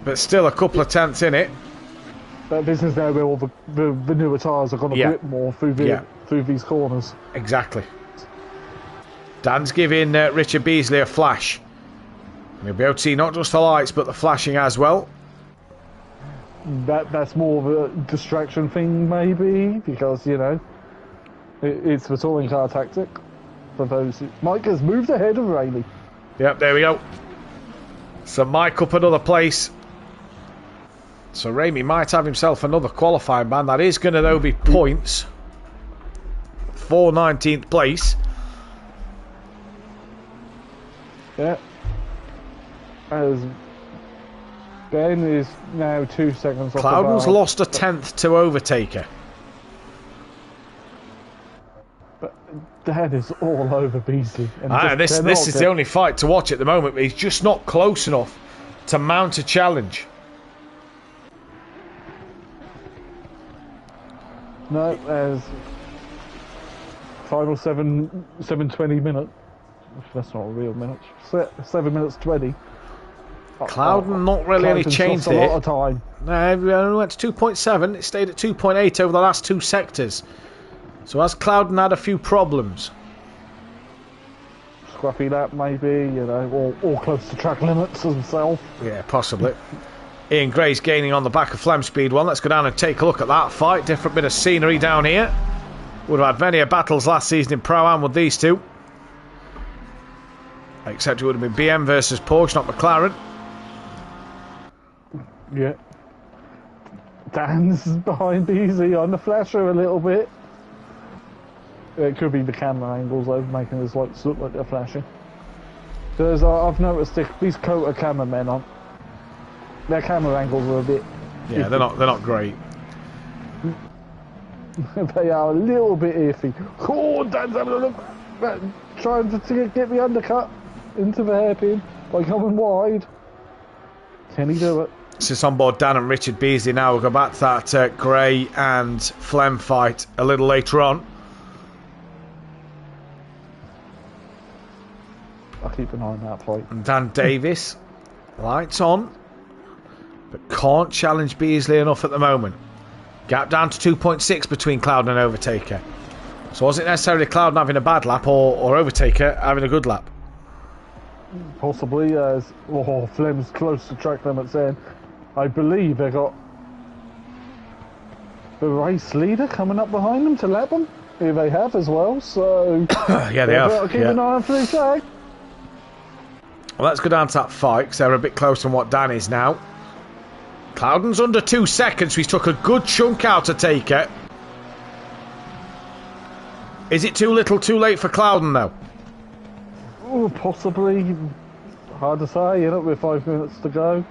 But still a couple of tenths in it. But this is now where all the newer tyres are going to grip more through these corners. Exactly. Dan's giving Richard Beasley a flash. And he'll be able to see not just the lights, but the flashing as well. That's more of a distraction thing, maybe, because, you know, it's the touring car tactic. For those Mike has moved ahead of Rayleigh. Yep, there we go. So Mike up another place. So Ramey might have himself another qualifying ban. That is going to, though, be points for 19th place. Yeah. As Ben is now 2 seconds off. Cloudon's lost a 10th to Overtaker. But Dan is all over Beasley. This is the only fight to watch at the moment, but he's just not close enough to mount a challenge. No, there's final 7:20 minute. That's not a real minute. 7 minutes 20. Cloudon not really any change there. A lot of time. No, we only went to 2.7. It stayed at 2.8 over the last 2 sectors. So has Cloudon had a few problems? Scruffy lap, maybe, you know, or close to track limits himself. Yeah, possibly. Ian Gray's gaining on the back of Flem Speed 1. Let's go down and take a look at that fight. Different bit of scenery down here. Would have had many battles last season in Pro-Am with these two. Except it would have been BM versus Porsche, not McLaren. Yeah. Dan's behind Easy on the flasher a little bit. It could be the camera angles though, making his lights look like they're flashing. Because I've noticed these Kota cameramen on their camera angles are a bit. Yeah, they're not great. They are a little bit iffy. Oh, Dan's having a look, trying to get the undercut into the hairpin by coming wide. Can he do it? Since on board Dan and Richard Beasley now, we'll go back to that Gray and Flem fight a little later on. I'll keep an eye on that fight. And Dan Davis, lights on, but can't challenge Beasley enough at the moment. Gap down to 2.6 between Clouden and Overtaker. So was it necessarily Clouden having a bad lap or Overtaker having a good lap? Possibly, as Flem's close to track limits then. I believe they got the race leader coming up behind them to lap them. Here they have as well, so yeah, they have. Keep an eye on for the flag. Well, let's go down to that fight because they're a bit closer than what Dan is now. Clouden's under 2 seconds, so he's took a good chunk out of Taker. Is it too little, too late for Clouden though? Oh, possibly. Hard to say, with 5 minutes to go.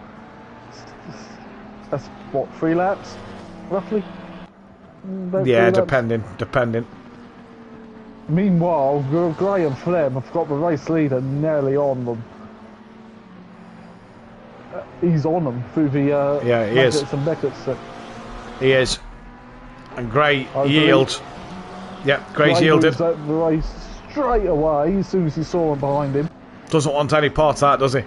That's what, 3 laps, roughly? About Yeah, 3 laps? depending. Meanwhile, Gray and Flem have got the race leader nearly on them. He's on them through the Yeah, he is. and Beckett's. He is. And Gray yield. Yep, Gray's yielded. The race straight away as soon as he saw him behind him. Doesn't want any part of that, does he?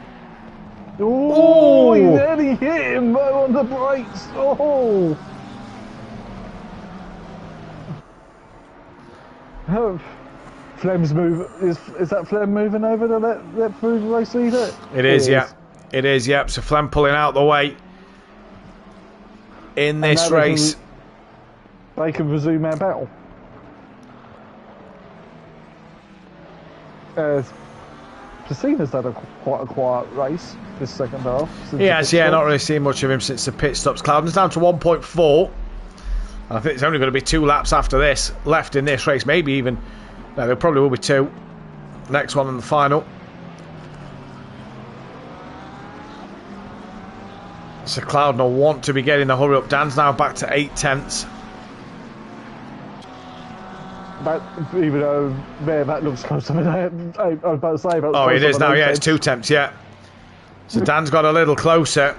Oh, then he hit him on the brakes. Oh. Flem's move is that Flem moving over to let through the race leader? It is, yeah. It is, yep. So Flem pulling out the way in this race. They can resume our battle. Casino's had quite a quiet race this second half. He has, yeah, not really seen much of him since the pit stops. Clouden's down to 1.4. I think it's only going to be 2 laps after this left in this race. Maybe even, no, there probably will be 2. Next one in the final. So Clouden will want to be getting the hurry up. Dan's now back to 8 tenths. But even though that looks closer than I was about to say. Oh, it is now, yeah, it's 2 tenths, yeah. So Dan's got a little closer.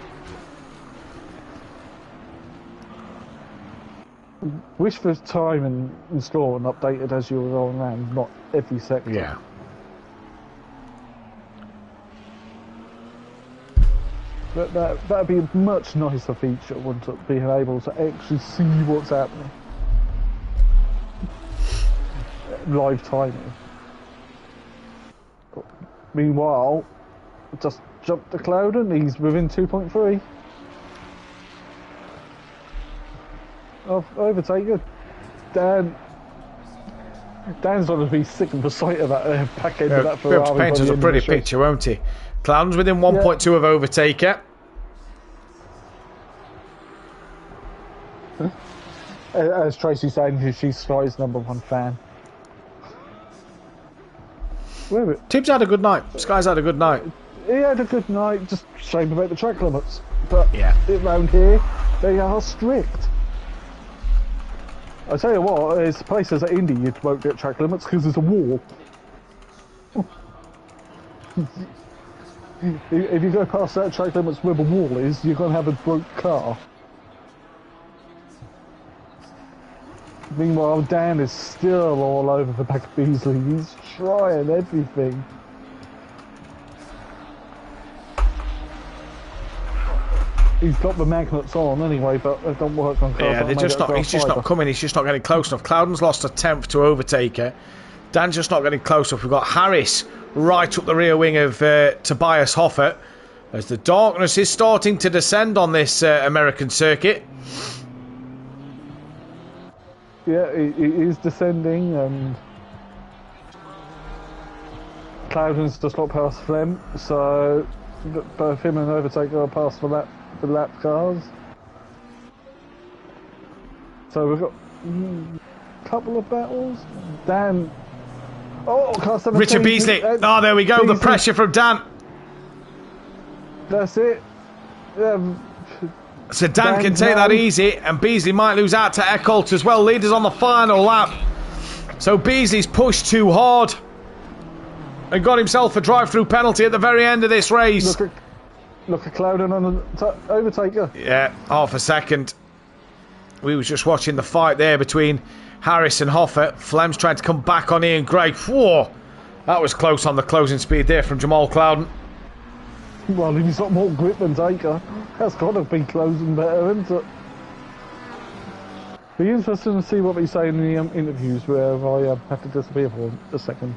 Wish for time and score and updated as you were going around, not every sector. Yeah. That'd be a much nicer feature, wouldn't it? Being able to actually see what's happening. Live timing. Meanwhile, just jumped the cloud and he's within 2.3 of Overtaker. Dan's going to be sick of the sight of that back end of that Ferrari. Paint us a pretty picture, won't he? Clown's within 1.2 of Overtaker. As Tracy's saying, she's Sky's #1 fan. Tibbs had a good night. Sky's had a good night. He had a good night, just shame about the track limits. But yeah, around here, they are strict. I tell you what, there's places at Indy you won't get track limits because there's a wall. If you go past that track limits where the wall is, you're going to have a broke car. Meanwhile, Dan is still all over the back of Beasley. He's trying everything. He's got the magnets on anyway, but they don't work on cars. Yeah, they're just not. He's just not coming. He's just not getting close enough. Clouden's lost a 10th to Overtaker. Dan's just not getting close enough. We've got Harris right up the rear wing of Tobias Hoffert as the darkness is starting to descend on this American circuit. Yeah, it is descending, and Clouden's just got past Flem, so both him and Overtaker are past the lap cars. So we've got a couple of battles. Dan Oh, car 17. Richard Beasley. Oh, there we go. The Beasley. pressure from Dan. That's it. So Dan can take that easy, and Beasley might lose out to Eckholt as well. Leaders on the final lap. So Beasley's pushed too hard and got himself a drive-through penalty at the very end of this race. Look at Clouden on the overtaker. Yeah, half a second. We was just watching the fight there between Harris and Hoffer. Flem's trying to come back on Ian Gray. Whoa, that was close on the closing speed there from Jamal Clouden. Well, if he's got more grip than Taker, that's got to be closing better, isn't it? Be interesting to see what they say in the interviews where I have to disappear for a second.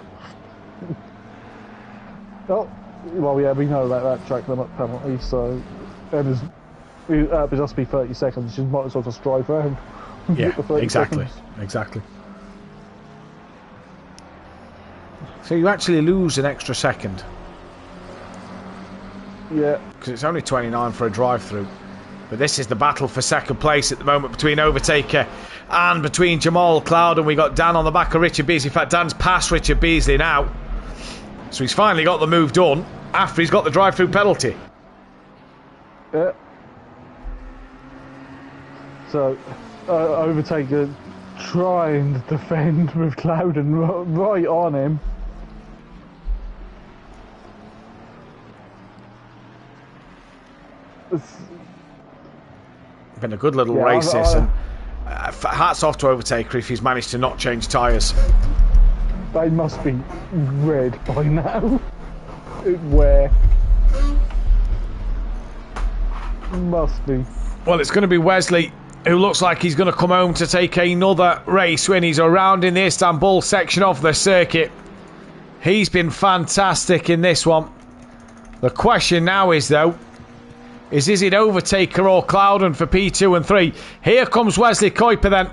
Oh, well, yeah, we know that track limit penalty, so and it would just be 30 seconds. You might as well just drive around. Yeah, exactly, seconds. exactly. So you actually lose an extra second. Yeah. Because it's only 29 for a drive-through. But this is the battle for second place at the moment between Overtaker and between Jamal Cloud. And we got Dan on the back of Richard Beasley. In fact, Dan's past Richard Beasley now. So he's finally got the move done after he's got the drive-through penalty. Yeah. So, Overtaker trying to defend with Clouden right on him. Been a good little race this, and hats off to Overtaker if he's managed to not change tyres. They must be red by now. Where? Must be. Well, it's going to be Wesley, who looks like he's going to come home to take another race when he's around in the Istanbul section of the circuit. He's been fantastic in this one. The question now is, though, is it Overtaker or Clouden for P2 and 3? Here comes Wesley Kuiper then.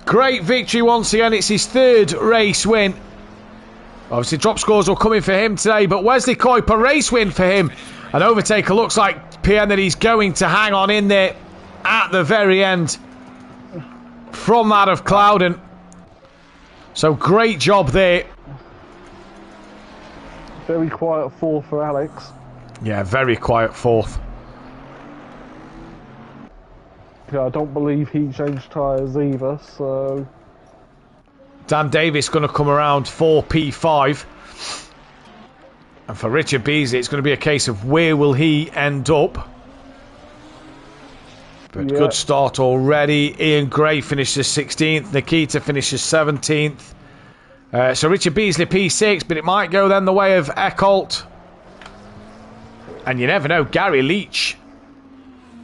Great victory once again. It's his third race win. Obviously, drop scores will come in for him today, but Wesley Kuiper, race win for him. And Overtaker looks like, PN, that he's going to hang on in there at the very end from that of Clouden. So great job there. Very quiet fourth for Alex. Yeah, very quiet fourth. Yeah, I don't believe he changed tyres either, so... Dan Davis going to come around for P5. And for Richard Beasley, it's going to be a case of where will he end up. But yeah. Good start already. Ian Gray finishes 16th. Nikita finishes 17th. So Richard Beasley P6, but it might go then the way of Eckholt. And you never know, Gary Leach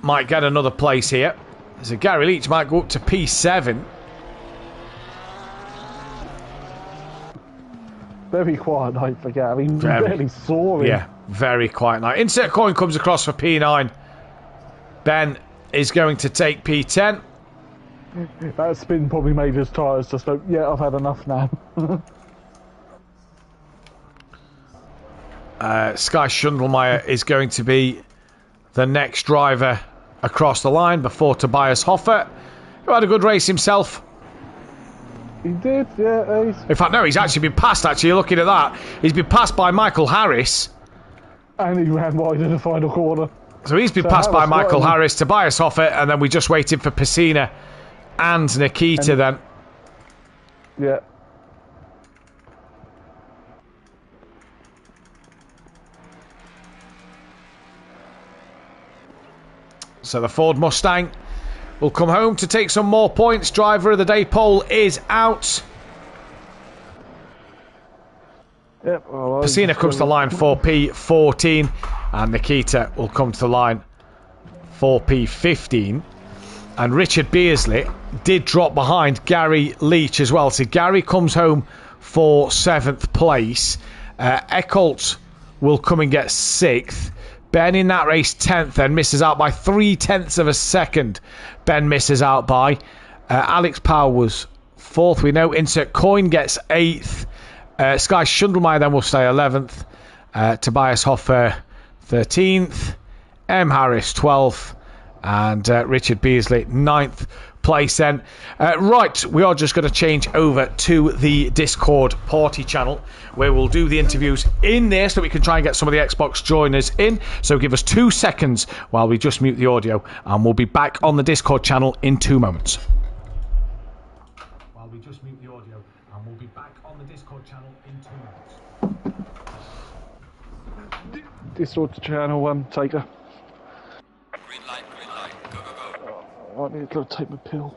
might get another place here. So Gary Leach might go up to P7. Very quiet night for Gary. Barely saw him. Yeah, very quiet night. Insert coin comes across for P9. Ben is going to take P10. That spin probably made his tyres just go, yeah, I've had enough now. Sky Schundelmeyer is going to be the next driver across the line before Tobias Hoffer, who had a good race himself. He did, yeah. In fact, no, he's actually been passed, actually, looking at that. He's been passed by Michael Harris. And he ran wide in the final corner. So he's been passed by Michael Harris, Tobias Hoffer, and then we just waited for Pacina and Nikita then. Yeah. So the Ford Mustang will come home to take some more points. Driver of the day poll is out. Yep. Well, Pacina comes to the line for P14, and Nikita will come to the line for P15. And Richard Beasley did drop behind Gary Leach as well. So Gary comes home for 7th place. Eckholt will come and get 6th. Ben in that race 10th, then misses out by 0.3 of a second. Ben misses out by. Alex Powell was 4th. We know Insert Coin gets 8th. Sky Schundelmeyer then will stay 11th. Tobias Hoffer 13th. M. Harris 12th. And Richard Beasley, 9th place then. Right, we are just going to change over to the Discord party channel where we'll do the interviews in there so we can try and get some of the Xbox joiners in. So give us 2 seconds while we just mute the audio, and we'll be back on the Discord channel in 2 moments. While we just mute the audio, and we'll be back on the Discord channel in 2 moments. Discord channel, Taker. Green light, go, go, go. I need to go take my pill.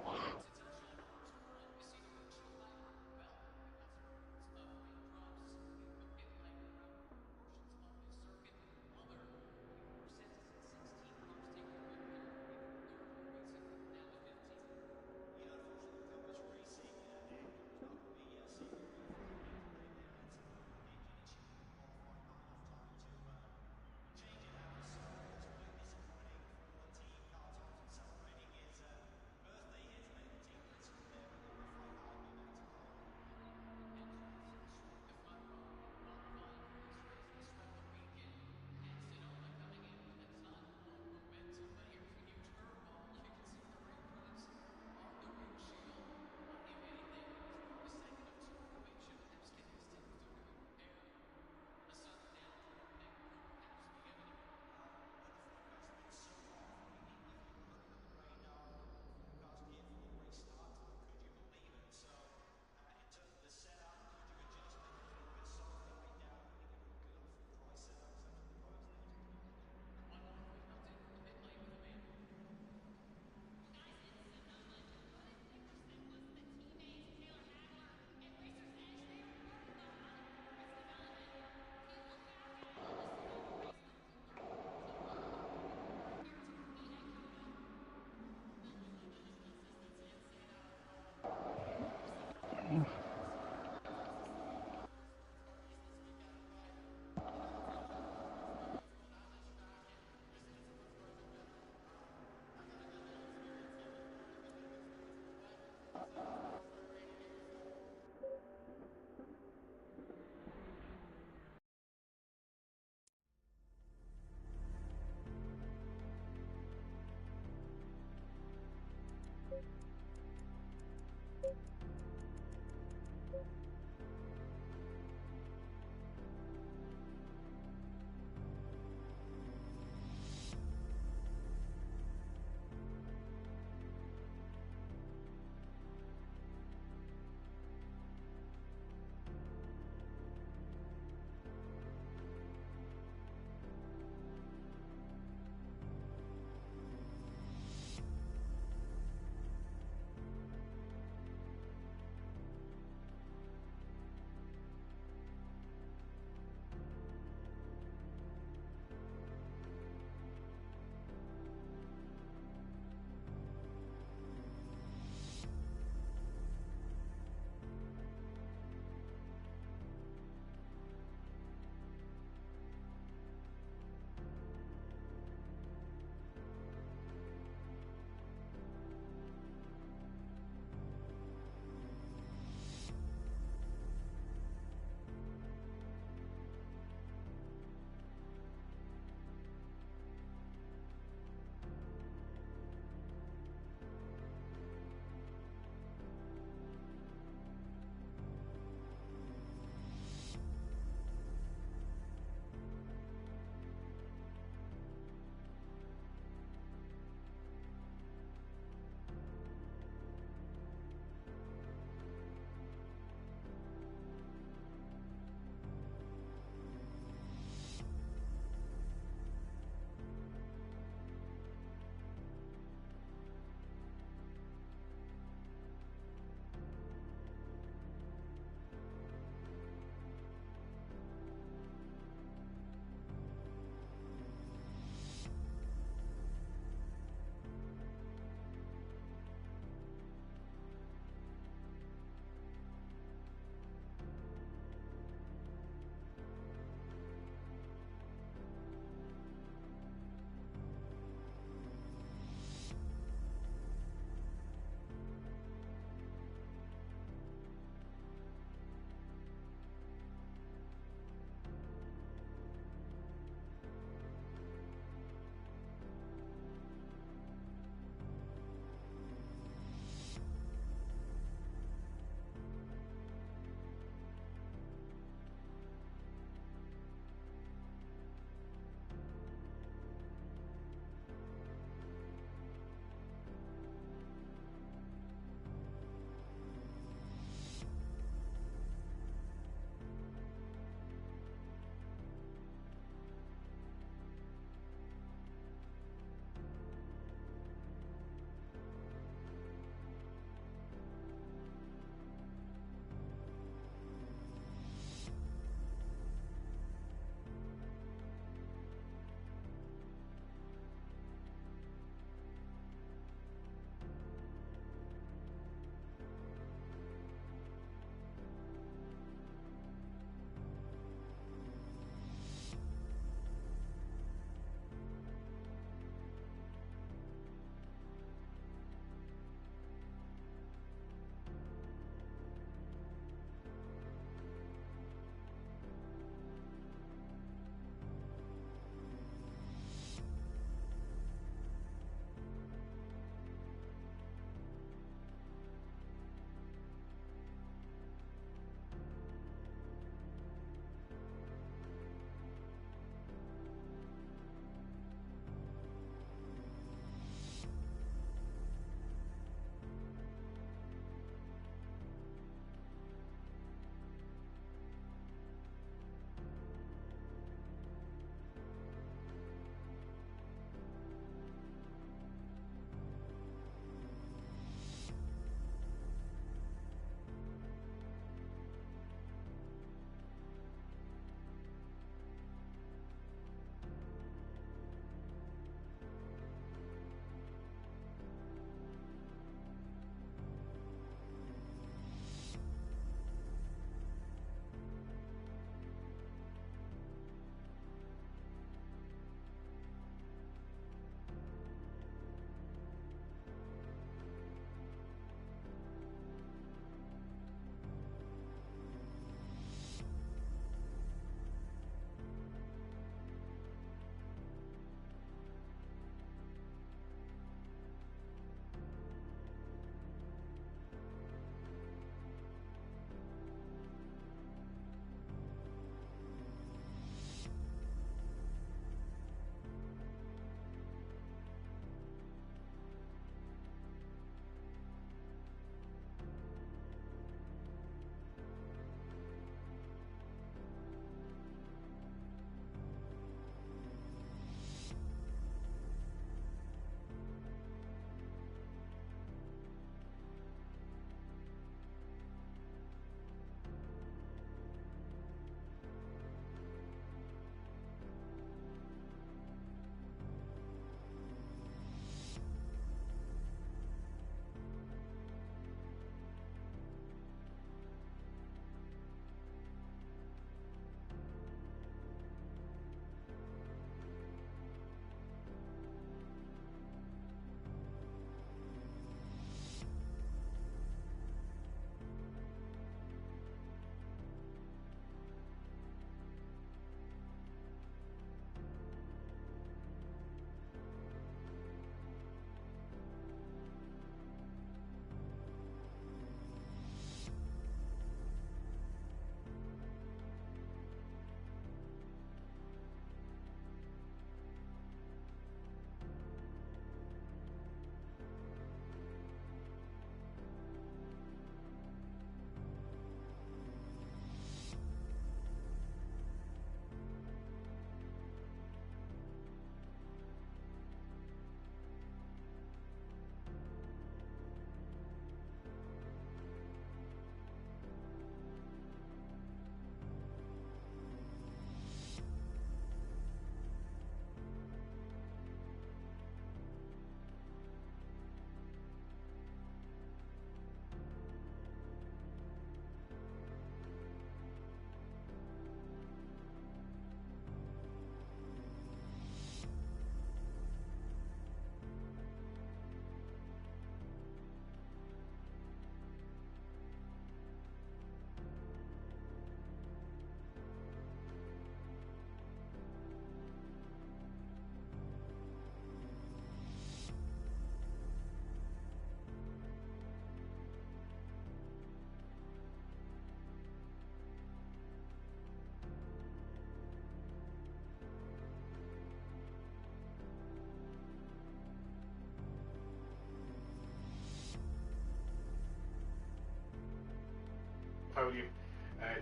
podium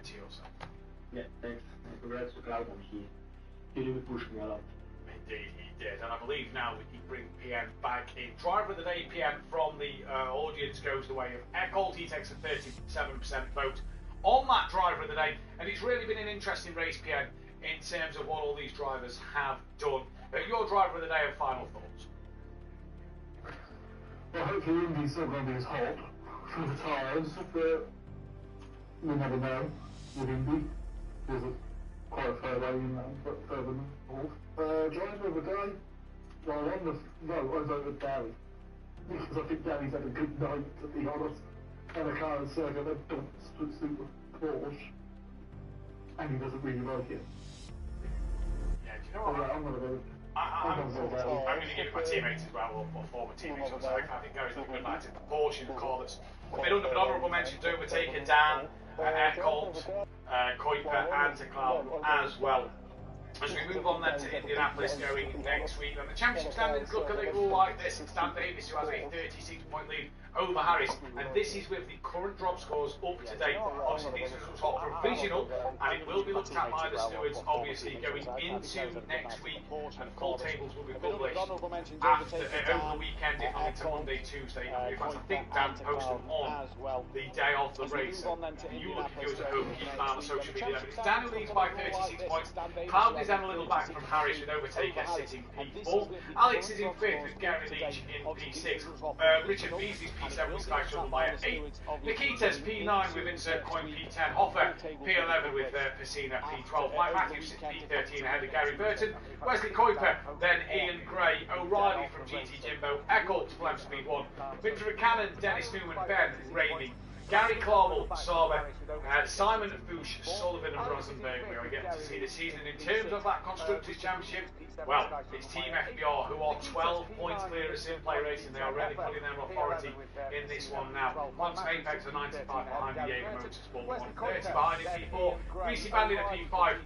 to yourself. Yeah, thanks. Congrats to Cloud on here. He really pushed me a lot. Indeed, he did. And I believe now we can bring PN back in. Driver of the day, PN, from the audience goes the way of Eckholt. He takes a 37% vote on that driver of the day. And it's really been an interesting race, PN, in terms of what all these drivers have done. Your driver of the day and final thoughts. Well, hopefully Indy's still going to be as hot for the tyres, but you never know with Indy. There's quite a fair way in that, but further north. Driver of the day, well, on the vote, I voted Gary. Because I think Gary's had a good night, to be honest. And a car and circuit that don't suit the Porsche. And he doesn't really like it. Yeah, do you know what? I'm going to vote. I'm going to give it my teammates as well, or former teammates. So I think Gary's done a good night in the Porsche, the car that's been under an honourable mention to overtaker Dan, Eckholt, Kuiper and Cloud as well. As we move on then to Indianapolis going next week, and the championship standings look a little like this. Stan Davis, who has a 36-point lead over Harris, and this is with the current drop scores up to date. Obviously these results are provisional, and it will be looked at by the stewards obviously going into next week, and full tables will be published after, over the weekend, if not into Monday, Tuesday. And in fact, I think Dan posted on the day of the race. You look at yours at home, keep an eye on social media. It's Dan who leads by 36 points. Cloud is then a little back from Harris with overtaker sitting P4. Alex is in 5th with Gary Leach in P6. Richard Beasley's P7 with Sky Shuttle by 8. Nikita's P9 with Insert Coin P10. Hoffer P11 with Pacina P12. Mike Matthews P13 ahead of Gary Burton. Wesley Kuiper, then Ian Gray. O'Reilly from GT Jimbo. Eckholt Flem Speed 1. Victor Cannon, Dennis Newman, Ben Rainey. Gary Clarwell, Saba, Simon Fuchs, Sullivan and Rosenberg. We are getting to see the season. In terms of that Constructors' Championship, well, it's Team FBR who are 12 points clear of SimPlay Racing. They are really putting their authority in this one now. Quantum Apex are 95 behind the Jaeger Motorsport, 130 behind in P4, Greasy Bandit at P5,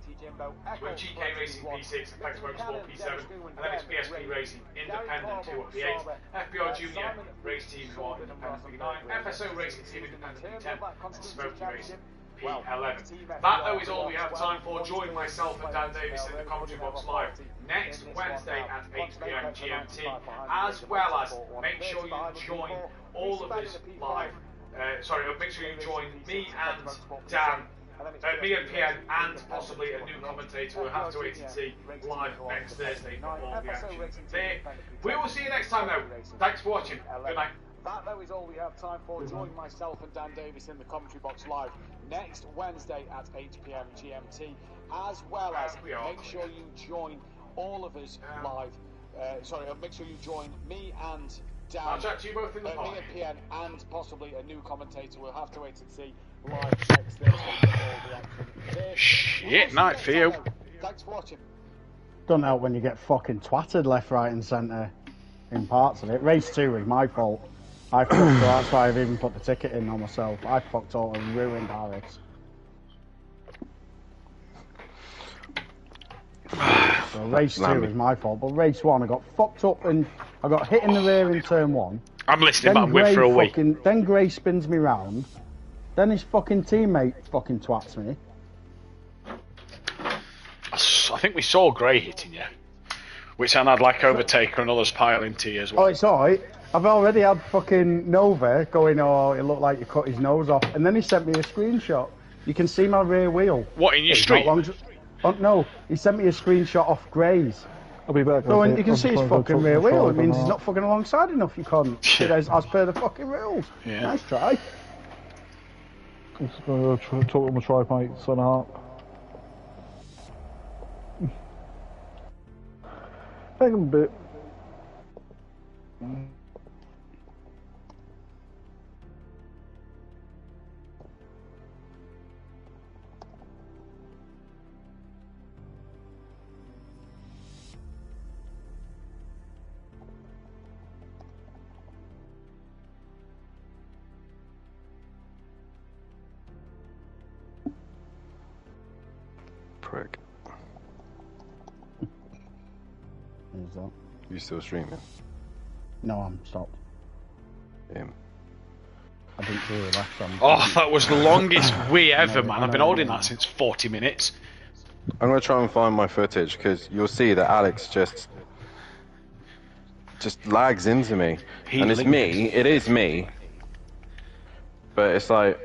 with GK Racing P6, Flex Motorsport P7, and then it's BSP Racing Independent 2 at P8, FBR Junior Race Team who are Independent P9, FSO Racing Team Independent P10, and Smoky Racing P11. That though is all we have time for. Join myself and Dan Davis in the commentary box live next Wednesday at 8 PM GMT, as well as make sure you join all of us live. Make sure you join me and Dan, me and PN, and possibly a new commentator. We'll have to wait and see live next Thursday for all the action there. We will see you next time though. Thanks for watching. Good night. That though is all we have time for. Join myself and Dan Davis in the commentary box live next Wednesday at 8 PM GMT, as well as make sure you join all of us live. Make sure you join me and Dan. I'll chat to you both in the me park. and PN, and possibly a new commentator. We'll have to wait and see live next Thursday for all the action. Shit, night for you. Thanks for watching. Don't help when you get fucking twatted left, right and centre in parts of it. Race 2 was my fault. I fucked up, that's why I've even put the ticket in on myself. I fucked up and ruined Harris. So race 2 was my fault, but race 1 I got fucked up and I got hit in the rear in turn 1. I'm listening, but I'm with for a week. Then Gray spins me round. Then his fucking teammate fucking twats me. I think we saw Gray hitting you, which then I'd like overtaker and others pile into you as well. Oh, it's alright. I've already had fucking Nova going, oh, it looked like you cut his nose off. And then he sent me a screenshot. You can see my rear wheel. What, in your street? Oh, no, he sent me a screenshot off Gray's. I'll be back. So and you can see his fucking rear wheel. It means he's not fucking alongside enough, you can't. As per the fucking rules. Yeah. Nice try. I'm just going to go talk with my tribe mate, Son Hart. Take him a bit. Prick. Who's that? You still streaming? No, I'm stopped. I didn't see the left hand. Oh, that was the longest wee ever, man. I've been holding that since 40 minutes. I'm going to try and find my footage, because you'll see that Alex just lags into me. And it's me, it is me. But it's like,